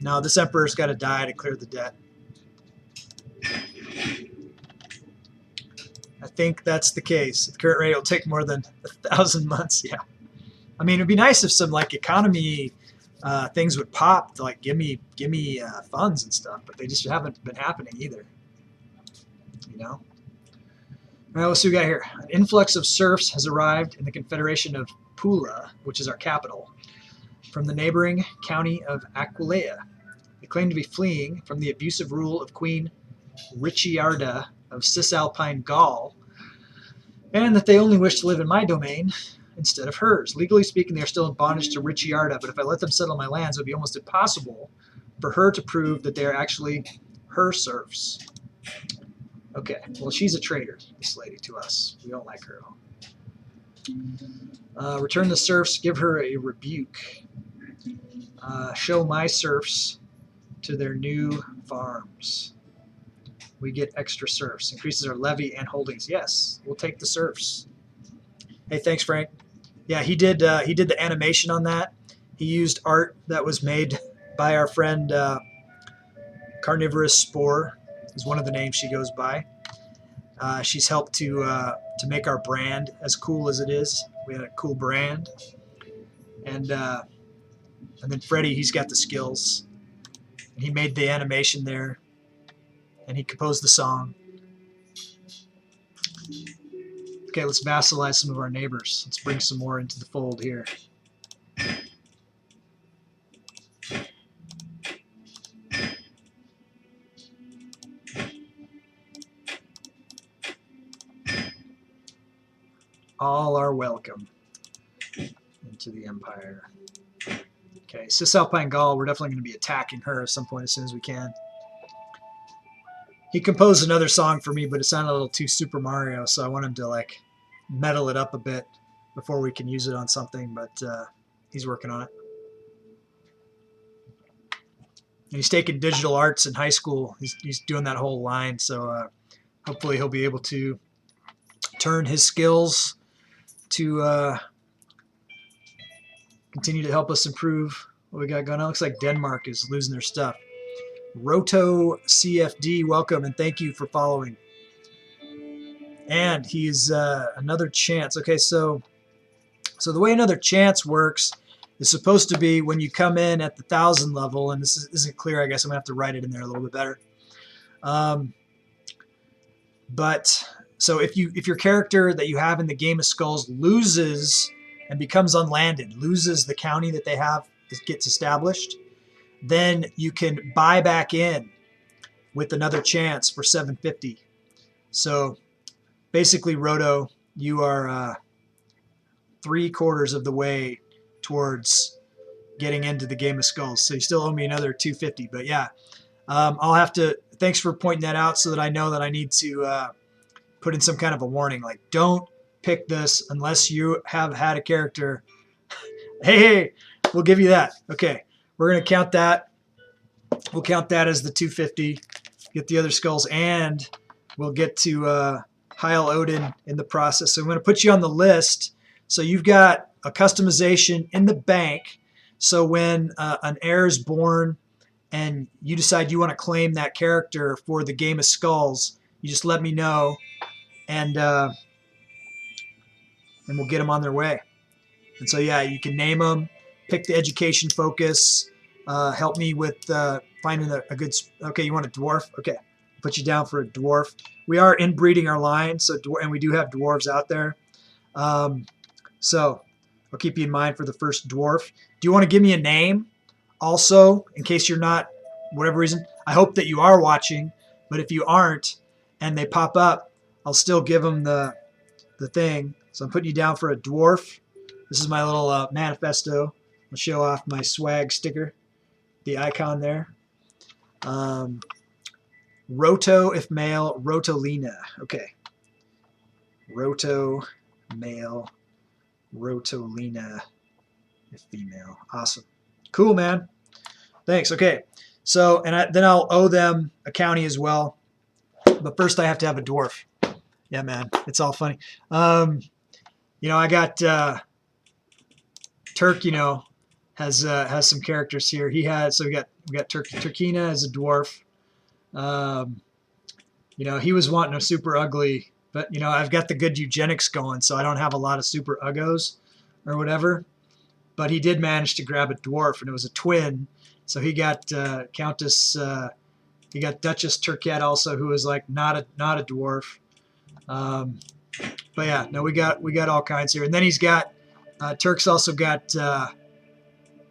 S1: No, this emperor's got to die to clear the debt. I think that's the case. At the current rate, it'll take more than 1,000 months. Yeah. I mean, it'd be nice if some like economy things would pop to like give me funds and stuff, but they just haven't been happening either. You know. All right, let's see what we got here. An influx of serfs has arrived in the Confederation of Pula, which is our capital, from the neighboring county of Aquileia. They claim to be fleeing from the abusive rule of Queen Ricciarda of Cisalpine Gaul, and that they only wish to live in my domain instead of hers. Legally speaking, they are still in bondage to Ricciarda, but if I let them settle my lands, it would be almost impossible for her to prove that they are actually her serfs. Okay, well, she's a traitor, this lady, to us. We don't like her at all. Return the serfs, give her a rebuke. Show my serfs to their new farms. We get extra serfs. Increases our levy and holdings. Yes, we'll take the serfs. Hey, thanks, Frank. Yeah, he did the animation on that. He used art that was made by our friend Carnivorous Spore is one of the names she goes by. She's helped to make our brand as cool as it is. We had a cool brand, and then Freddie, he's got the skills. He made the animation there, and he composed the song. Okay, let's vassalize some of our neighbors. Let's bring some more into the fold here. All are welcome into the empire. Okay, Cisalpine Gaul, we're definitely going to be attacking her at some point as soon as we can. He composed another song for me, but it sounded a little too Super Mario, so I want him to like metal it up a bit before we can use it on something, but he's working on it. And he's taking digital arts in high school. He's doing that whole line, so hopefully he'll be able to turn his skills to continue to help us improve what we got going on. Looks like Denmark is losing their stuff. Roto CFD, welcome and thank you for following. And he's another chance. Okay, so the way another chance works is supposed to be when you come in at the 1,000 level, and this isn't clear. I guess I'm gonna have to write it in there a little bit better. But so if your character that you have in the Game of Skulls loses and becomes unlanded, loses the county that they have, gets established, then you can buy back in with another chance for 750. So basically, Roto, you are 3/4 of the way towards getting into the Game of Skulls. So you still owe me another 250. But yeah, I'll have to. Thanks for pointing that out so that I know that I need to put in some kind of a warning, like don't pick this unless you have had a character. Hey, we'll give you that. Okay. We're going to count that. We'll count that as the 250. Get the other skulls, and we'll get to Heil Odin in the process. So I'm going to put you on the list. So you've got a customization in the bank. So when an heir is born and you decide you want to claim that character for the Game of Skulls, you just let me know, and we'll get them on their way. And so yeah, you can name them. Pick the education focus. Help me with finding a good. Okay, you want a dwarf? Okay, put you down for a dwarf. We are inbreeding our line, so and we do have dwarves out there. So I'll keep you in mind for the first dwarf. Do you want to give me a name? Also, in case you're not, whatever reason, I hope that you are watching. But if you aren't, and they pop up, I'll still give them the thing. So I'm putting you down for a dwarf. This is my little manifesto. I'll show off my swag sticker, the icon there. Roto if male, Rotolina. Okay. Roto male, Rotolina if female. Awesome. Cool, man. Thanks. Okay. So, and then I'll owe them a county as well. But first I have to have a dwarf. Yeah, man. It's all funny. You know, I got Turk, you know, has some characters here. He has, so we got Turkina as a dwarf. You know, he was wanting a super ugly, but you know, I've got the good eugenics going, so I don't have a lot of super uggos or whatever. But he did manage to grab a dwarf, and it was a twin. So he got Countess, he got Duchess Turquette also, who was like not a dwarf. But yeah, no, we got all kinds here, and then he's got Turk's also got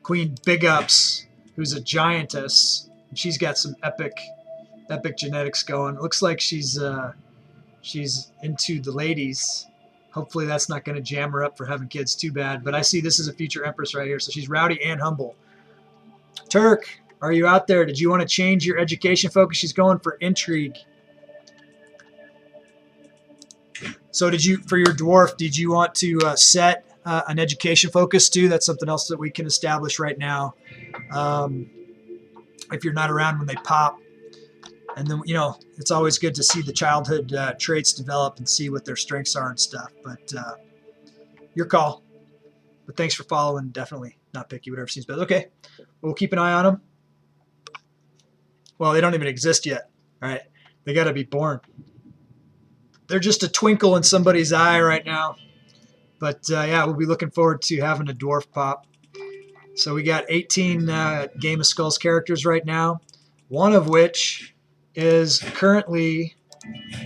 S1: Queen Big Ups, who's a giantess. And she's got some epic genetics going. It looks like she's into the ladies. Hopefully that's not going to jam her up for having kids too bad. But I see this is a future empress right here. So she's rowdy and humble. Turk, are you out there? Did you want to change your education focus? She's going for intrigue. So did you, for your dwarf, did you want to set an education focus too? That's something else that we can establish right now. If you're not around when they pop. And then, you know, it's always good to see the childhood traits develop and see what their strengths are and stuff. But your call. But thanks for following. Definitely not picky, whatever seems best. Okay, we'll keep an eye on them. Well, they don't even exist yet, right? They got to be born. They're just a twinkle in somebody's eye right now. But yeah, we'll be looking forward to having a dwarf pop. So we got 18 Game of Skulls characters right now, one of which is currently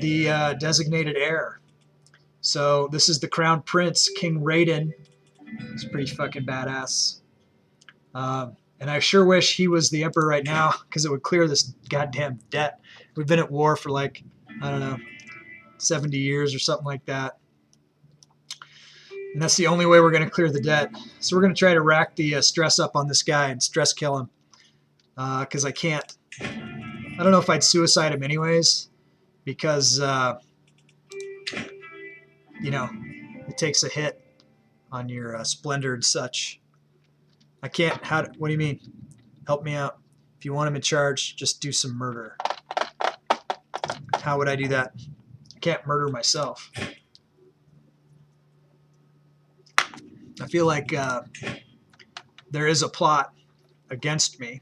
S1: the designated heir. So this is the Crown Prince, King Raiden. He's pretty fucking badass. And I sure wish he was the emperor right now because it would clear this goddamn debt. We've been at war for like, I don't know, 70 years or something like that. And that's the only way we're going to clear the debt. So we're going to try to rack the stress up on this guy and stress kill him. Because I can't. I don't know if I'd suicide him anyways. Because, you know, it takes a hit on your splendor and such. I can't. What do you mean? Help me out. If you want him in charge, just do some murder. How would I do that? I can't murder myself. I feel like there is a plot against me.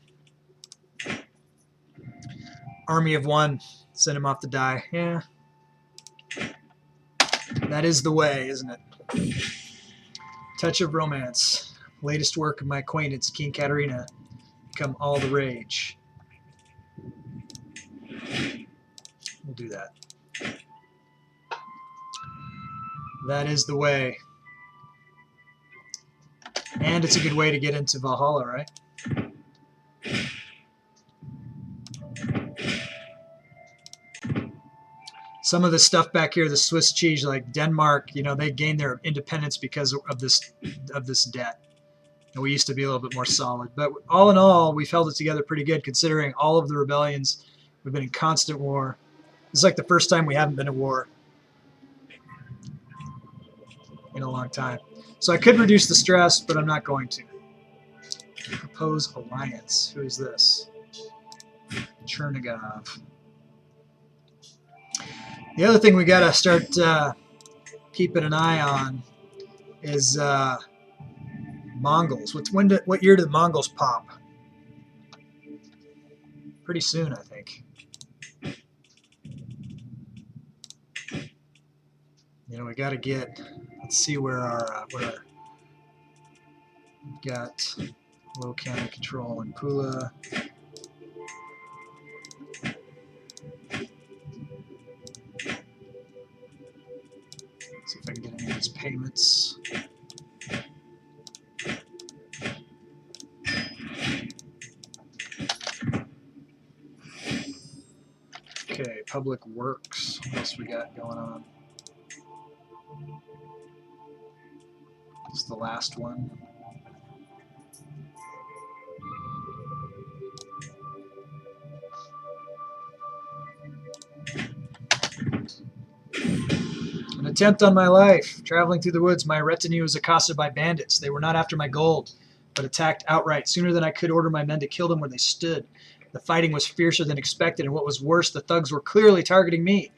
S1: Army of one, send him off to die. Yeah. That is the way, isn't it? Touch of Romance. Latest work of my acquaintance, King Katerina. Become all the rage. We'll do that. That is the way. And it's a good way to get into Valhalla, right? Some of the stuff back here, the Swiss cheese, like Denmark, you know, they gained their independence because of this debt. And we used to be a little bit more solid. But all in all, we've held it together pretty good considering all of the rebellions. We've been in constant war. This is like the first time we haven't been at war in a long time. So I could reduce the stress, but I'm not going to. Propose alliance. Who is this? Chernigov. The other thing we got to start keeping an eye on is Mongols. What year did Mongols pop? Pretty soon, I think. You know, we got to get. Let's see where our we've got low county control in Pula. See if I can get any of these payments. Okay, Public Works. What else we got going on? This is the last one. An attempt on my life. Traveling through the woods, my retinue was accosted by bandits. They were not after my gold, but attacked outright. Sooner than I could order my men to kill them where they stood. The fighting was fiercer than expected, and what was worse, the thugs were clearly targeting me.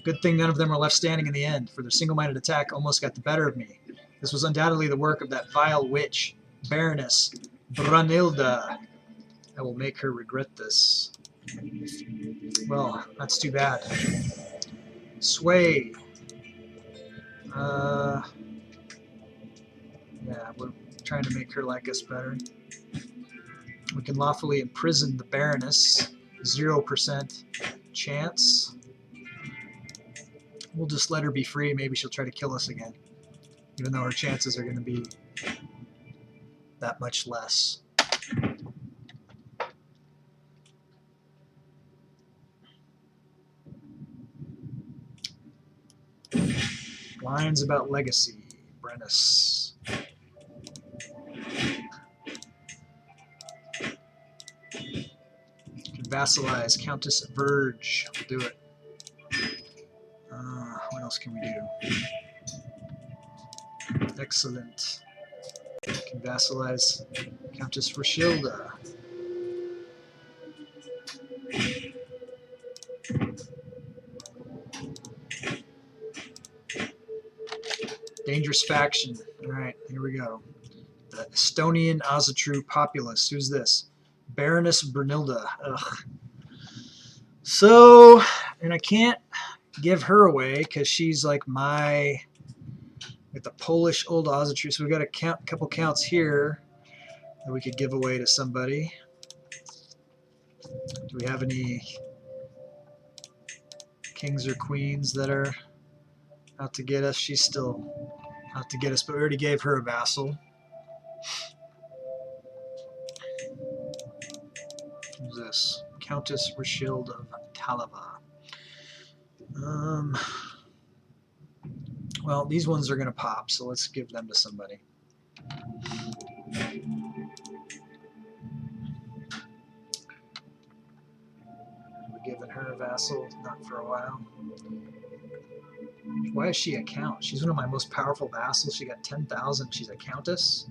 S1: Good thing none of them were left standing in the end, for their single-minded attack almost got the better of me. This was undoubtedly the work of that vile witch, Baroness Brunilda. I will make her regret this. Well, that's too bad. Sway. Yeah, we're trying to make her like us better. We can lawfully imprison the Baroness. 0% chance. We'll just let her be free. Maybe she'll try to kill us again. even though her chances are going to be that much less. Lines about legacy. Brennus. Can vassalize. Countess Verge. We'll do it. What else can we do? Excellent. Can vassalize Countess Roshilda. Dangerous faction. All right, here we go. The Estonian Azatru populace. Who's this? Baroness Brunilda. Ugh. So, and I can't give her away because she's like my, with the Polish old Azatru. So we've got a couple counts here that we could give away to somebody. Do we have any kings or queens that are out to get us? She's still out to get us, but we already gave her a vassal. Who's this? Countess Roshilde of Talava. Well, these ones are going to pop, so let's give them to somebody. We're giving her a vassal, not for a while. Why is she a count? She's one of my most powerful vassals. She got 10,000. She's a countess.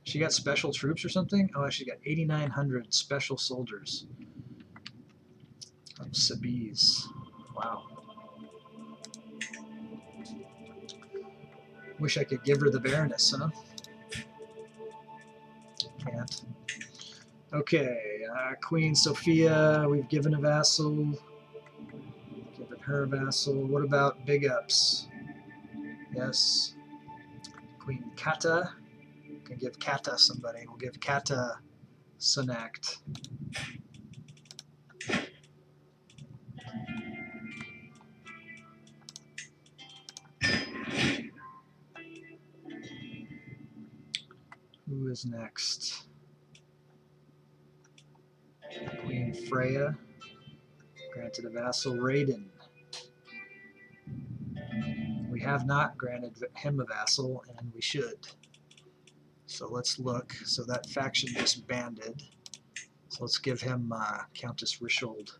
S1: She got special troops or something? Oh, she got 8,900 special soldiers. From Levees. Wow. Wish I could give her the Baroness, huh? Can't. Okay, Queen Sophia, we've given a vassal. Given her a vassal. What about big ups? Yes. Queen Kata. Can give Kata somebody. We'll give Kata Sunact. Who is next? Queen Freya. Granted a vassal. Raiden. We have not granted him a vassal, and we should. So let's look. So that faction just banded. So let's give him Countess Rishold.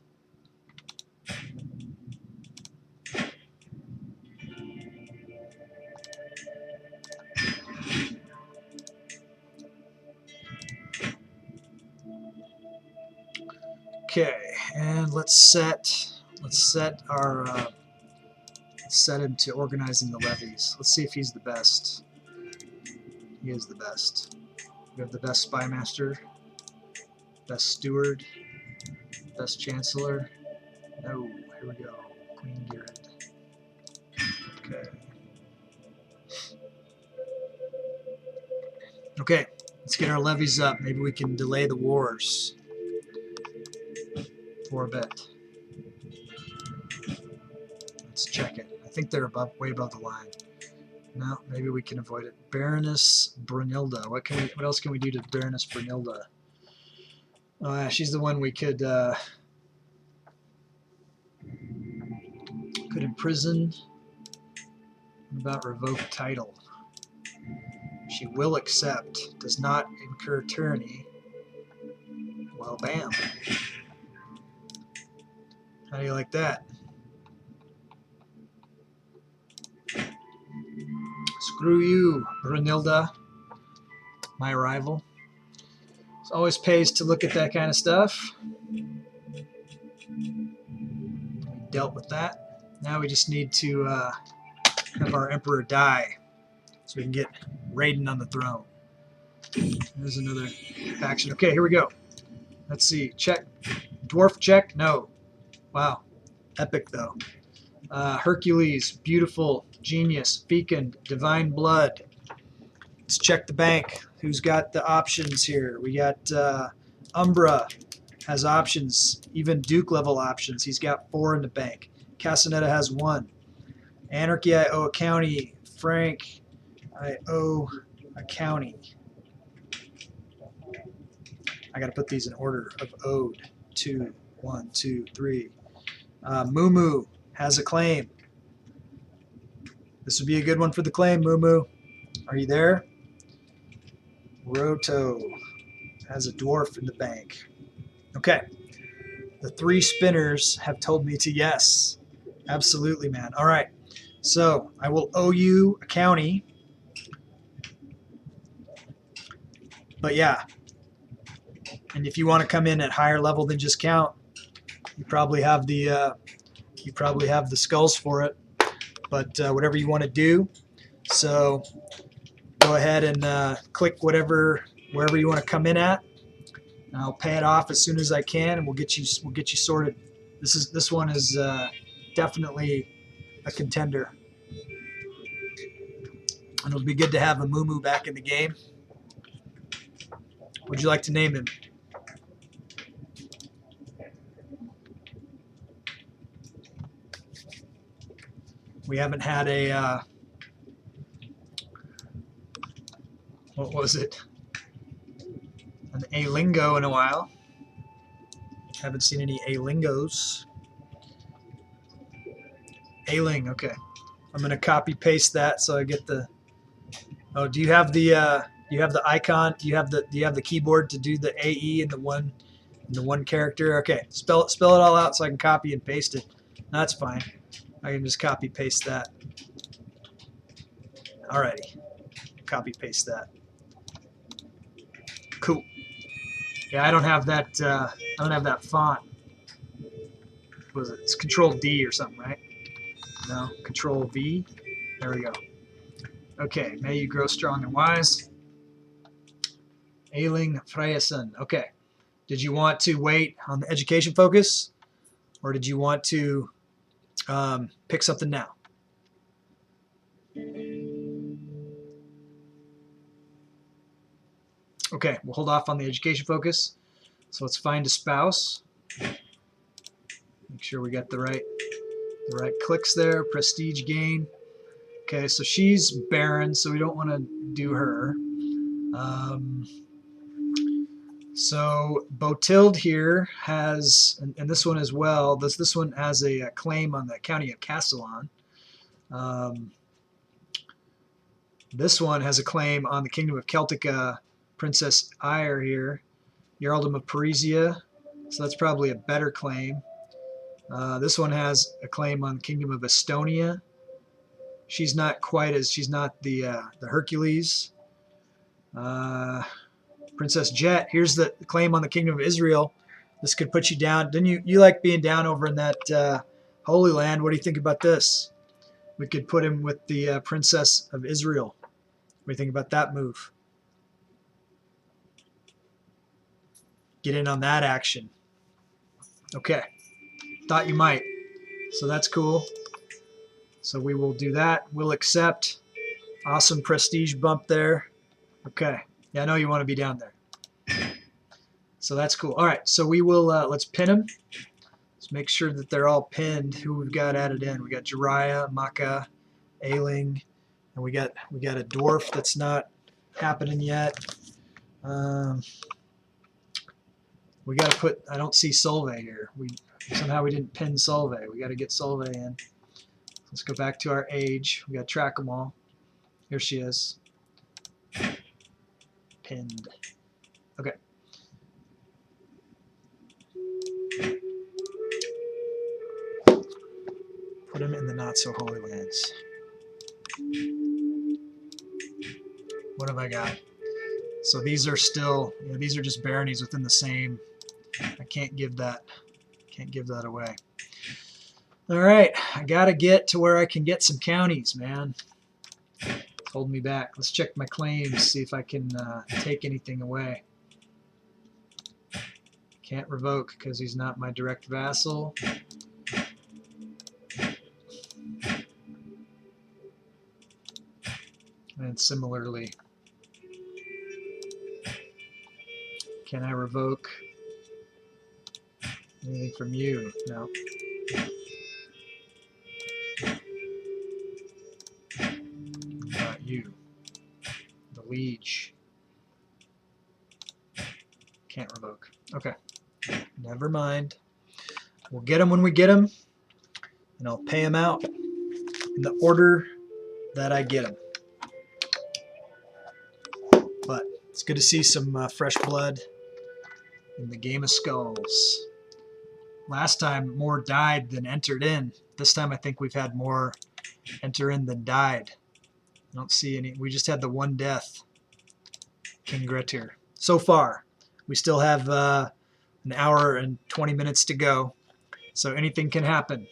S1: Okay, and let's set him to organizing the levies. Let's see if he's the best. He is the best. We have the best spy master, best steward, best chancellor. No, here we go. Queen Geared. Okay. Okay, let's get our levies up. Maybe we can delay the wars for a bit. Let's check it. I think they're way above the line. No, maybe we can avoid it. Baroness Brunilda. What else can we do to Baroness Brunilda? Oh, yeah, she's the one we could imprison. What about revoke title? She will accept. Does not incur tyranny. Well, bam. How do you like that? Screw you, Brunilda, my rival. It always pays to look at that kind of stuff. We dealt with that. Now we just need to have our emperor die so we can get Raiden on the throne. There's another faction. Okay, here we go. Let's see. Check. Dwarf check? No. Wow. Epic, though. Hercules, beautiful, genius, fecund, divine blood. Let's check the bank. Who's got the options here? We got Umbra has options, even Duke level options. He's got 4 in the bank. Castaneda has 1. Anarchy, I owe a county. Frank, I owe a county. I got to put these in order of owed. 2, 1, 2, 3. Moo has a claim. This would be a good one for the claim, Moo. Are you there? Roto has a dwarf in the bank. Okay. The 3 spinners have told me to yes. Absolutely, man. All right. So I will owe you a county. But yeah. And if you want to come in at higher level than just count, you probably have the skulls for it. But whatever you want to do. So go ahead and click wherever you want to come in at. And I'll pay it off as soon as I can, and we'll get you sorted. This one is definitely a contender, and it'll be good to have a Moo back in the game. Would you like to name him? We haven't had a what was it? An A-lingo in a while. Haven't seen any A-lingos. A-ling, okay. I'm gonna copy paste that so I get the. Oh, do you have the icon? Do you have the keyboard to do the AE in the one character? Okay, spell it all out so I can copy and paste it. That's fine. I can just copy paste that. Alrighty, copy paste that. Cool. Yeah, I don't have that. I don't have that font. What was it? It's Control D or something, right? No, Control V. There we go. Okay, may you grow strong and wise. Ailing Freyesen. Okay. Did you want to wait on the education focus, or did you want to pick something now? Okay, we'll hold off on the education focus. So let's find a spouse. Make sure we got the right clicks there. Prestige gain. Okay, so she's barren, so we don't want to do her. So Botild here has, and this one as well. This one has a claim on the county of Castellon. This one has a claim on the kingdom of Celtica. Princess Eyre here, Jarldom of Parisia. So that's probably a better claim. This one has a claim on the kingdom of Estonia. She's not the Hercules. Princess Jet. Here's the claim on the kingdom of Israel. This could put you down. Didn't you like being down over in that Holy Land? What do you think about this? We could put him with the Princess of Israel. What do you think about that move? Get in on that action. Okay. Thought you might. So that's cool. So we will do that. We'll accept. Awesome prestige bump there. Okay. Yeah, I know you want to be down there. So that's cool. All right. So we will, let's pin them. Let's make sure that they're all pinned. Who we've got added in. We got Jiraiya, Maka, Ailing, and we got a dwarf that's not happening yet. We got to put, I don't see Solveig here. Somehow we didn't pin Solveig. We got to get Solveig in. Let's go back to our age. We got to track them all. Here she is. Pinned. Okay. Put them in the not so holy lands. What have I got? So these are still, these are just baronies within the same. I can't give that away. All right, I gotta get to where I can get some counties, man. It's holding me back. Let's check my claims, see if I can take anything away. Can't revoke because he's not my direct vassal. And similarly, can I revoke anything from you? No. liege. Can't revoke. Okay. Never mind. We'll get them when we get them, and I'll pay them out in the order that I get them. But it's good to see some fresh blood in the Game of Skulls. Last time, more died than entered in. This time, I think we've had more enter in than died. I don't see any. We just had the one death. King Grettir. So far, we still have an hour and 20 minutes to go. So anything can happen.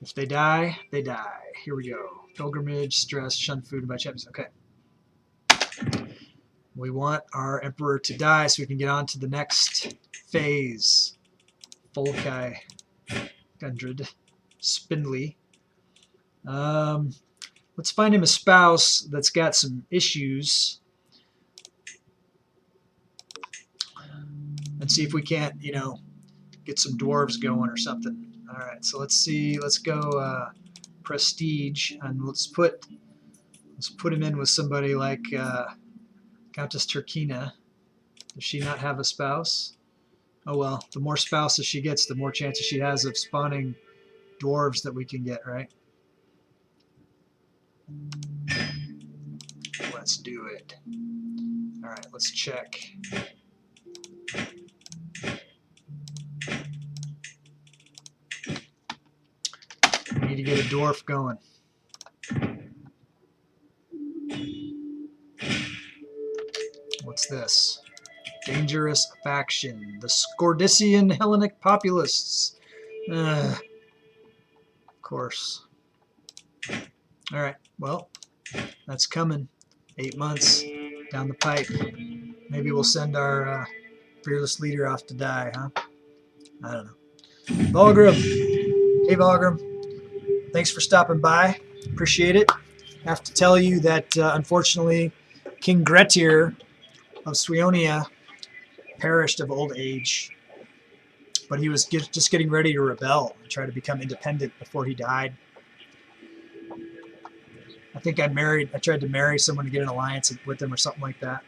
S1: If they die, they die. Here we go. Pilgrimage, stress, shun food by champions. Okay. We want our emperor to die so we can get on to the next phase. Volkai, Gundred, Spindly. Let's find him a spouse that's got some issues. And see if we can't, you know, get some dwarves going or something. All right, so let's see. Let's go prestige, and let's put him in with somebody like Countess Turkina. Does she not have a spouse? Oh well, the more spouses she gets, the more chances she has of spawning dwarves that we can get, right? Let's do it. All right, let's check. We need to get a dwarf going. What's this? Dangerous faction. The Scordician Hellenic Populists. Of course. All right, well, that's coming. 8 months down the pipe. Maybe we'll send our fearless leader off to die, huh? I don't know. Volgrim. Hey, Volgrim. Thanks for stopping by. Appreciate it. I have to tell you that, unfortunately, King Grettir of Suionia perished of old age. But he was just getting ready to rebel and try to become independent before he died. I think I tried to marry someone to get an alliance with them or something like that.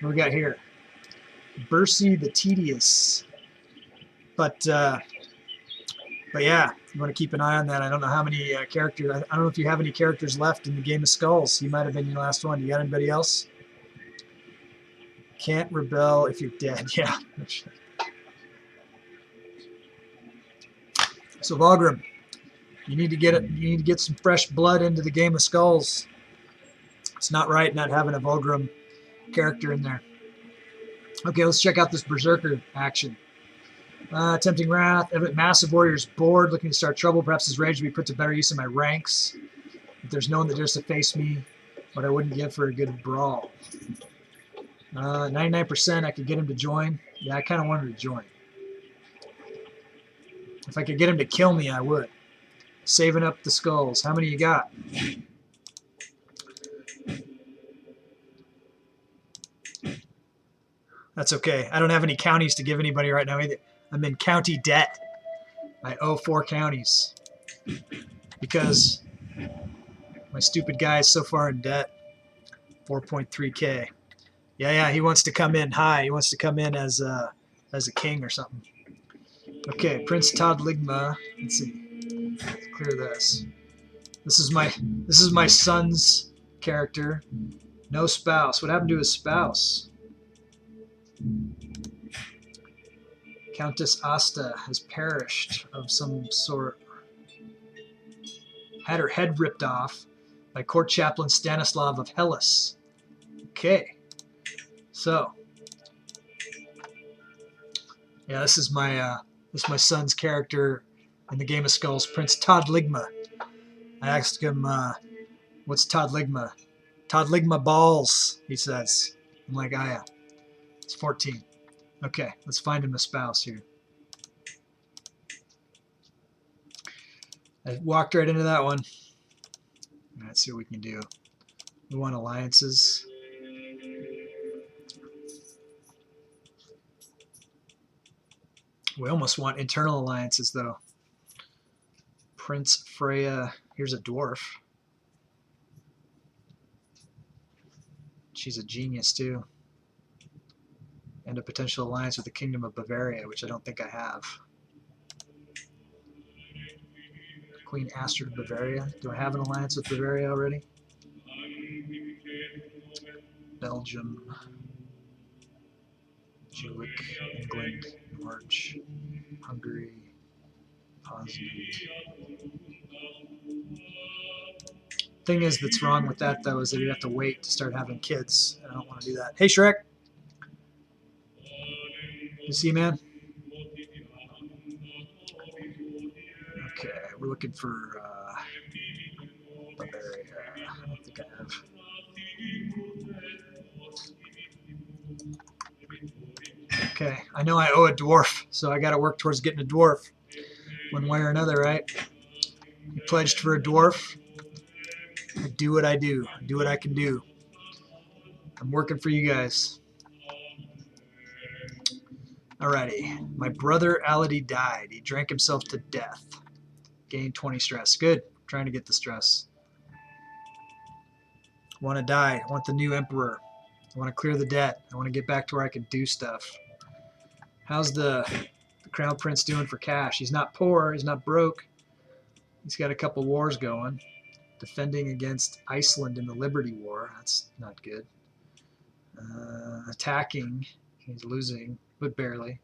S1: What do we got here? Bercy the Tedious. But yeah, you want to keep an eye on that. I don't know how many characters. I don't know if you have any characters left in the Game of Skulls. He might have been your last one. You got anybody else? Can't rebel if you're dead. Yeah. So Volgrim, you need to get it. You need to get some fresh blood into the Game of Skulls. It's not right not having a Volgrim character in there. Okay, let's check out this Berserker action. Tempting Wrath. Massive Warrior's bored, looking to start trouble. Perhaps his rage would be put to better use in my ranks. If there's no one that dares to face me, what I wouldn't give for a good brawl. 99%, I could get him to join. Yeah, I kind of wanted to join. If I could get him to kill me, I would. Saving up the skulls. How many you got? That's okay. I don't have any counties to give anybody right now either. I'm in county debt. I owe 4 counties because my stupid guy is so far in debt. 4.3K. Yeah, he wants to come in high. He wants to come in as a king or something. Okay, Prince Todligma. Let's see. Let's clear this. This is my son's character. No spouse. What happened to his spouse? Countess Asta has perished of some sort. Had her head ripped off by court chaplain Stanislav of Hellas. Okay. So, yeah, this is my son's character in the Game of Skulls, Prince Todligma. I asked him, what's Todligma? Todligma balls, he says. I'm like, ah, yeah. It's 14. Okay, let's find him a spouse here. I walked right into that one. Let's see what we can do. We want alliances. We almost want internal alliances, though. Prince Freya. Here's a dwarf. She's a genius too. And a potential alliance with the Kingdom of Bavaria, which I don't think I have. Queen Astrid of Bavaria. Do I have an alliance with Bavaria already? Belgium. Jewik, England, March, Hungary, Poznan. Thing is that's wrong with that though is that you'd have to wait to start having kids. I don't want to do that. Hey Shrek. You see, man? Okay, we're looking for Bavaria. I don't think I have. Okay, I know I owe a dwarf, so I got to work towards getting a dwarf one way or another, right? You pledged for a dwarf. I do what I do. I do what I can do. I'm working for you guys. Alrighty. My brother Aladi died. He drank himself to death. Gained 20 stress. Good. I'm trying to get the stress. I want to die. I want the new emperor. I want to clear the debt. I want to get back to where I can do stuff. How's the Crown Prince doing for cash? He's not poor. He's not broke. He's got a couple wars going. Defending against Iceland in the Liberty War. That's not good. Attacking. He's losing, but barely.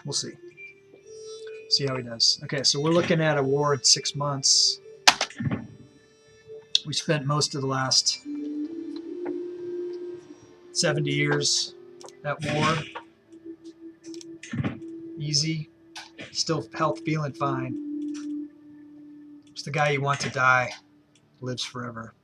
S1: We'll see. See how he does. Okay, so we're looking at a war in 6 months. We spent most of the last 70 years at war. Easy. Still health feeling fine. Just the guy you want to die lives forever.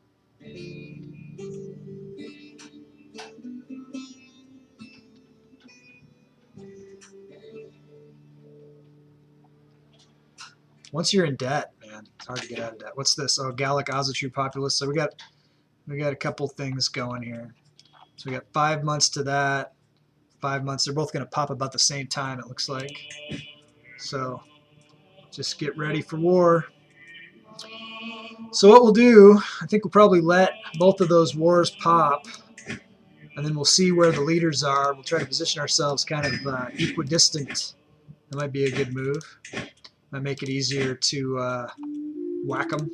S1: Once you're in debt, man, it's hard to get out of debt. What's this? Oh, Gallic Ozatru Populous. So we got a couple things going here. So we got 5 months to that. 5 months. They're both going to pop about the same time, it looks like. So just get ready for war. So what we'll do, I think we'll probably let both of those wars pop, and then we'll see where the leaders are. We'll try to position ourselves kind of equidistant. That might be a good move. Might make it easier to whack them.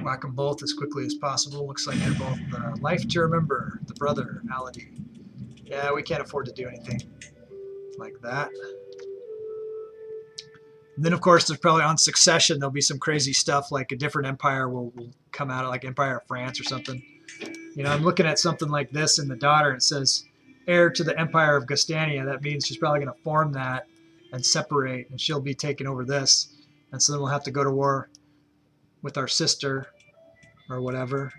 S1: Whack them both as quickly as possible. Looks like they're both life to remember. The brother, Aladi. Yeah, we can't afford to do anything like that. And then, of course, there's probably on succession, there'll be some crazy stuff like a different empire will come out, like Empire of France or something. You know, I'm looking at something like this in the daughter. It says heir to the Empire of Gustania. That means she's probably going to form that and separate, and she'll be taking over this. And so then we'll have to go to war with our sister or whatever.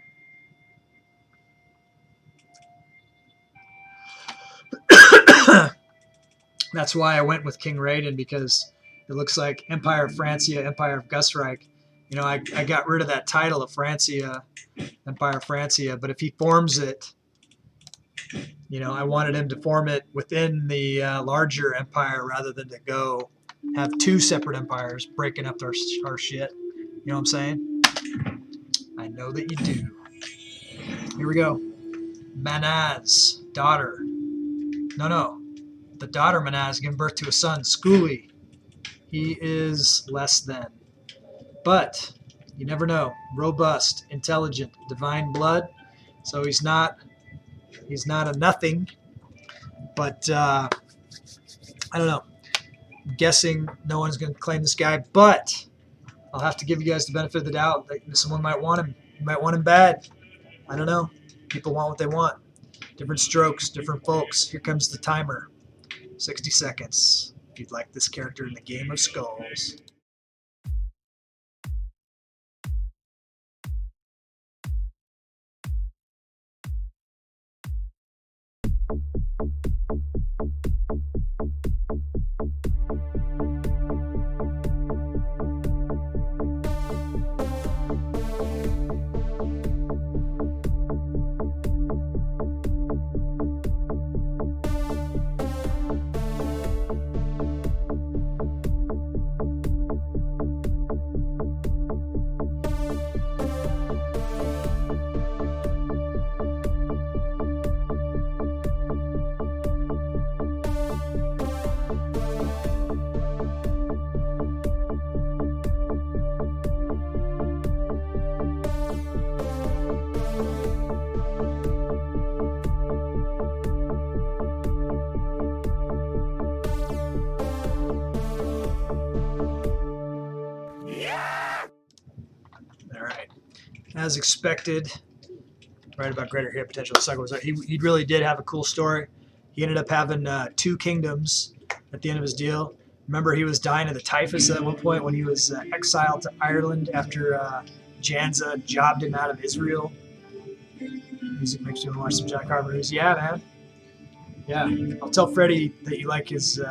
S1: That's why I went with King Raiden, because it looks like Empire of Francia, Empire of Gusreich. You know, I got rid of that title of Francia, Empire of Francia, but if he forms it, you know, I wanted him to form it within the larger empire rather than to go have two separate empires breaking up our shit. You know what I'm saying? I know that you do. Here we go. Manaz, daughter. No. The daughter Manaz giving birth to a son, Skuli. He is less than. But you never know. Robust, intelligent, divine blood. So he's not a nothing. But I don't know. I'm guessing no one's going to claim this guy, but I'll have to give you guys the benefit of the doubt that someone might want him. You might want him bad. I don't know. People want what they want. Different strokes, different folks. Here comes the timer. 60 seconds. If you'd like this character in the Game of Skulls. All right. As expected, right about greater hit potential. He really did have a cool story. He ended up having 2 kingdoms at the end of his deal. Remember, he was dying of the typhus at one point when he was exiled to Ireland after Janza jobbed him out of Israel. Music makes you want to watch some Jack Harper news. Yeah, man. Yeah. I'll tell Freddie that you like his...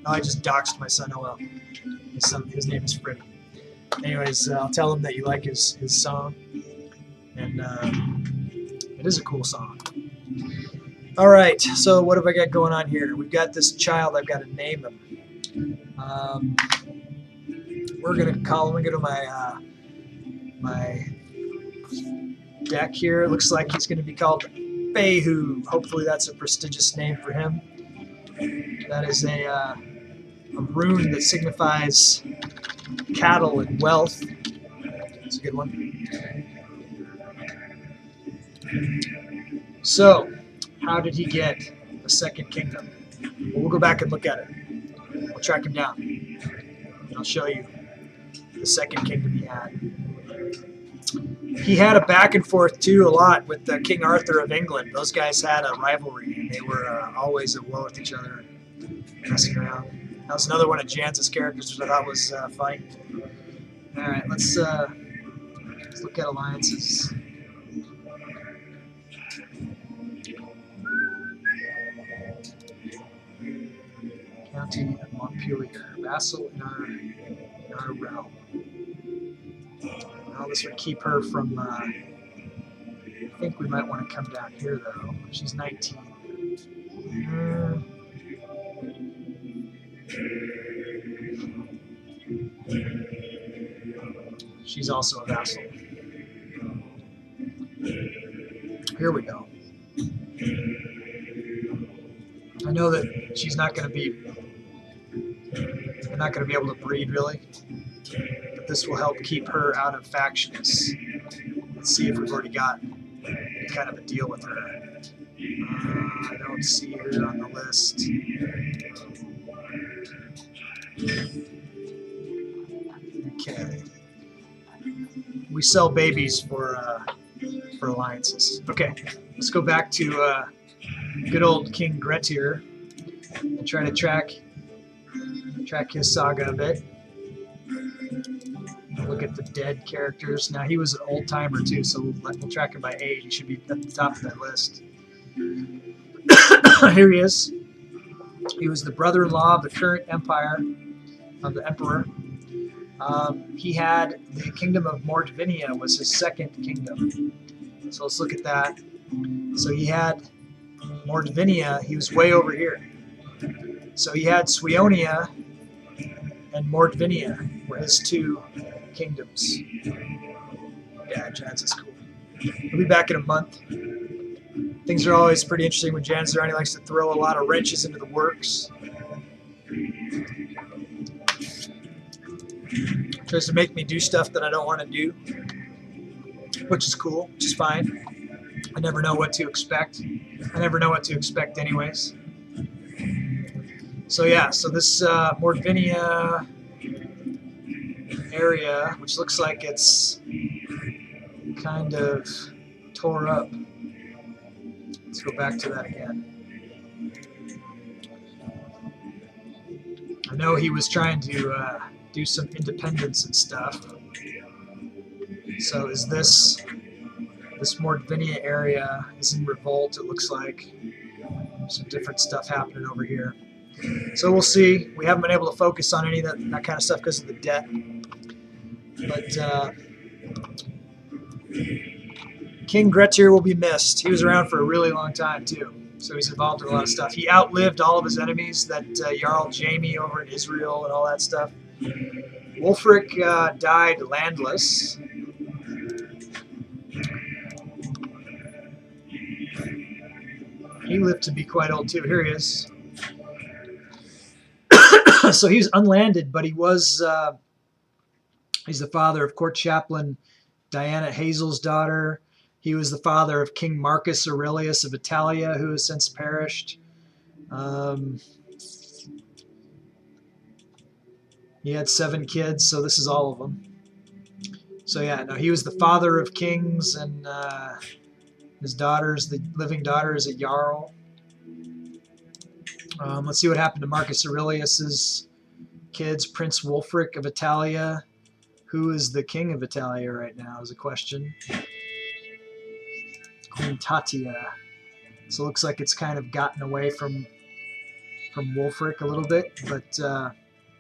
S1: I just doxed my son. Oh, well. His name is Freddie. Anyways, I'll tell him that you like his song. And it is a cool song. All right, so what have I got going on here? We've got this child. I've got to name him. We're gonna call him. We go to my deck here. It looks like he's gonna be called Behu. Hopefully, that's a prestigious name for him. That is a rune that signifies cattle and wealth. It's a good one. So, how did he get a second kingdom? Well, we'll go back and look at it. We'll track him down. And I'll show you the second kingdom he had. He had a back and forth, too, a lot with King Arthur of England. Those guys had a rivalry, and they were always at war with each other, messing around. That was another one of Janza's characters, which I thought was funny. All right, let's look at alliances. County of Montpelier, vassal in our realm. Well, this would keep her from. I think we might want to come down here though. She's 19. She's also a vassal. Here we go. I know that she's not going to be. We're not going to be able to breed really, but this will help keep her out of factions. Let's see if we've already got any kind of a deal with her. I don't see her on the list. Okay. We sell babies for alliances. Okay, let's go back to good old King Gustyrill and try to track his saga a bit. Look at the dead characters. Now he was an old timer too, so we'll track him by age. He should be at the top of that list. Here he is. He was the brother-in-law of the current empire of the emperor. He had the kingdom of Mordvinia was his second kingdom. So let's look at that. So he had Mordvinia. He was way over here. So he had Suionia and Mordvinia were his 2 kingdoms. Yeah, Jan's is cool. He'll be back in a month. Things are always pretty interesting with Jan's around. He likes to throw a lot of wrenches into the works. Tries to make me do stuff that I don't want to do, which is cool, which is fine. I never know what to expect. I never know what to expect anyways. So yeah, so this Mordvinia area, which looks like it's kind of tore up. Let's go back to that again. I know he was trying to do some independence and stuff. So is this Mordvinia area is in revolt, it looks like. Some different stuff happening over here. So we'll see. We haven't been able to focus on any of that kind of stuff because of the debt. But King Gustyrill will be missed. He was around for a really long time too. So he's involved in a lot of stuff. He outlived all of his enemies, that Jarl Jaime over in Israel and all that stuff. Wulfric died landless. He lived to be quite old too. Here he is. So he's unlanded, but he was he's the father of court chaplain Diana Hazel's daughter. He was the father of King Marcus Aurelius of Italia, who has since perished. He had 7 kids, so this is all of them. So yeah, no, he was the father of kings, and his daughter's the living daughter is a jarl. Let's see what happened to Marcus Aurelius's kids. Prince Wulfric of Italia. Who is the king of Italia right now is a question. Queen Tatia. So it looks like it's kind of gotten away from Wulfric a little bit, but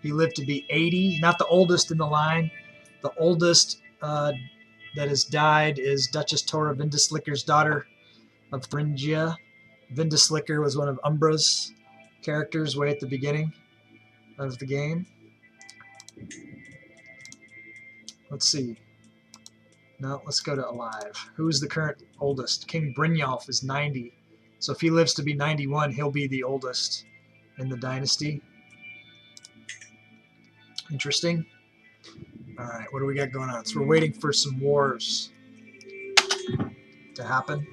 S1: he lived to be 80. Not the oldest in the line. The oldest that has died is Duchess Tora Vindislikker's daughter of Thuringia. Vindislikker was one of Umbra's characters way at the beginning of the game. Let's see. No, let's go to alive. Who's the current oldest? King Brynjolf is 90. So if he lives to be 91, he'll be the oldest in the dynasty. Interesting. All right, what do we got going on? So we're waiting for some wars to happen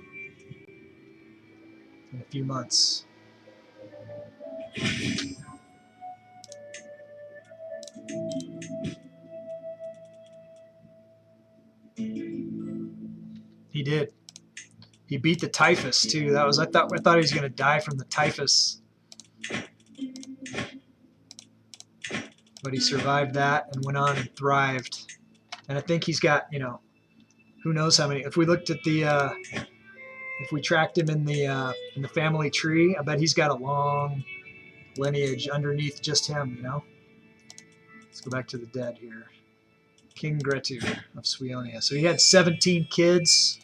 S1: in a few months. He did. He beat the typhus too. That was I thought he was going to die from the typhus, but he survived that and went on and thrived. And I think he's got, you know, who knows how many. If we looked at the, if we tracked him in the family tree, I bet he's got a long lineage underneath just him. You know. Let's go back to the dead here. King Gretir of Sweonia. So he had 17 kids.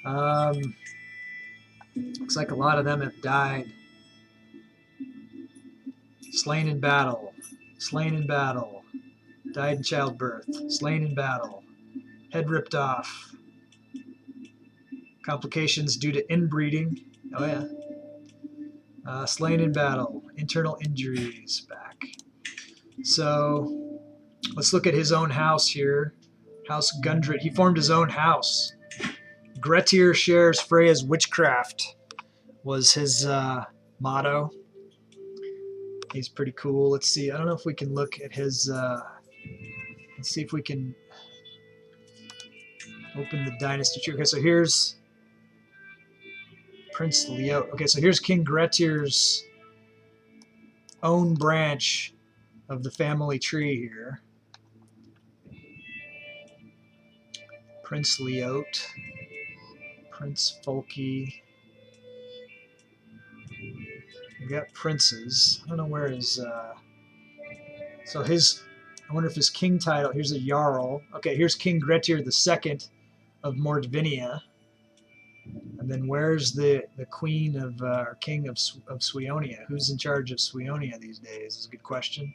S1: Looks like a lot of them have died. Slain in battle. Slain in battle. Died in childbirth. Slain in battle. Head ripped off. Complications due to inbreeding. Oh yeah. Slain in battle. Internal injuries. Back. So let's look at his own house here. House Gundred. He formed his own house. Gretir shares Freya's witchcraft was his motto. He's pretty cool. Let's see. I don't know if we can look at his. Let's see if we can open the dynasty tree. Okay, so here's Prince Leo. Okay, so here's King Gretir's own branch of the family tree here. Prince Leot, Prince Folky. We got princes. I don't know where his. So his. I wonder if his king title. Here's a jarl. Okay, here's King Gretir II of Mordvinia. And then where's the queen of or king of Sweonia? Who's in charge of Sweonia these days? Is a good question.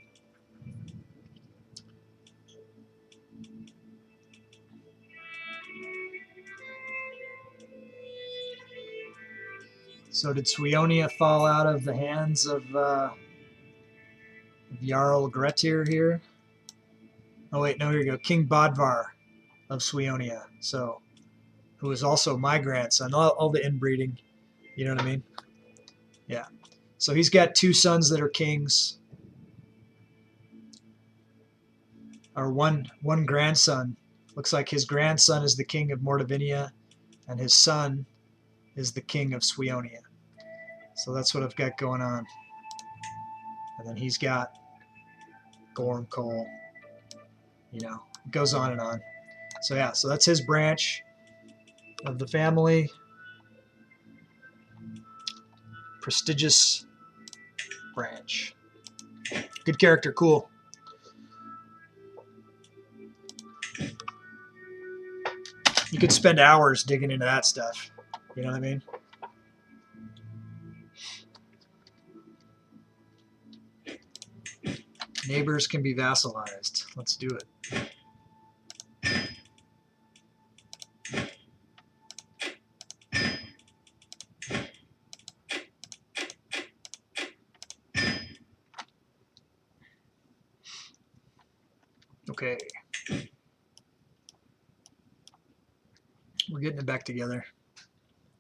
S1: So did Sweonia fall out of the hands of Jarl Gretir here? Oh wait, no, here you go. King Bodvar of Sweonia. So, who is also my grandson. All the inbreeding, you know what I mean? Yeah. So he's got two sons that are kings. Or one grandson. Looks like his grandson is the king of Mordavinia, and his son is the king of Sweonia. So that's what I've got going on. And then he's got Gormcole. You know, it goes on and on. So yeah, so that's his branch of the family. Prestigious branch. Good character, cool. You could spend hours digging into that stuff. You know what I mean? Neighbors can be vassalized. Let's do it. Okay. We're getting it back together.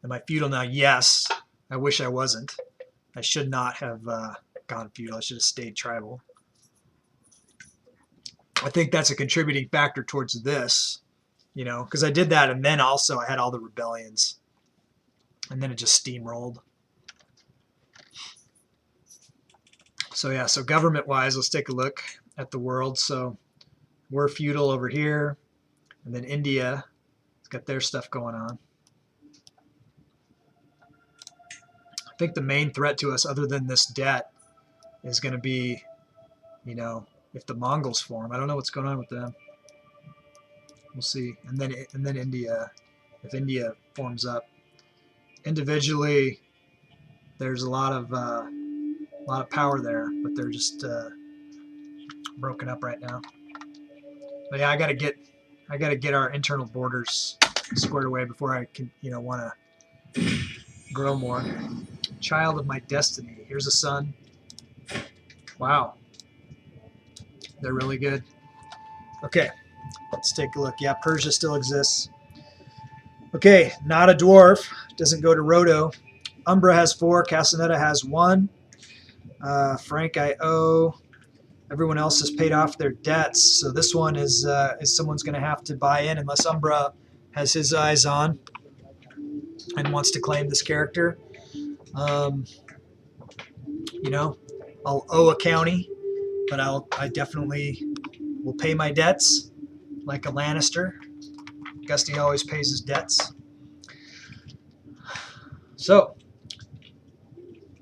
S1: Am I feudal now? Yes. I wish I wasn't. I should not have gone feudal. I should have stayed tribal. I think that's a contributing factor towards this, you know, because I did that, and then also I had all the rebellions, and then it just steamrolled. So yeah, so government-wise, let's take a look at the world. So we're feudal over here, and then India has got their stuff going on. I think the main threat to us, other than this debt, is going to be, you know, if the Mongols form. I don't know what's going on with them. We'll see. And then India, if India forms up individually, there's a lot of power there, but they're just broken up right now. But yeah, I gotta get our internal borders squared away before I can, you know, want to grow more. Child of my destiny. Here's a son. Wow, they're really good. Okay, let's take a look. Yeah, Persia still exists. Okay, not a dwarf. Doesn't go to Roto. Umbra has 4. Castaneda has 1. Frank I owe. Everyone else has paid off their debts. So this one is someone's going to have to buy in unless Umbra has his eyes on and wants to claim this character. You know, I'll owe a county, but I definitely will pay my debts like a Lannister. Gusty always pays his debts. So,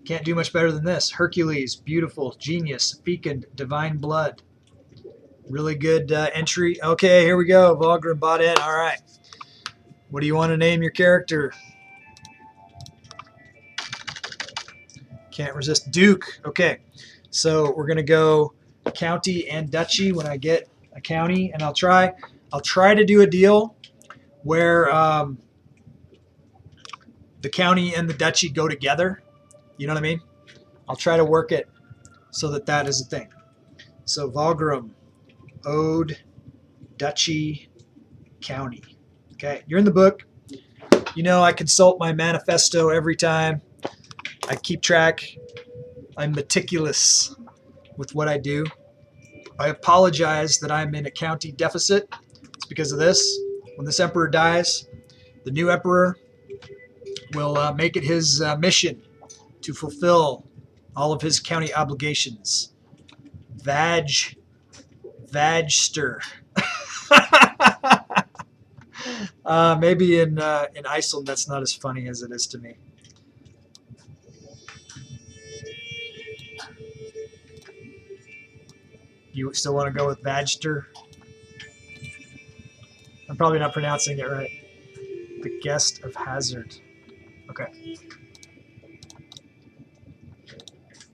S1: can't do much better than this. Hercules, beautiful, genius, fecund, divine blood. Really good entry. Okay, here we go. Volgren bought in. All right. What do you want to name your character? Can't resist. Duke. Okay. So we're going to go county and duchy when I get a county, and I'll try to do a deal where the county and the duchy go together. You know what I mean? I'll try to work it so that is a thing. So Volgrim, Ode, Duchy, County. Okay, you're in the book. You know I consult my manifesto every time. I keep track. I'm meticulous with what I do. I apologize that I'm in a county deficit. It's because of this. When this emperor dies, the new emperor will make it his mission to fulfill all of his county obligations. Vagster. Maybe in Iceland that's not as funny as it is to me. You still want to go with Vagster? I'm probably not pronouncing it right. The Guest of Hazard. Okay.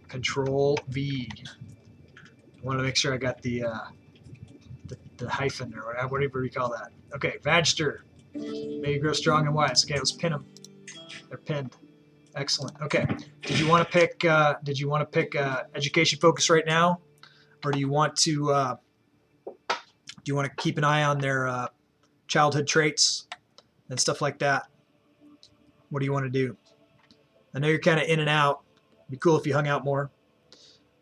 S1: Control V. I want to make sure I got the hyphen or whatever you call that. Okay, Vagster. May you grow strong and wise. Okay, let's pin them. They're pinned. Excellent. Okay. Did you want to pick? Education focus right now, or do you want to keep an eye on their childhood traits and stuff like that? What do you want to do? I know you're kind of in and out. It'd be cool if you hung out more,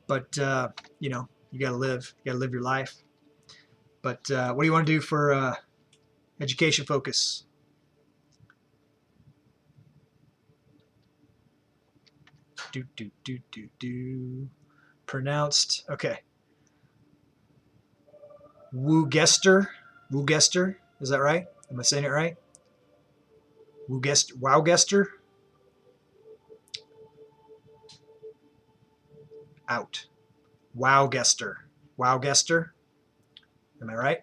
S1: but you know, you gotta live. You gotta live your life. But what do you want to do for education focus? Pronounced. Okay. Woogester. Is that right? Am I saying it right? Wowgester. Out. Wowgester. Am I right?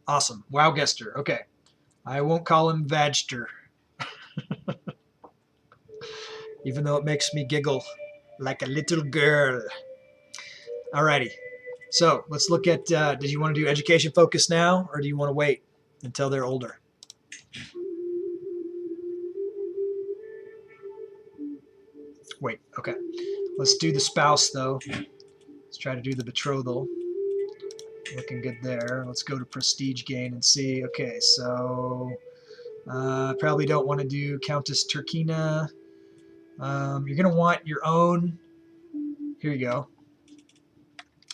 S1: Awesome. Wowgester. Okay. I won't call him Vagster. Even though it makes me giggle like a little girl. Alrighty. So let's look at, did you want to do education focus now, or do you want to wait until they're older? Wait, okay. Let's do the spouse, though. Let's try to do the betrothal. Looking good there. Let's go to prestige gain and see. Okay, so probably don't want to do Countess Turkina. You're going to want your own Here you go.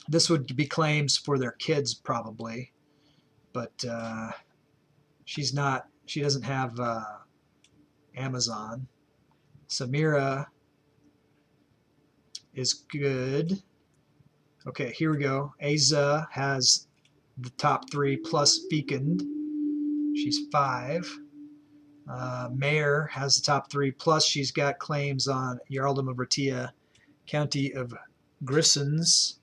S1: This would be claims for their kids probably, but she's not. She doesn't have Amazon. Samira is good. Okay, here we go. Asa has the top 3 plus Fekund. She's 5. Mayor has the top 3 plus she's got claims on Jarldom of Ratia, County of Grissons.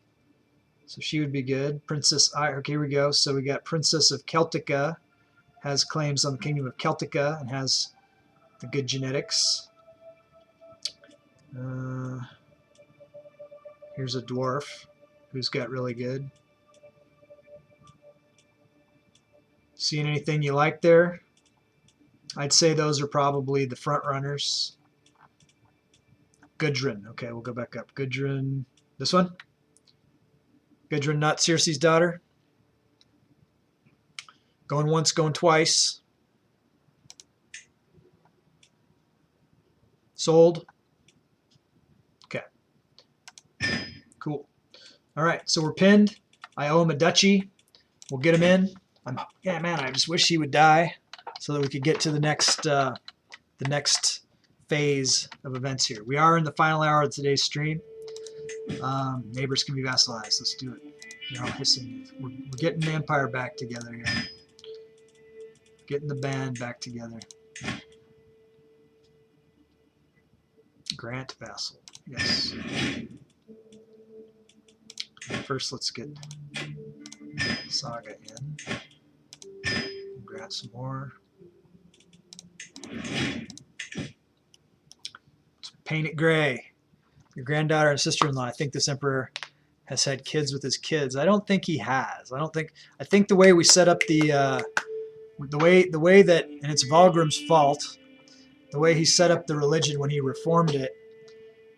S1: So she would be good. Princess, okay, here we go. So we got Princess of Celtica, has claims on the Kingdom of Celtica and has the good genetics. Here's a dwarf who's got really good. Seeing anything you like there? I'd say those are probably the front runners. Gudrun. Okay, we'll go back up. Gudrun. This one? Gudrun, not Circe's daughter. Going once, going twice. Sold. Okay. Cool. All right, so we're pinned. I owe him a duchy. We'll get him in. Yeah, man, I just wish he would die so that we could get to the next phase of events here. We are in the final hour of today's stream. Neighbors can be vassalized. Let's do it. You're all hissing. We're getting the empire back together here. Getting the band back together. Grant vassal. Yes. First, let's get Saga in. Grant some more. Let's paint it gray. Your granddaughter and sister-in-law. I think this emperor has had kids with his kids. I don't think he has. I think the way we set up the way that, and it's Valgrim's fault, the way he set up the religion when he reformed it,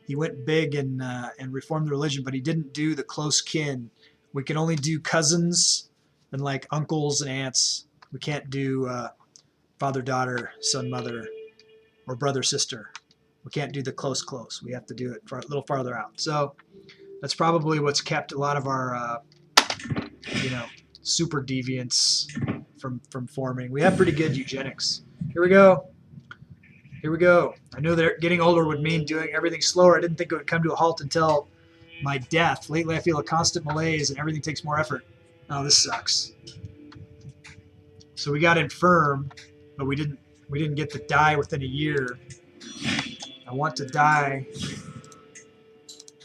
S1: he went big and reformed the religion, but he didn't do the close kin. We can only do cousins and like uncles and aunts. We can't do father, daughter, son, mother, or brother, sister. We can't do the close. We have to do it a little farther out. So that's probably what's kept a lot of our, super deviants from forming. We have pretty good eugenics. Here we go. I knew that getting older would mean doing everything slower. I didn't think it would come to a halt until my death. Lately, I feel a constant malaise and everything takes more effort. Oh, this sucks. So we got infirm, but we didn't get to die within a year. I want to die.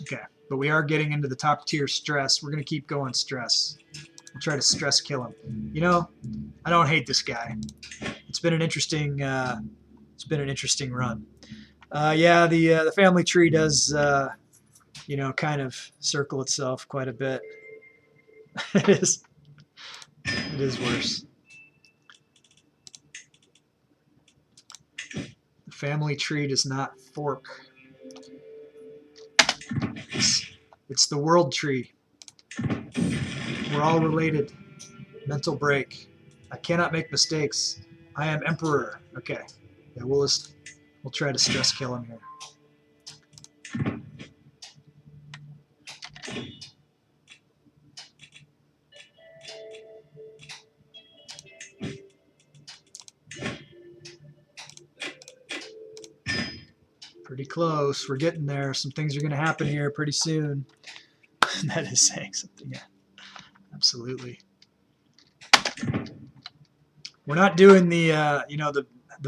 S1: Okay, but we are getting into the top tier stress. We're gonna keep going stress. We'll try to stress kill him. I don't hate this guy. It's been an interesting run. Yeah, the family tree does kind of circle itself quite a bit. It is worse. The family tree does not fork. It's the world tree. We're all related. Mental break. I cannot make mistakes. I am emperor. Okay. Yeah, we'll try to stress kill him here. Pretty close. We're getting there. Some things are going to happen here pretty soon. That is saying something. Yeah, absolutely. We're not doing the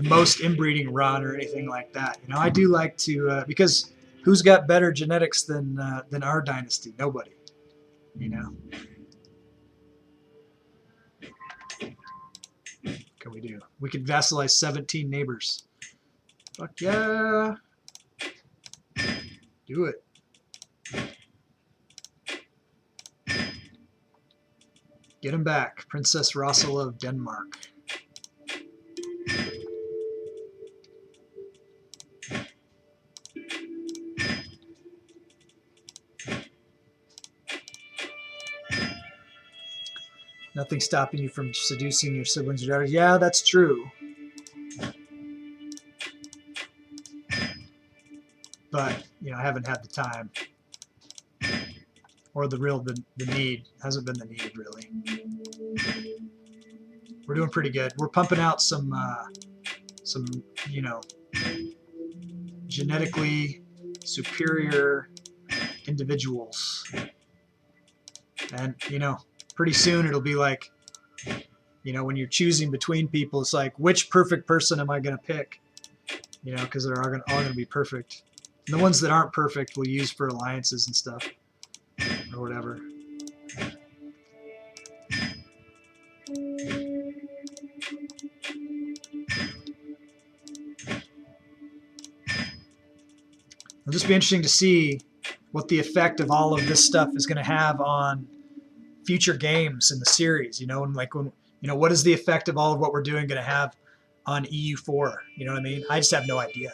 S1: most inbreeding run or anything like that. I do like to because who's got better genetics than our dynasty? Nobody. What can we do? We could vassalize 17 neighbors. Fuck yeah. Do it. Get him back. Princess Rossala of Denmark. Nothing stopping you from seducing your siblings or daughters. Yeah, that's true. But, I haven't had the time. or the need. Hasn't been the need really. We're doing pretty good. We're pumping out some you know, genetically superior individuals, and you know, pretty soon it'll be like, you know, when you're choosing between people, it's like, which perfect person am I going to pick? You know, because they're all going to be perfect. And the ones that aren't perfect we'll use for alliances and stuff, or whatever. It'll just be interesting to see what the effect of all of this stuff is going to have on future games in the series. You know, and like when, you know, what is the effect of all of what we're doing going to have on EU4? You know what I mean? I just have no idea.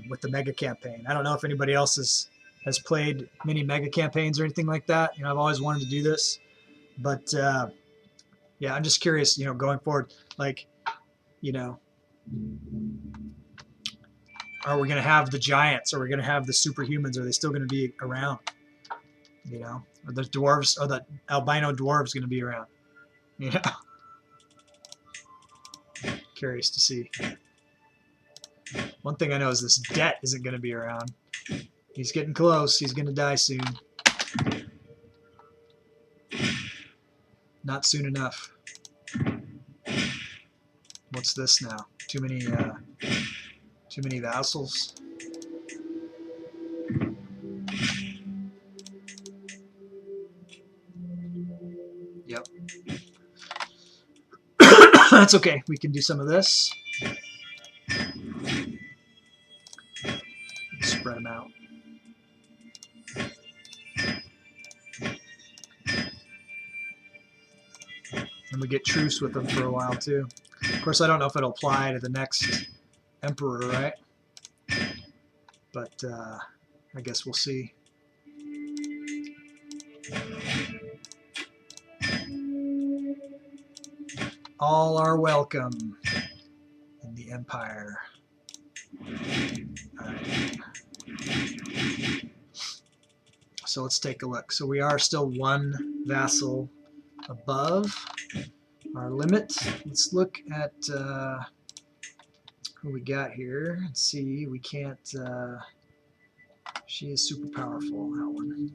S1: With the mega campaign, I don't know if anybody else has played many mega campaigns or anything like that. You know, I've always wanted to do this, but yeah, I'm just curious. You know, going forward, like, you know, are we going to have the giants? Are we going to have the superhumans? Are they still going to be around? You know, are the dwarves, are the albino dwarves going to be around? You know, curious to see. One thing I know is this debt isn't going to be around. He's getting close. He's going to die soon. Not soon enough. What's this now? Too many vassals. Yep. That's okay. We can do some of this. Spread them out. And we get truce with them for a while too. Of course, I don't know if it'll apply to the next emperor, right? But I guess we'll see. All are welcome in the empire. All right. So let's take a look. So we are still one vassal above our limit. Let's look at who we got here. Let's see. We can't. She is super powerful. That one.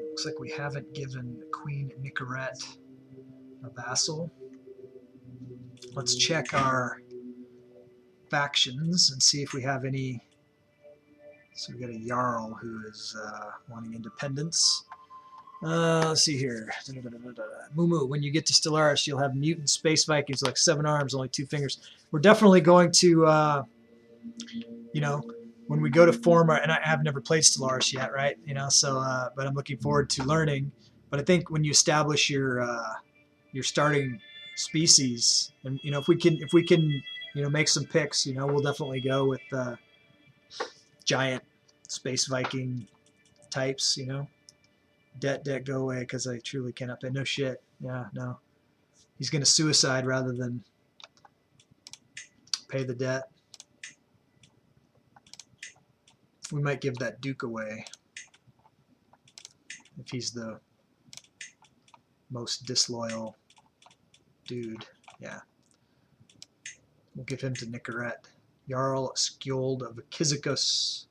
S1: Looks like we haven't given Queen Nicorette a vassal. Let's check our factions and see if we have any. So we got a Jarl who is wanting independence. Let's see here. Mumu, when you get to Stellaris, you'll have mutant space Vikings, like 7 arms, only 2 fingers. We're definitely going to, you know, when we go to form our, and I have never played Stellaris yet, right? You know, so, but I'm looking forward to learning. But I think when you establish your starting species, and you know, if we can, you know, make some picks, you know, we'll definitely go with giant space Viking types, you know. Debt, go away, because I truly cannot pay. No shit. Yeah, no. He's going to suicide rather than pay the debt. We might give that Duke away if he's the most disloyal dude. Yeah. We'll give him to Nicorette. Jarl Skjold of Kizikos.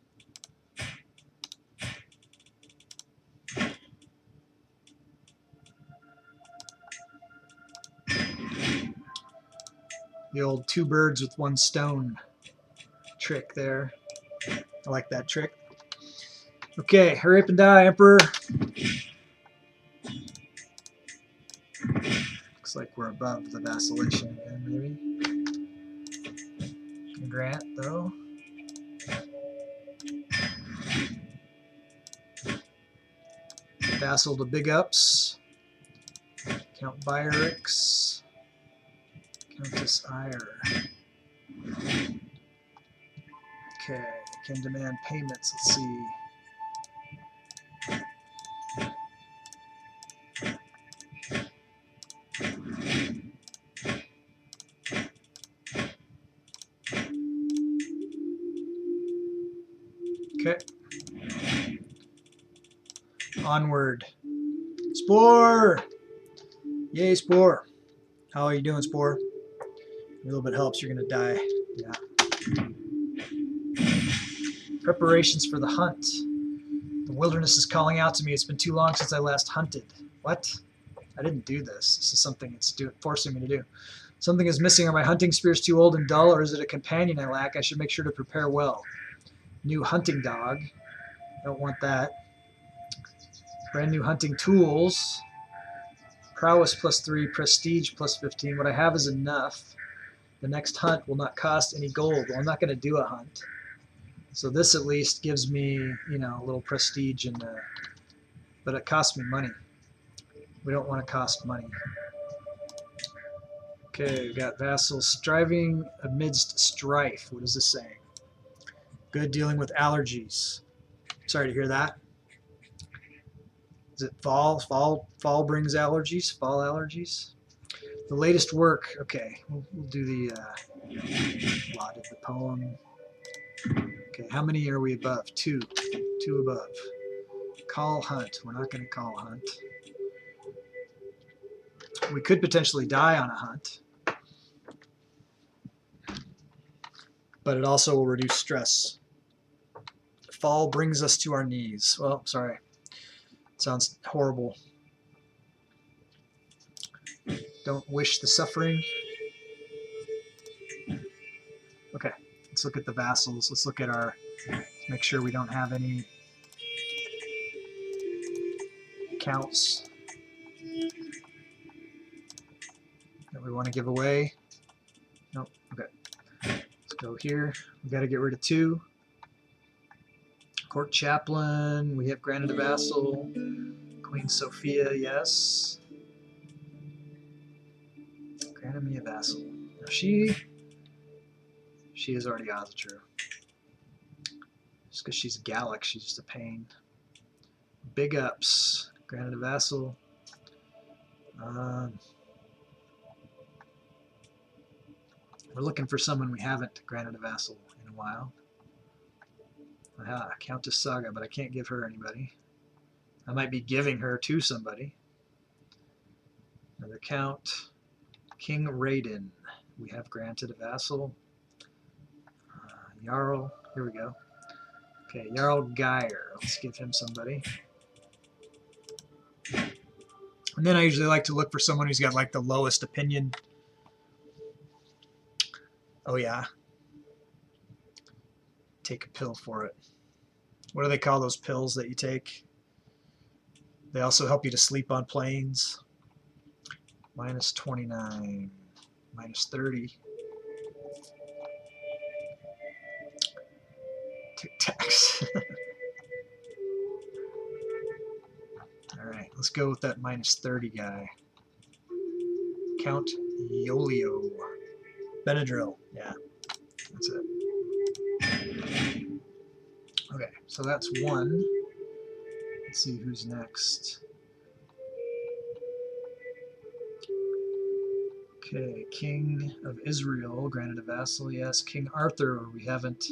S1: The old 2 birds with 1 stone trick there. I like that trick. Okay, hurry up and die, Emperor. Looks like we're above the vacillation again, maybe. Grant, though. Vassal to Big Ups. Count Byrix. Countess Ire. Okay, can demand payments. Let's see. Okay. Onward. Spore! Yay, Spore. How are you doing, Spore? A little bit helps, you're going to die. Yeah. Preparations for the hunt. The wilderness is calling out to me. It's been too long since I last hunted. What? I didn't do this. This is something it's forcing me to do. Something is missing. Are my hunting spears too old and dull, or is it a companion I lack? I should make sure to prepare well. New hunting dog. Don't want that. Brand new hunting tools. Prowess +3, prestige +15. What I have is enough. The next hunt will not cost any gold. Well, I'm not going to do a hunt. So this at least gives me, you know, a little prestige, and but it costs me money. We don't want to cost money. Okay, we got vassals. Striving amidst strife. What is this saying? Good dealing with allergies. Sorry to hear that. Is it fall? Fall brings allergies? Fall allergies? The latest work. Okay, we'll do the lot of the poem. Okay, how many are we above? 2. 2 above. Call hunt. We're not going to call hunt. We could potentially die on a hunt, but it also will reduce stress. Fall brings us to our knees. Well, sorry. It sounds horrible. Don't wish the suffering. Okay, let's look at the vassals. Let's look at our, make sure we don't have any counts that we want to give away. Nope, okay. Let's go here. We got to get rid of 2. Court chaplain, we have granted a vassal. Queen Sophia, yes. Granted me a vassal. Now she is already out of the true. Just because she's Gallic, she's just a pain. Big ups. Granted a vassal. We're looking for someone we haven't granted a vassal in a while. Countess Saga, but I can't give her anybody. I might be giving her to somebody. Another count. King Raiden. We have granted a vassal. Jarl. Here we go. Okay, Jarl Geyer. Let's give him somebody. And then I usually like to look for someone who's got like the lowest opinion. Oh yeah. Take a pill for it. What do they call those pills that you take? They also help you to sleep on planes. -29. -30. Tic Tacs. Alright, let's go with that -30 guy. Count Yolio. Benadryl, yeah. That's it. Okay, so that's 1. Let's see who's next. Okay, King of Israel, granted a vassal, yes. King Arthur, we haven't.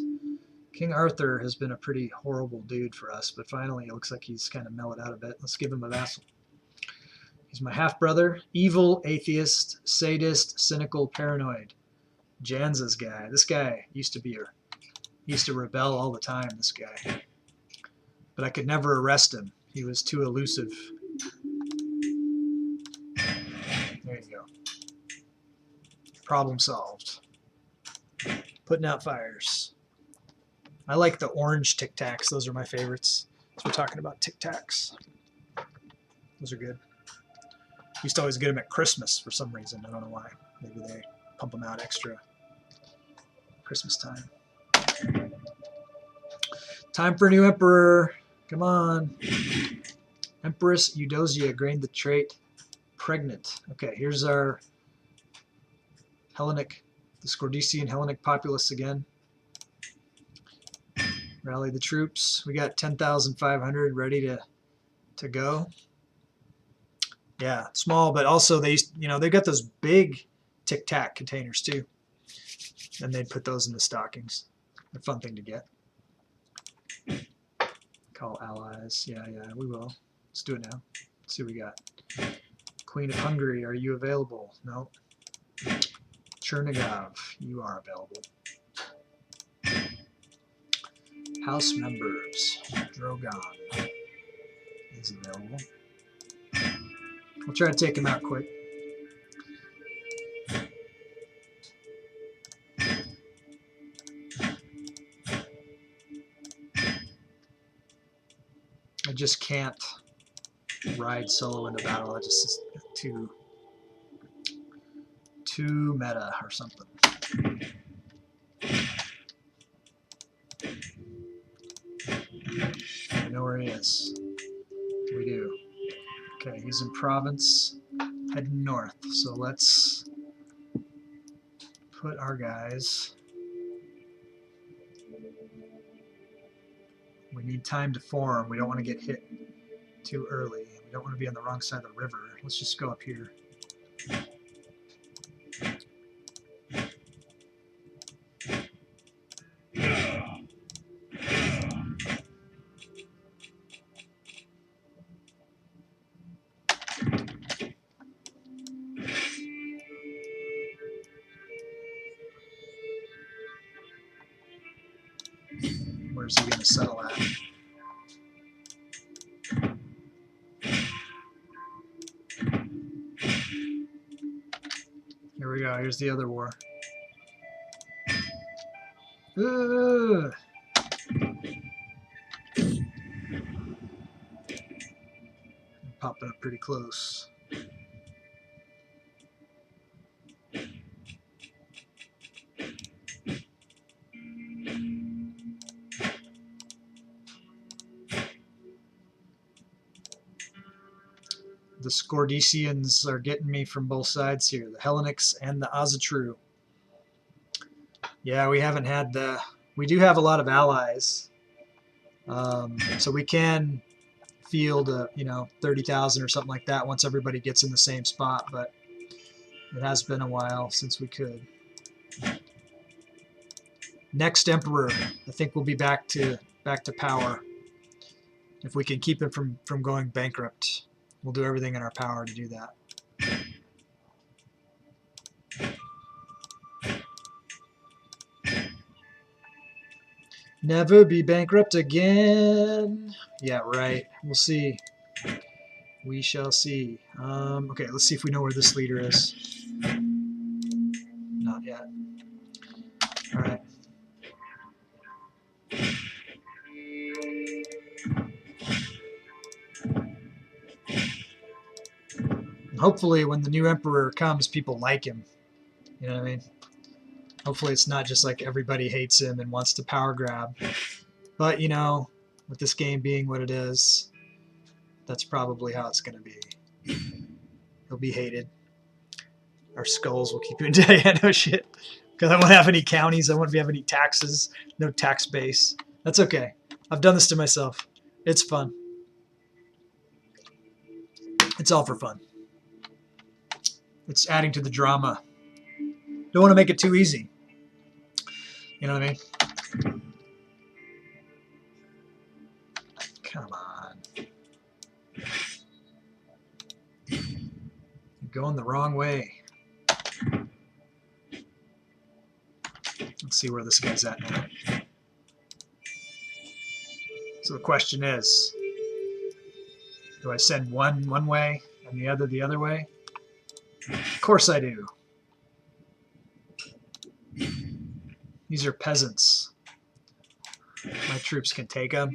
S1: King Arthur has been a pretty horrible dude for us, but finally it looks like he's kind of mellowed out a bit. Let's give him a vassal. He's my half-brother, evil, atheist, sadist, cynical, paranoid. Janza's guy. This guy used to rebel all the time, this guy. But I could never arrest him. He was too elusive. There you go. Problem solved. Putting out fires. I like the orange Tic Tacs. Those are my favorites. So we're talking about Tic Tacs. Those are good. Used to always get them at Christmas for some reason. I don't know why. Maybe they pump them out extra Christmas time. Time for a new emperor. Come on. Empress Eudosia gained the trait pregnant. Okay, here's our Hellenic, the Scordician Hellenic populace again. Rally the troops. We got 10,500 ready to go. Yeah, small, but also they got those big Tic Tac containers too, and they'd put those in the stockings. A fun thing to get. Call allies. Yeah, we will. Let's do it now. Let's see what we got. Queen of Hungary, are you available? No. Chernigov, you are available. House members, Drogon is available. We'll try to take him out quick. I just can't ride solo into battle. I just it's too meta or something. I know where he is. We do. Okay, he's in province, heading north. So let's put our guys. We need time to form. We don't want to get hit too early. We don't want to be on the wrong side of the river. Let's just go up here. Where's he going to settle at? Here we go. Here's the other war. Popping up pretty close. The Scordicians are getting me from both sides here. The Hellenics and the Azatru. Yeah, we haven't had the... We do have a lot of allies. So we can field, 30,000 or something like that once everybody gets in the same spot. But it has been a while since we could. Next Emperor, I think we'll be back to power. If we can keep him from going bankrupt. We'll do everything in our power to do that. Never be bankrupt again. Yeah, right. We'll see. We shall see. Okay, let's see if we know where this leader is. Not yet. All right. Hopefully when the new emperor comes, people like him. You know what I mean? Hopefully it's not just like everybody hates him and wants to power grab. But, with this game being what it is, that's probably how it's going to be. He'll be hated. Our skulls will keep you in debt. Yeah, no shit. Because I won't have any counties. I won't have any taxes. No tax base. That's okay. I've done this to myself. It's fun. It's all for fun. It's adding to the drama. Don't want to make it too easy. You know what I mean? Come on. You're going the wrong way. Let's see where this guy's at now. So the question is, do I send one way and the other way? Of course I do. These are peasants. My troops can take them.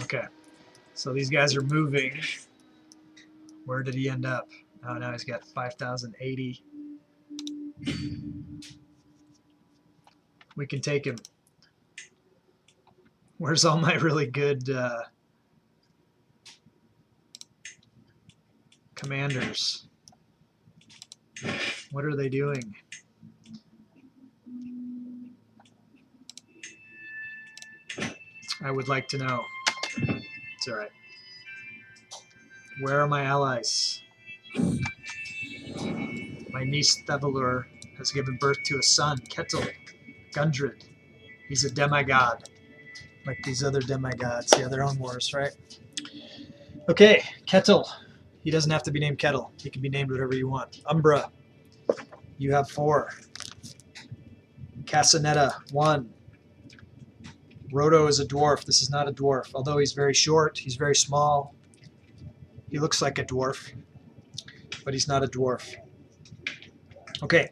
S1: Okay, so these guys are moving. Where did he end up? Oh, now he's got 5,080. We can take him. Where's all my really good commanders? What are they doing? I would like to know. It's all right. Where are my allies? My niece Thevalur has given birth to a son, Kettle Gundred. He's a demigod, like these other demigods. They have their own wars, right? Okay, Kettle. He doesn't have to be named Kettle. He can be named whatever you want. Umbra, you have 4. Casanetta, 1. Roto is a dwarf. This is not a dwarf. Although he's very short, he's very small. He looks like a dwarf, but he's not a dwarf. Okay,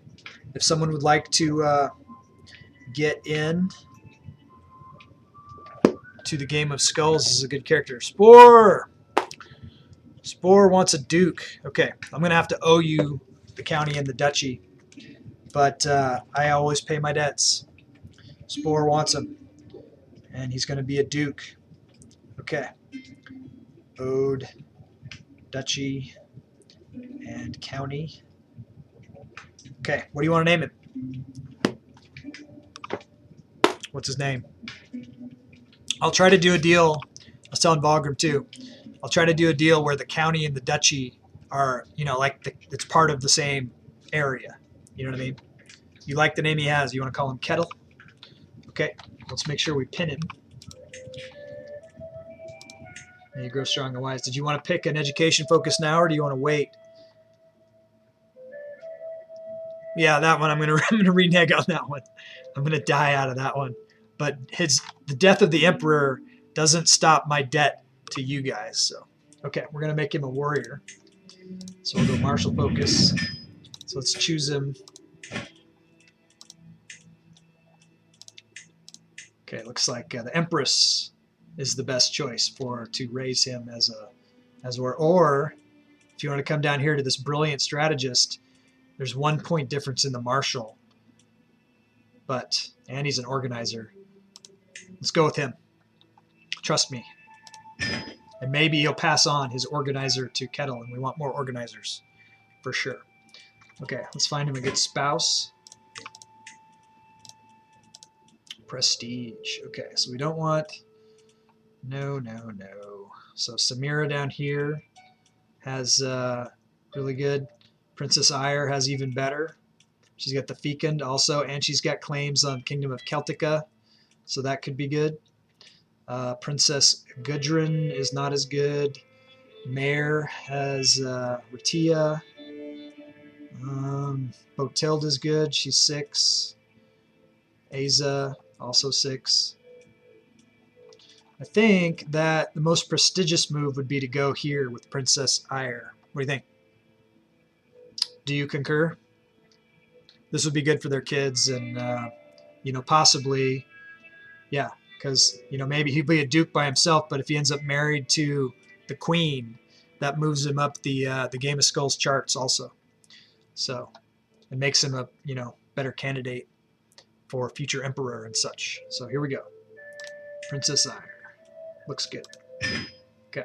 S1: if someone would like to get in to the game of skulls, this is a good character. Spore! Spore wants a duke. Okay, I'm going to have to owe you the county and the duchy, but I always pay my debts. Spore wants him, and he's going to be a duke. Okay. Ode, duchy, and county. Okay, what do you want to name him? What's his name? I'll try to do a deal. I was telling Volgrim too. I'll try to do a deal where the county and the duchy are, you know, like it's part of the same area. You know what I mean? You like the name he has. You want to call him Kettle? Okay, let's make sure we pin him. And you grow strong and wise. Did you want to pick an education focus now, or do you want to wait? Yeah, that one I'm gonna renege on that one. I'm gonna die out of that one. But the death of the Emperor doesn't stop my debt to you guys. So okay, we're gonna make him a warrior. So we'll go martial focus. So let's choose him. Okay, looks like the Empress is the best choice to raise him as a warrior. Or if you want to come down here to this brilliant strategist, there's 1 point difference in the martial, and he's an organizer. Let's go with him. Trust me. And maybe he'll pass on his organizer to Kettle, and we want more organizers for sure. Okay, let's find him a good spouse. Prestige. Okay, so we don't want... No. So Samira down here has really good. Princess Ire has even better. She's got the Fecund also, and she's got claims on Kingdom of Celtica, so that could be good. Princess Gudrun is not as good. Mare has Ratia. Botilda's good. She's 6. Aza, also 6. I think that the most prestigious move would be to go here with Princess Ire. What do you think? Do you concur? This would be good for their kids, and you know, possibly, yeah, because you know, maybe he'd be a duke by himself, but if he ends up married to the queen, that moves him up the Game of Skulls charts also. So it makes him a, you know, better candidate for future emperor and such. So here we go. Princess Ire. Looks good. Okay.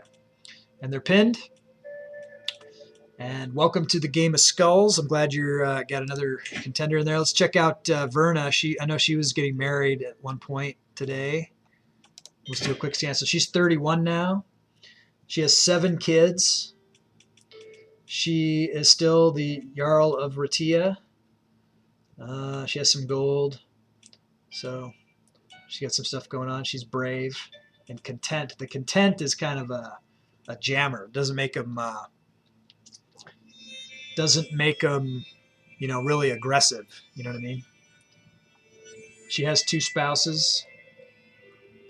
S1: And they're pinned. And welcome to the Game of Skulls. I'm glad you're got another contender in there. Let's check out Verna. I know she was getting married at one point today. Let's do a quick scan. So she's 31 now. She has 7 kids. She is still the Jarl of Ratia. She has some gold. So she got some stuff going on. She's brave and content. The content is kind of a jammer. Doesn't make them you know, really aggressive. You know what I mean? She has 2 spouses.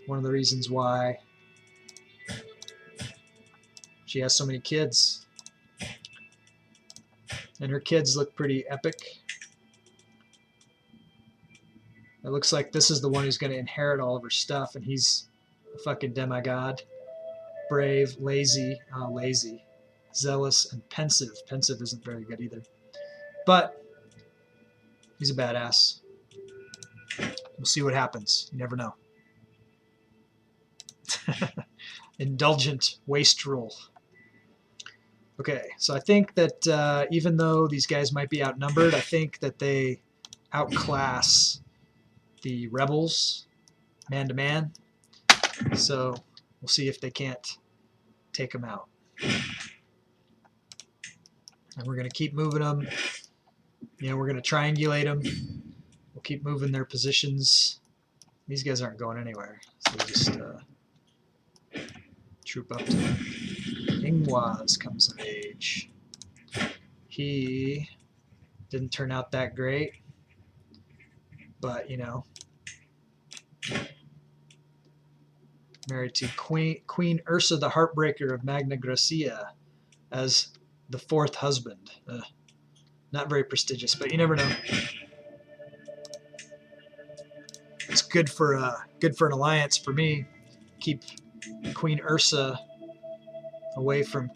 S1: One of the reasons why she has so many kids. And her kids look pretty epic. It looks like this is the one who's going to inherit all of her stuff, and he's a fucking demigod. Brave, lazy, zealous, and pensive. Pensive isn't very good either. But he's a badass. We'll see what happens. You never know. Indulgent wastrel. Okay, so I think that even though these guys might be outnumbered, I think that they outclass the rebels man to man. So we'll see if they can't take them out. And we're going to keep moving them. You know, we're going to triangulate them. We'll keep moving their positions. These guys aren't going anywhere, so we just troop up to them. Ingwaz comes of age. He didn't turn out that great, but you know, married to Queen Ursa the Heartbreaker of Magna Graecia as the 4th husband. Not very prestigious, but you never know. It's good for an alliance for me. Keep Queen Ursa away from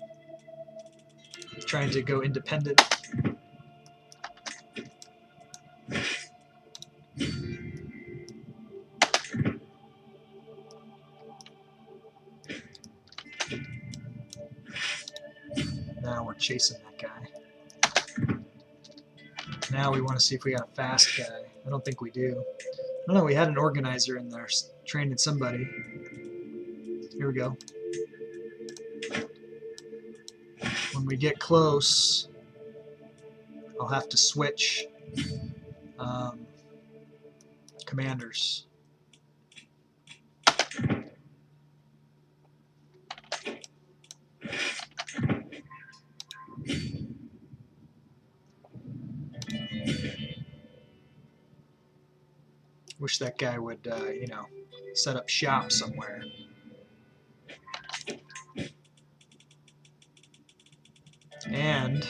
S1: trying to go independent. Now we're chasing that guy. Now we want to see if we got a fast guy. I don't think we do. I don't know, we had an organizer in there training somebody. Here we go. When we get close, I'll have to switch commanders. Wish that guy would, you know, set up shop somewhere. And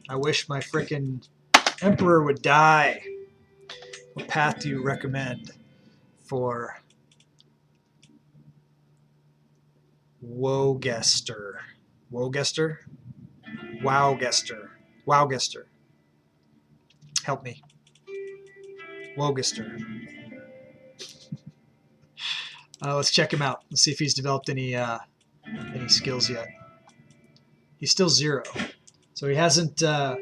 S1: I wish my frickin' emperor would die. What path do you recommend for Wogester? Wogester? Wowgester. Wowgester. Help me. Wogester. Let's check him out. Let's see if he's developed any skills yet. He's still 0, so he hasn't got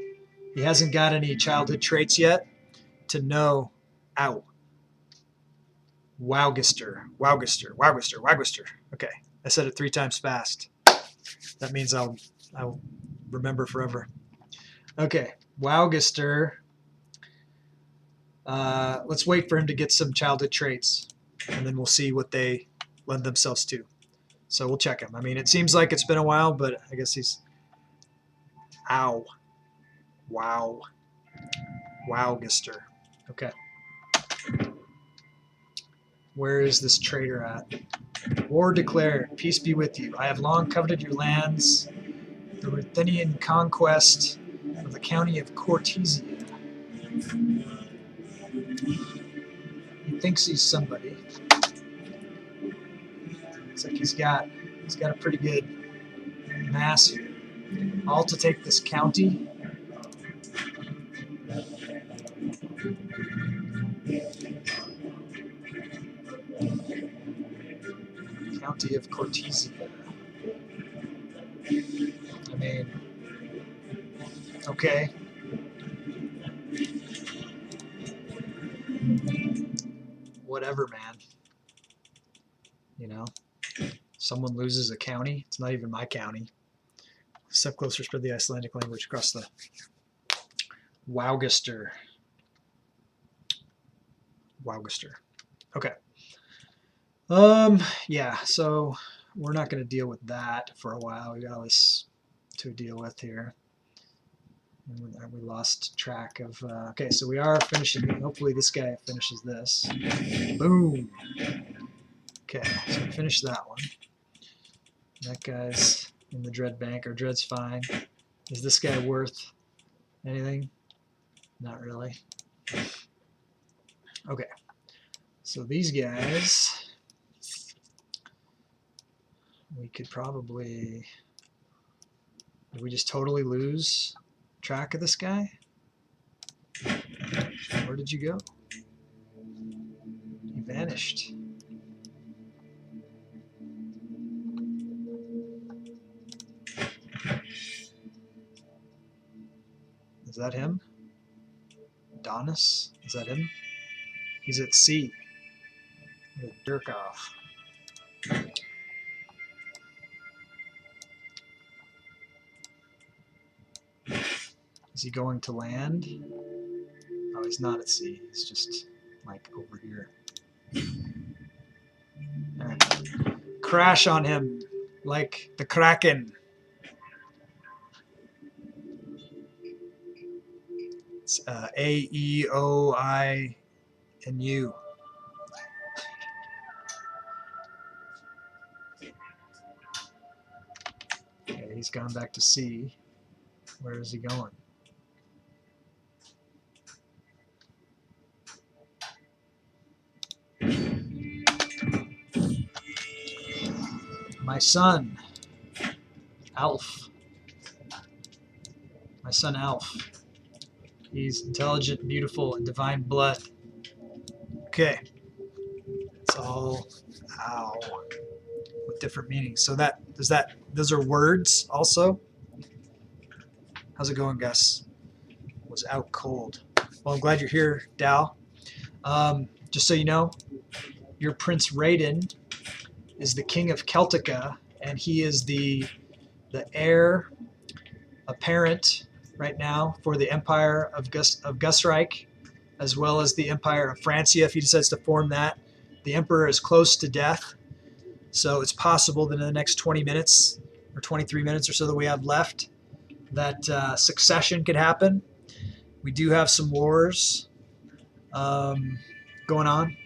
S1: any childhood traits yet to know. Ow. Wowgester. Wowgester. Wowgester. Wowgester. Okay, I said it 3 times fast. That means I'll remember forever. Okay, Wowgester. Let's wait for him to get some childhood traits, and then we'll see what they lend themselves to. So we'll check him. I mean, it seems like it's been a while, but I guess he's... Ow. Wow. Wowgester. Okay. Where is this traitor at? War declared. Peace be with you. I have long coveted your lands. The Ruthenian conquest of the county of Cortesia. He thinks he's somebody. Looks like he's got a pretty good mass here. All to take this county. County of Cortesia. I mean, okay. Whatever, man. You know, someone loses a county. It's not even my county. Step closer, spread the Icelandic language across the Wowgester. Wowgester. Okay. Yeah, so we're not going to deal with that for a while. We got this to deal with here. And we lost track of... okay, so we are finishing... Hopefully this guy finishes this. Boom! Okay, so we finished that one. That guy's in the Dread Bank. Our Dread's fine. Is this guy worth anything? Not really. Okay. So these guys... We could probably... Did we just totally lose track of this guy? Where did you go? He vanished. Is that him? Donis? Is that him? He's at sea. Dirk off. Is he going to land? Oh, he's not at sea. He's just like over here. All right. Crash on him like the Kraken. It's A-E-O-I-N-U. Okay, he's gone back to sea. Where is he going? My son, Alf. My son, Alf. He's intelligent, beautiful, and divine blood. Okay. It's all ow with different meanings. So those are words also. How's it going, Gus? Was out cold. Well, I'm glad you're here, Dal. Just so you know, your Prince Raiden is the king of Celtica, and he is the heir apparent right now for the Empire of Gusreich, as well as the Empire of Francia, if he decides to form that. The Emperor is close to death, so it's possible that in the next 20 minutes or 23 minutes or so that we have left, that succession could happen. We do have some wars going on,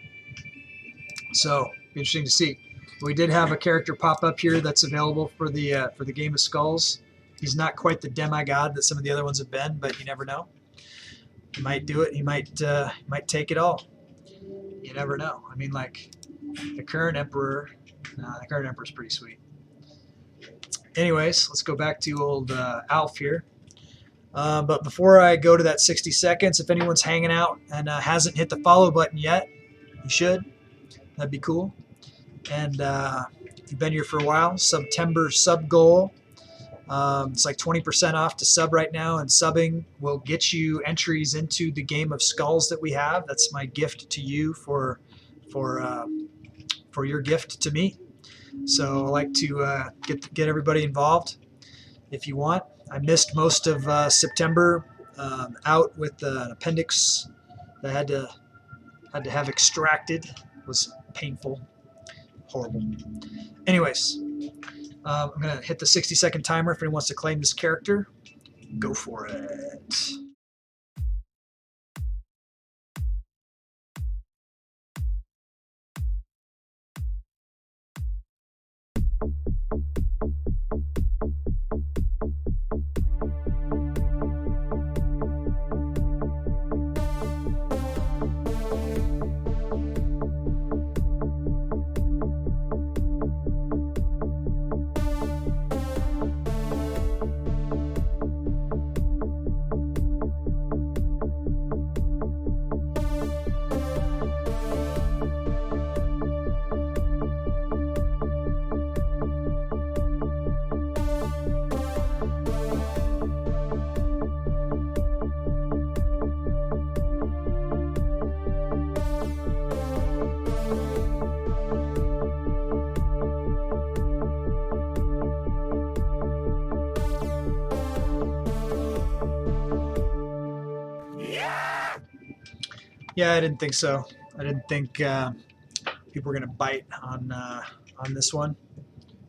S1: so be interesting to see. We did have a character pop up here that's available for the Game of Skulls. He's not quite the demigod that some of the other ones have been, but you never know. He might do it. He might take it all. You never know. I mean, like the current emperor. The current emperor is pretty sweet. Anyways, let's go back to old Alf here. But before I go to that 60 seconds, if anyone's hanging out and hasn't hit the follow button yet, you should. That'd be cool. And if you've been here for a while, September sub goal. It's like 20% off to sub right now, and subbing will get you entries into the Game of Skulls that we have. That's my gift to you for your gift to me. So I like to get everybody involved if you want. I missed most of September out with an appendix that I had to have extracted. It was painful, horrible. Anyways, I'm going to hit the 60-second timer. If anyone wants to claim this character, go for it. Yeah, I didn't think so. I didn't think people were going to bite on this one.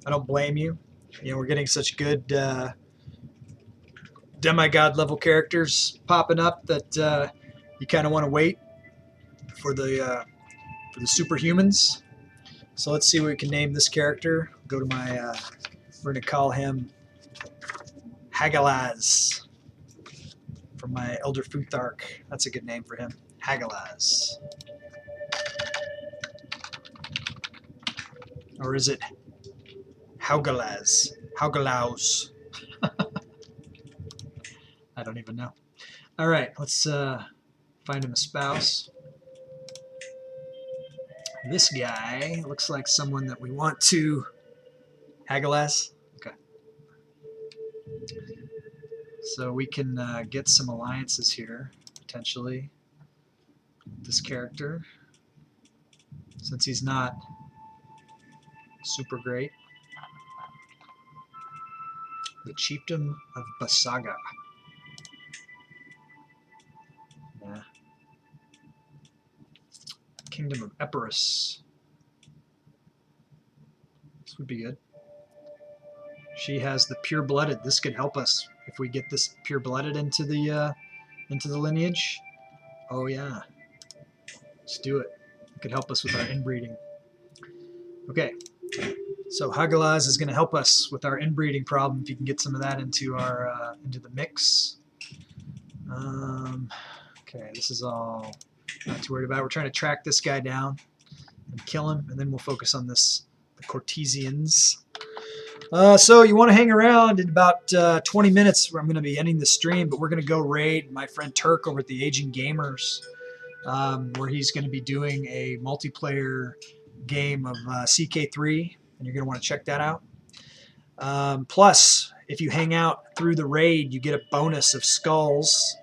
S1: I don't blame you. You know, we're getting such good demigod level characters popping up that you kind of want to wait for the superhumans. So let's see what we can name this character. Go to my. We're going to call him Hagalaz from my Elder Futhark. That's a good name for him. Hagalaz. Or is it Haugalaz? Haugalaus. I don't even know. All right, let's find him a spouse. This guy looks like someone that we want to Hagalaz. Okay. So we can get some alliances here, potentially. This character, since he's not super great. The Chieftain of Basaga. Kingdom of Epirus. This would be good. She has the pure-blooded. This could help us if we get this pure-blooded into the lineage. Oh yeah, let's do it. It could help us with our inbreeding. Okay, so Hagalaz is going to help us with our inbreeding problem. If you can get some of that into our into the mix. Okay, this is all not too worried about. We're trying to track this guy down and kill him, and then we'll focus on this, the Cortesians. So you want to hang around in about 20 minutes where I'm going to be ending the stream, but we're going to go raid my friend Turk over at the Aging Gamers, where he's going to be doing a multiplayer game of CK3, and you're going to want to check that out. Plus, if you hang out through the raid, you get a bonus of skulls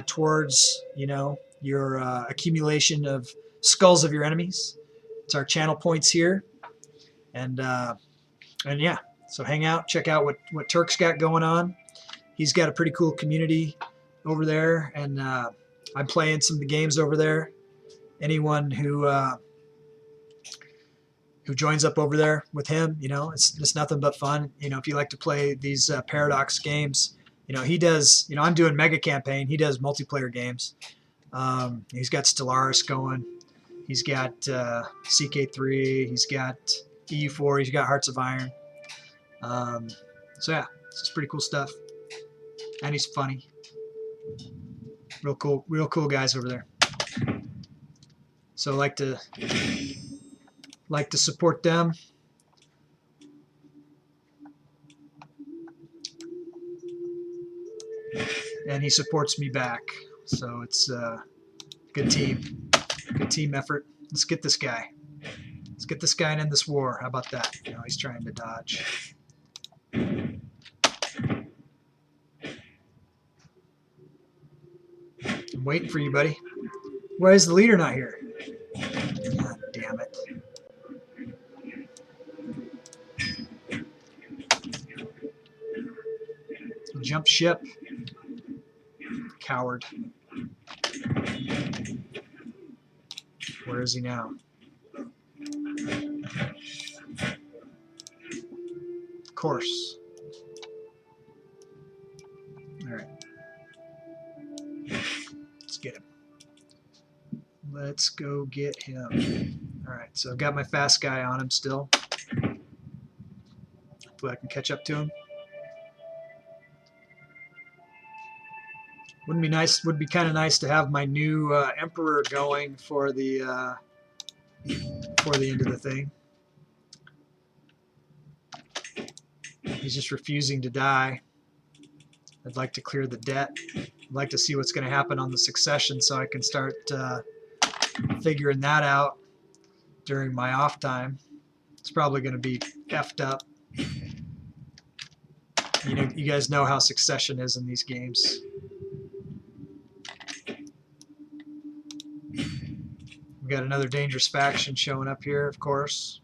S1: towards, you know, your accumulation of skulls of your enemies. It's our channel points here, and yeah, so hang out, check out what Turk's got going on. He's got a pretty cool community over there, and I'm playing some of the games over there. Anyone who joins up over there with him, you know, it's nothing but fun. You know, if you like to play these Paradox games, you know, he does, you know, I'm doing Mega Campaign. He does multiplayer games. He's got Stellaris going. He's got CK3. He's got EU4. He's got Hearts of Iron. So yeah, it's pretty cool stuff. And he's funny. Real cool guys over there. So like to support them. And he supports me back. So it's a good team effort. Let's get this guy. Let's get this guy and end this war. How about that? You know, he's trying to dodge. I'm waiting for you, buddy. Why is the leader not here? God damn it. Jump ship. Coward. Where is he now? Of course. All right. Let's get him. Let's go get him. All right, so I've got my fast guy on him still. Hopefully I can catch up to him. Wouldn't be nice? Would be kind of nice to have my new Emperor going for the end of the thing. He's just refusing to die. I'd like to clear the debt. I'd like to see what's going to happen on the succession, so I can start figuring that out during my off time. It's probably going to be effed up. You know, you guys know how succession is in these games. We got another dangerous faction showing up here, of course.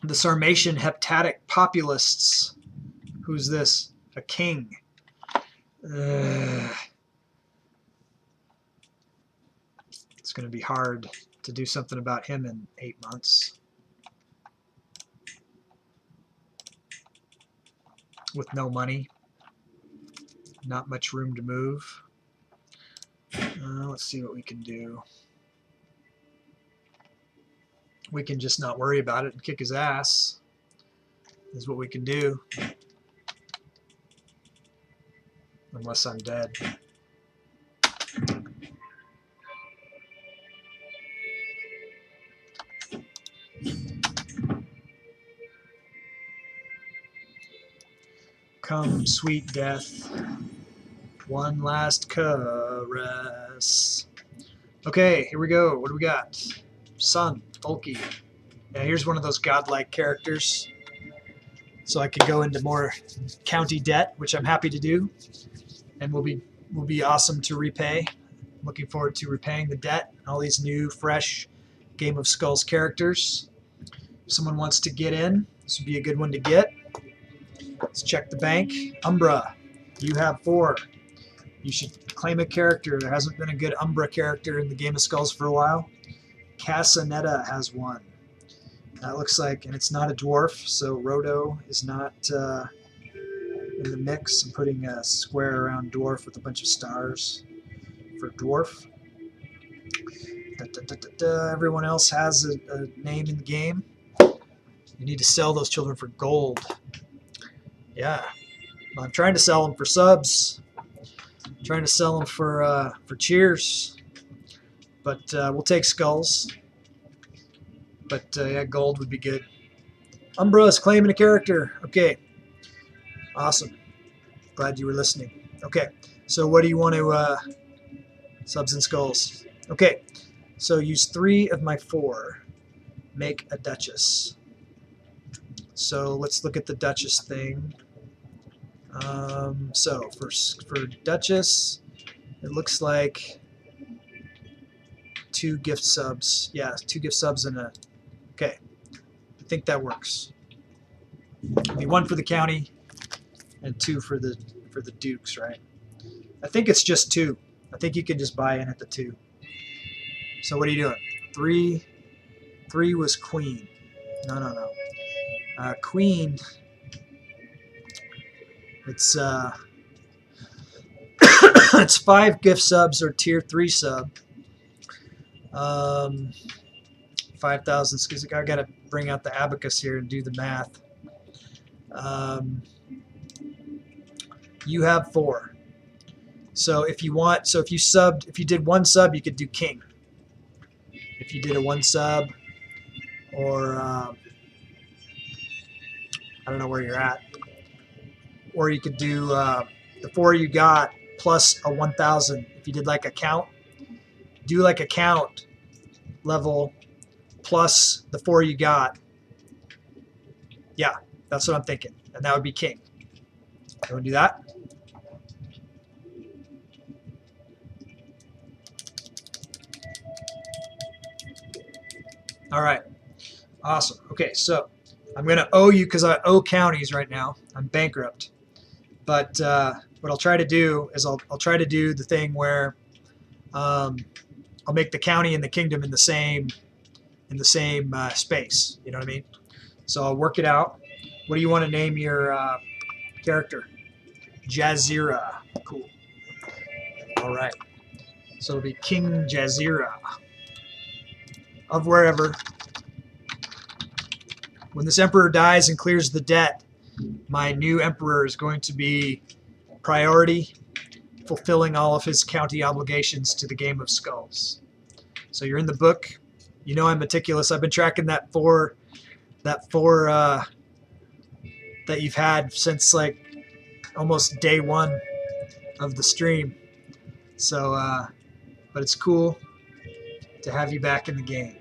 S1: The Sarmatian Heptatic Populists. Who's this? A king. It's going to be hard to do something about him in 8 months. With no money. Not much room to move. Let's see what we can do. We can just not worry about it and kick his ass. Is what we can do. Unless I'm dead. Come, sweet death. One last caress. Okay, here we go. What do we got? Sun, Volky. Yeah, here's one of those godlike characters. So I could go into more county debt, which I'm happy to do. And will be awesome to repay. Looking forward to repaying the debt. All these new, fresh Game of Skulls characters. If someone wants to get in, this would be a good one to get. Let's check the bank. Umbra, you have 4. You should claim a character. There hasn't been a good Umbra character in the Game of Skulls for a while. Casanetta has one. That looks like, and it's not a dwarf, so Roto is not in the mix. I'm putting a square around dwarf with a bunch of stars for dwarf. Everyone else has a name in the game. You need to sell those children for gold. Yeah, I'm trying to sell them for subs. I'm trying to sell them for cheers. But we'll take skulls. But yeah, gold would be good. Umbra is claiming a character. Okay, awesome. Glad you were listening. Okay, so what do you want to subs and skulls? Okay, so use 3 of my 4. Make a Duchess. So let's look at the Duchess thing. So for Duchess, it looks like 2 gift subs. Yeah, 2 gift subs and a. Okay, I think that works. It'll be 1 for the county and 2 for the dukes, right? I think it's just 2. I think you can just buy in at the 2. So what are you doing? 3 was queen. No. Queen. It's it's 5 gift subs or tier 3 sub. 5,000. Excuse me, I gotta bring out the abacus here and do the math. You have 4. So if you want, if you did 1 sub, you could do king. If you did a 1 sub, or I don't know where you're at, or you could do the 4 you got plus a 1,000. If you did like a count, do like a count level plus the 4 you got. Yeah, that's what I'm thinking, and that would be king. You want to do that? All right, awesome. Okay, so I'm going to owe you because I owe counties right now. I'm bankrupt. But what I'll try to do is I'll try to do the thing where I'll make the county and the kingdom in the same space. You know what I mean? So I'll work it out. What do you want to name your character? Jazeera. Cool. All right. So it'll be King Jazeera of wherever. When this emperor dies and clears the debt, my new emperor is going to be priority, fulfilling all of his county obligations to the Game of Skulls. So you're in the book. You know I'm meticulous. I've been tracking that four that you've had since like almost day 1 of the stream. So, but it's cool to have you back in the game.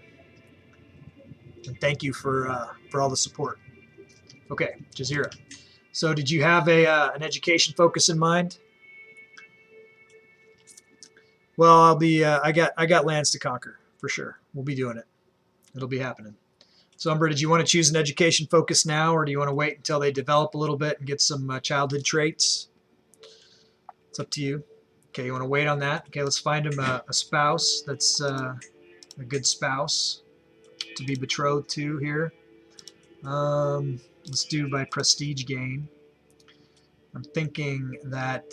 S1: And thank you for all the support. Okay, Jazeera. So did you have an education focus in mind? Well, I'll be. I got lands to conquer for sure. We'll be doing it. It'll be happening. So, Umber, did you want to choose an education focus now, or do you want to wait until they develop a little bit and get some childhood traits? It's up to you. Okay, you want to wait on that? Okay, let's find him a spouse that's a good spouse to be betrothed to here. Let's do by prestige gain. I'm thinking that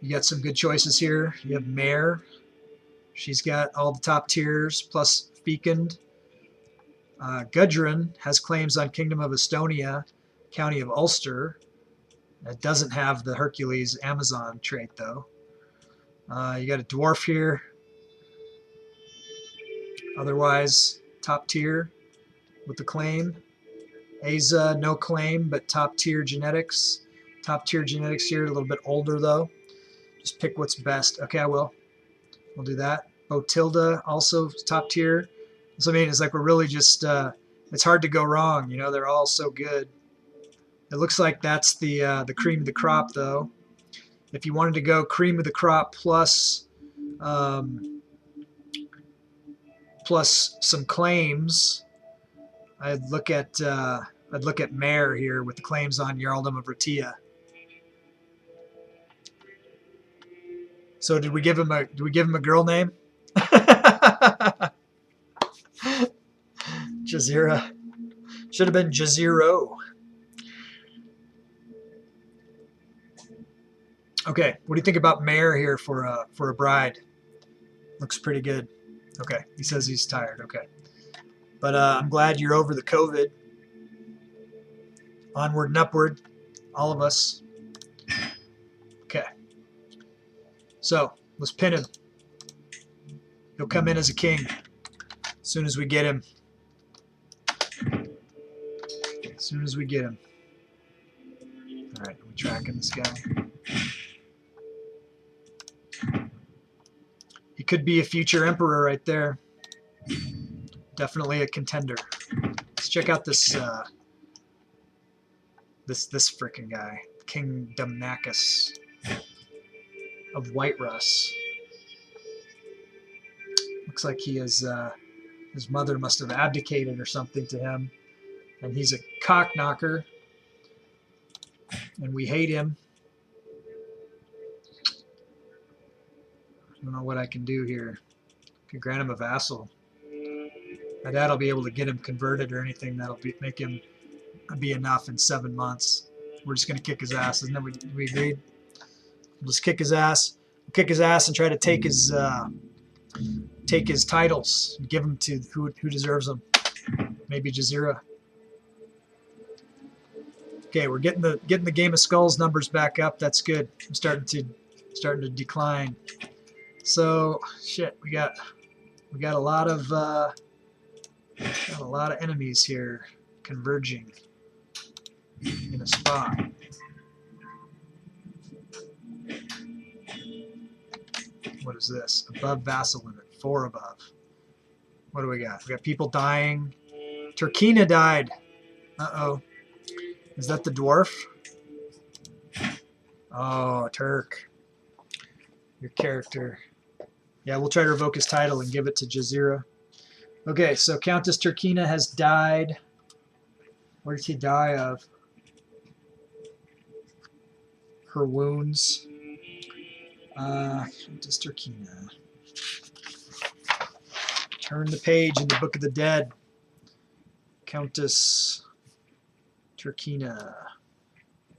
S1: you got some good choices here. You have Mare. She's got all the top tiers, plus Fecund. Gudrun has claims on Kingdom of Estonia, County of Ulster. It doesn't have the Hercules Amazon trait, though. You got a dwarf here. Otherwise, top tier with the claim. Aza, no claim, but top tier genetics. Top tier genetics here, a little bit older, though. Just pick what's best. Okay, I will. We'll do that. Botilda, also top tier. So, I mean, it's like we're really just, it's hard to go wrong. You know, they're all so good. It looks like that's the cream of the crop, though. If you wanted to go cream of the crop plus some claims, I'd look at Mare here with the claims on Jarldom of Ratia. So did we give him a girl name? Jazeera. Should have been Jazero. Okay, what do you think about Mare here for a bride? Looks pretty good. Okay, he says he's tired. Okay, but I'm glad you're over the COVID. Onward and upward, all of us. Okay, so let's pin him. He'll come in as a king as soon as we get him. As soon as we get him. All right, we're tracking this guy. He could be a future emperor right there. Definitely a contender. Let's check out this this freaking guy, King Damnacus of Whiterus. Looks like he is his mother must have abdicated or something to him, and he's a cock knocker, and we hate him. I don't know what I can do here. I can grant him a vassal. My dad will be able to get him converted or anything that'll make him be enough in 7 months. We're just going to kick his ass, isn't it? We agreed? We'll just kick his ass. We'll kick his ass and try to take his titles and give them to who deserves them. Maybe Jazeera. Okay, we're getting the Game of Skulls numbers back up. That's good. I'm starting to decline. So shit, we got a lot of enemies here converging in a spot. What is this? Above vassal limit. 4 above. What do we got? We got people dying. Turkina died. Uh-oh. Is that the dwarf? Oh, Turk. Your character. Yeah, we'll try to revoke his title and give it to Jazeera. Okay, so Countess Turkina has died. What did she die of? Her wounds. Countess Turkina. Turn the page in the Book of the Dead. Countess Turkina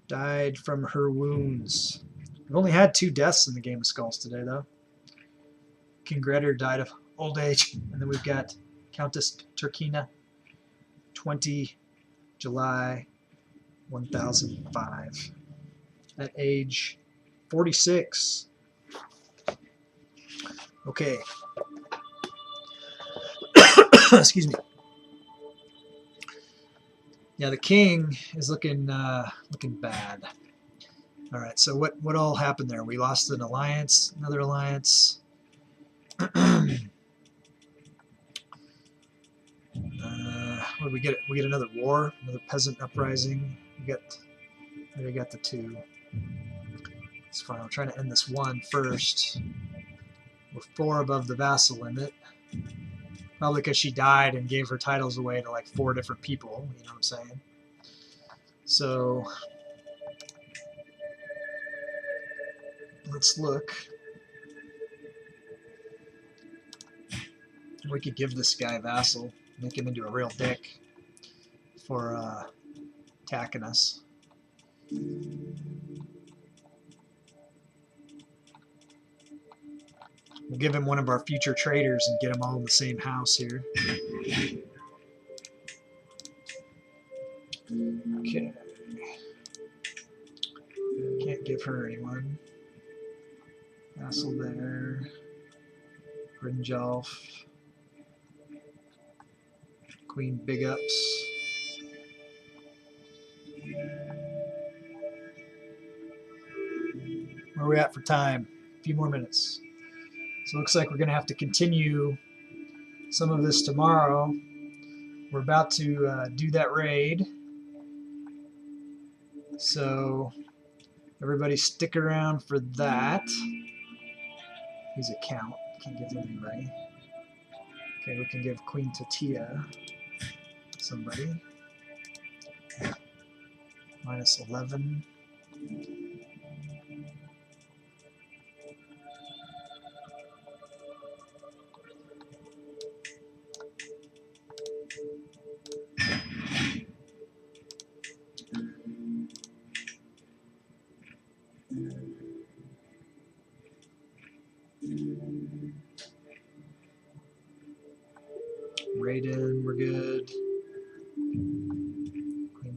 S1: died from her wounds. We've only had 2 deaths in the Game of Skulls today, though. King Grettir died of old age. And then we've got Countess Turkina, 20 July 1005. At age 46. Okay. Excuse me. Yeah, the king is looking bad. All right, so what all happened there? We lost an alliance, another alliance. What did we get? We get another war, another peasant uprising. We got the 2. It's fine. I'm trying to end this 1 first. We're 4 above the vassal limit. Probably because she died and gave her titles away to like 4 different people. You know what I'm saying? So let's look. We could give this guy vassal, make him into a real dick for attacking us. We'll give him one of our future traders and get them all in the same house here. Okay. Can't give her anyone. Vassal there. Grinjolf. Queen Big Ups. Where are we at for time? A few more minutes. So it looks like we're going to have to continue some of this tomorrow. We're about to do that raid. So everybody stick around for that. He's a count. Can't give anybody. Okay, we can give Queen Tatia somebody. Minus 11.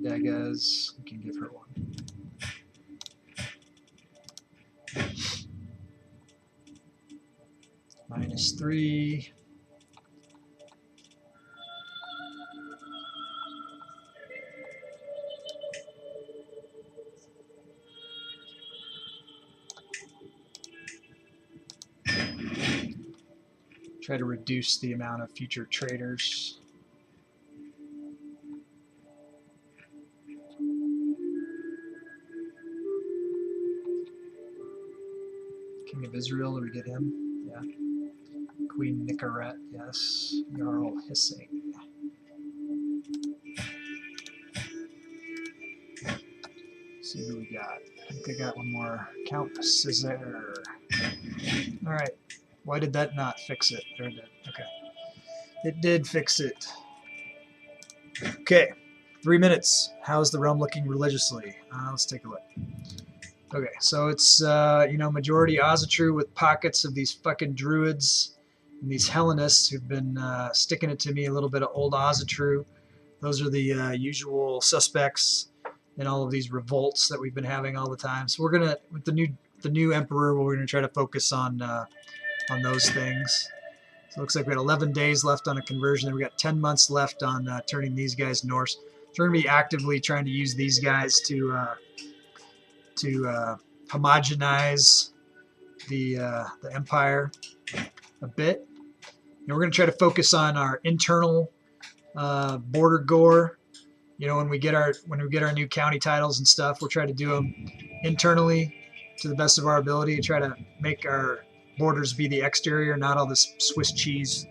S1: Degas, we can give her one. -3. Try to reduce the amount of future traders. King of Israel, do we get him? Yeah. Queen Nicaret, yes. Jarl Hissing. Let's see who we got. I think I got one more. Count Crusader. All right. Why did that not fix it? There it did. Okay. It did fix it. Okay. 3 minutes. How's the realm looking religiously? Let's take a look. Okay, so it's, you know, majority Asatru with pockets of these fucking druids and these Hellenists who've been sticking it to me, a little bit of old Asatru. Those are the usual suspects in all of these revolts that we've been having all the time. So we're gonna, with the new emperor, we're gonna try to focus on those things. So it looks like we had 11 days left on a conversion, and we got 10 months left on turning these guys Norse. So we're gonna be actively trying to use these guys to homogenize the empire a bit. And we're going to try to focus on our internal border gore. You know, when we get our new county titles and stuff, we'll try to do them internally to the best of our ability. Try to make our borders be the exterior, not all this Swiss cheese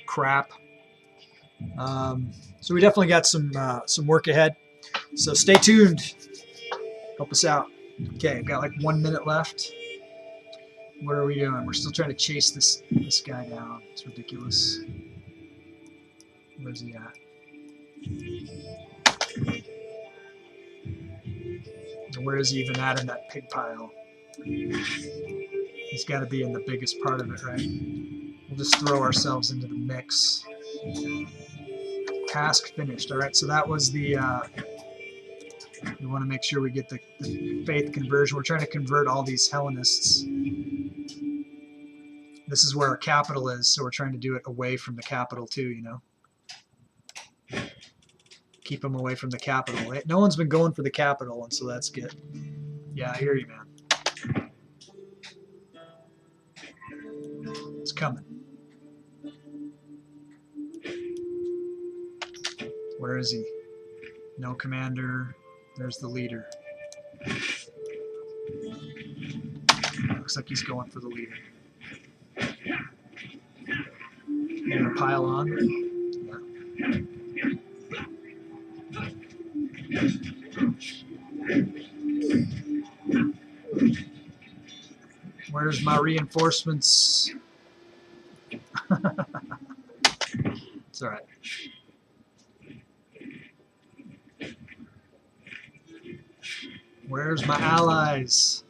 S1: crap. So we definitely got some work ahead. So stay tuned. Help us out. Okay, I've got like 1 minute left. What are we doing? We're still trying to chase this guy down. It's ridiculous. Where's he at? And where is he even at in that pig pile? He's got to be in the biggest part of it, right? We'll just throw ourselves into the mix. Task finished. All right, so that was the... we want to make sure we get the faith conversion. We're trying to convert all these Hellenists. This is where our capital is, so we're trying to do it away from the capital too, you know. Keep them away from the capital. No one's been going for the capital, and so that's good. Yeah, I hear you, man. It's coming. Where is he? No commander. There's the leader. Looks like he's going for the leader. You gonna pile on? Yeah. Where's my reinforcements? It's all right. Where's my allies?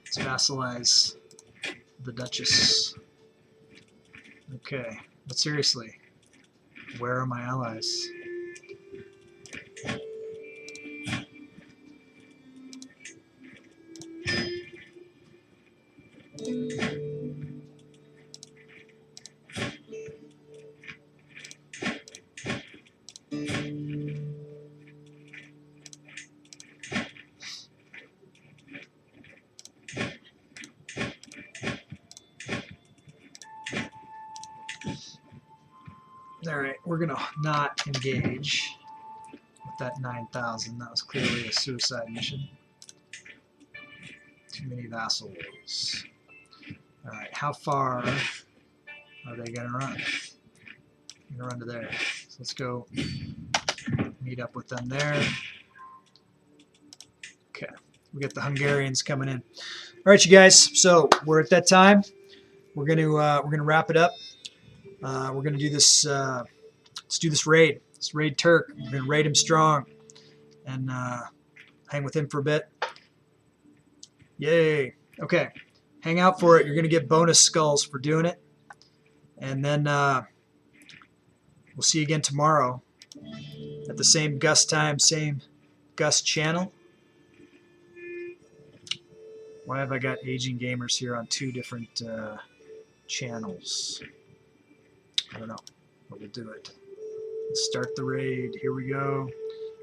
S1: Let's vassalize the Duchess. Okay, but seriously, where are my allies? Alright, we're going to not engage with that 9,000. That was clearly a suicide mission. Too many vassals. Alright, how far are they going to run? They're going to run to there. So let's go meet up with them there. Okay, we got the Hungarians coming in. Alright, you guys, so we're at that time. We're gonna wrap it up. We're gonna do this. Let's do this raid. This raid Turk. We're gonna raid him strong, and hang with him for a bit. Yay! Okay, hang out for it. You're gonna get bonus skulls for doing it, and then we'll see you again tomorrow. At the same Gust time, same Gust channel. Why have I got Aging Gamers here on 2 different channels? I don't know, but we'll do it. Let's start the raid. Here we go.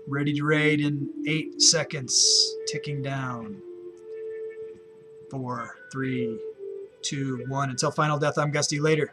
S1: Ready to raid in 8 seconds. Ticking down. 4, 3, 2, 1. Until final death, I'm Gusty. Later.